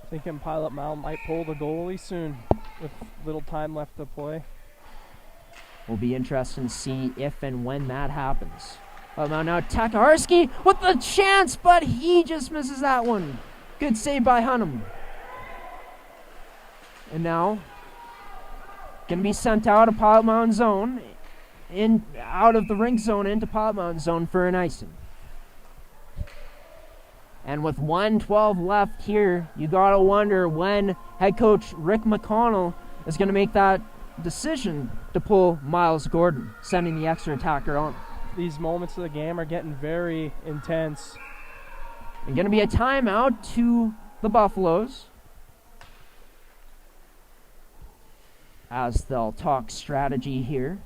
[SPEAKER 4] Thinking Pilot Mound might pull the goalie soon with little time left to play.
[SPEAKER 5] Will be interesting to see if and when that happens. Now Takaharski with the chance, but he just misses that one. Good save by Hunham. And now, going to be sent out of Pilot Mound zone, out of the rink zone into Pilot Mound zone for an icing. And with 1:12 left here, you gotta wonder when head coach Rick McConnell is going to make that decision to pull Miles Gordon, sending the extra attacker on.
[SPEAKER 4] These moments of the game are getting very intense.
[SPEAKER 5] And going to be a timeout to the Buffaloes, as they'll talk strategy here.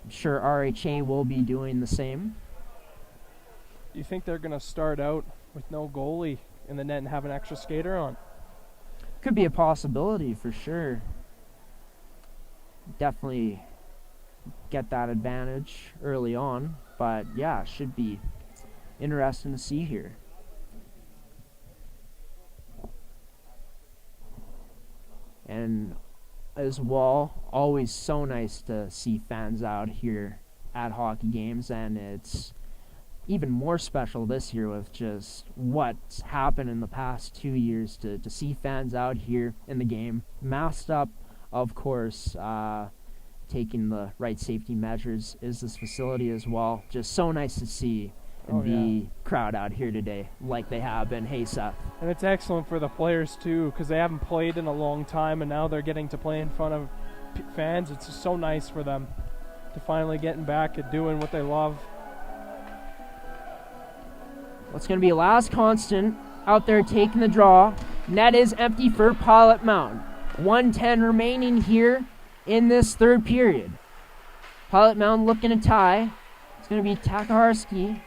[SPEAKER 5] I'm sure RHA will be doing the same.
[SPEAKER 4] Do you think they're going to start out with no goalie in the net and have an extra skater on?
[SPEAKER 5] Could be a possibility for sure. Definitely get that advantage early on, but yeah, should be interesting to see here. And as well, always so nice to see fans out here at hockey games, and it's even more special this year with just what's happened in the past 2 years to see fans out here in the game, masked up, of course, taking the right safety measures is this facility as well. Just so nice to see the crowd out here today like they have been. Hey, Seth.
[SPEAKER 4] And it's excellent for the players too, because they haven't played in a long time and now they're getting to play in front of fans. It's just so nice for them to finally getting back and doing what they love.
[SPEAKER 5] What's going to be Laz Constant out there taking the draw. Net is empty for Pilot Mound. 1:10 remaining here in this third period. Pilot Mound looking to tie. It's going to be Takaharski.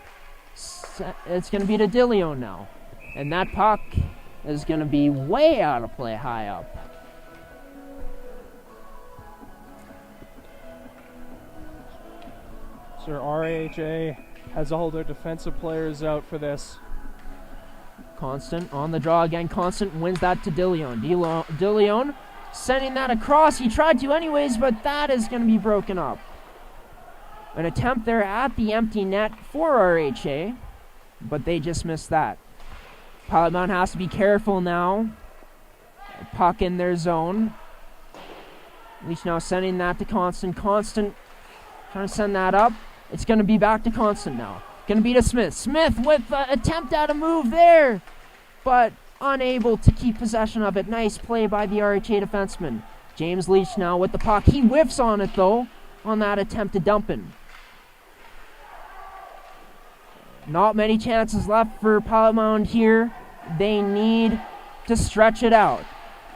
[SPEAKER 5] It's going to be to DeLeon now. And that puck is going to be way out of play high up.
[SPEAKER 4] Sir RHA has all their defensive players out for this.
[SPEAKER 5] Constant on the draw again. Constant wins that to DeLeon. DeLeon sending that across. He tried to anyways, but that is going to be broken up. An attempt there at the empty net for RHA, but they just missed that. Pilot Mound has to be careful now. Puck in their zone. Leach now sending that to Constant. Constant trying to send that up. It's going to be back to Constant now. Going to be to Smith. Smith with the attempt at a move there, but unable to keep possession of it. Nice play by the RHA defenseman. James Leach now with the puck. He whiffs on it though, on that attempt to dump in. Not many chances left for Pilot Mound here. They need to stretch it out.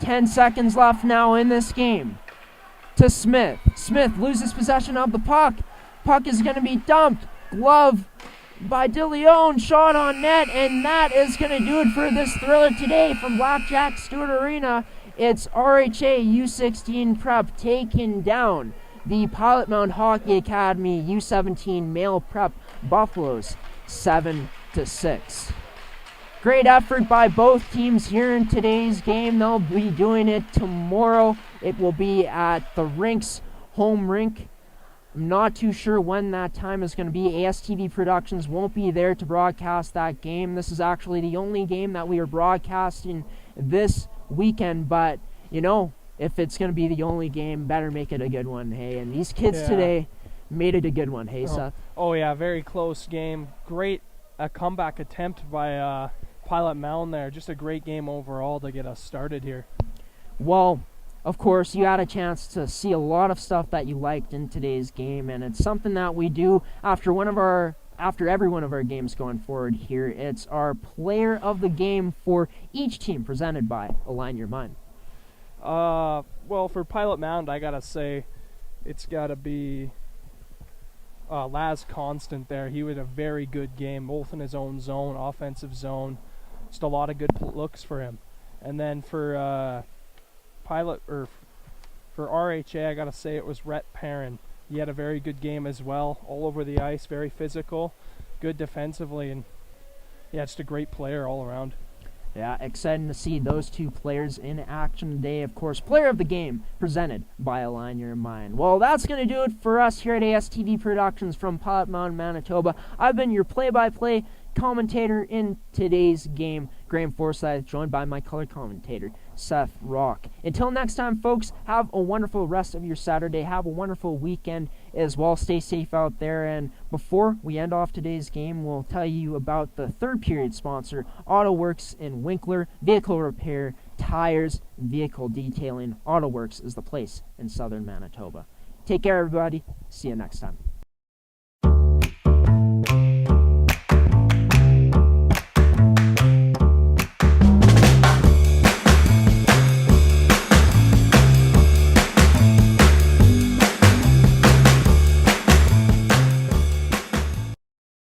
[SPEAKER 5] 10 seconds left now in this game. To Smith. Smith loses possession of the puck. Puck is going to be dumped. Glove by DeLeon. Shot on net. And that is going to do it for this thriller today from Blackjack Stewart Arena. It's RHA U16 Prep taking down the Pilot Mound Hockey Academy U17 Male Prep Buffaloes 7-6. Great effort by both teams here in today's game. They'll be doing it tomorrow. It will be at the rink's home rink. I'm not too sure when that time is going to be. ASTV Productions won't be there to broadcast that game. This is actually the only game that we are broadcasting this weekend, but you know, if it's going to be the only game, better make it a good one. Hey, and these kids today made it a good one. Hey, Seth.
[SPEAKER 4] Oh yeah, very close game. Great comeback attempt by Pilot Mound there. Just a great game overall to get us started here.
[SPEAKER 5] Well, of course, you had a chance to see a lot of stuff that you liked in today's game, and it's something that we do after every one of our games going forward here. It's our player of the game for each team, presented by Align Your Mind.
[SPEAKER 4] Well, for Pilot Mound, I gotta say, it's gotta be Laz Constant there. He had a very good game, both in his own zone, offensive zone. Just a lot of good looks for him. And then for for RHA, I gotta say it was Rhett Perrin. He had a very good game as well, all over the ice, very physical, good defensively, and yeah, just a great player all around.
[SPEAKER 5] Yeah, exciting to see those two players in action today. Of course, player of the game presented by Align Your Mind. Well, that's going to do it for us here at ASTV Productions from Pilot Mound, Manitoba. I've been your play-by-play commentator in today's game, Graham Forsyth, joined by my color commentator, Seth Rock. Until next time, folks, have a wonderful rest of your Saturday. Have a wonderful weekend as well. Stay safe out there. And before we end off today's game, we'll tell you about the third period sponsor, AutoWorks in Winkler. Vehicle repair, tires, vehicle detailing. AutoWorks is the place in southern Manitoba. Take care, everybody. See you next time.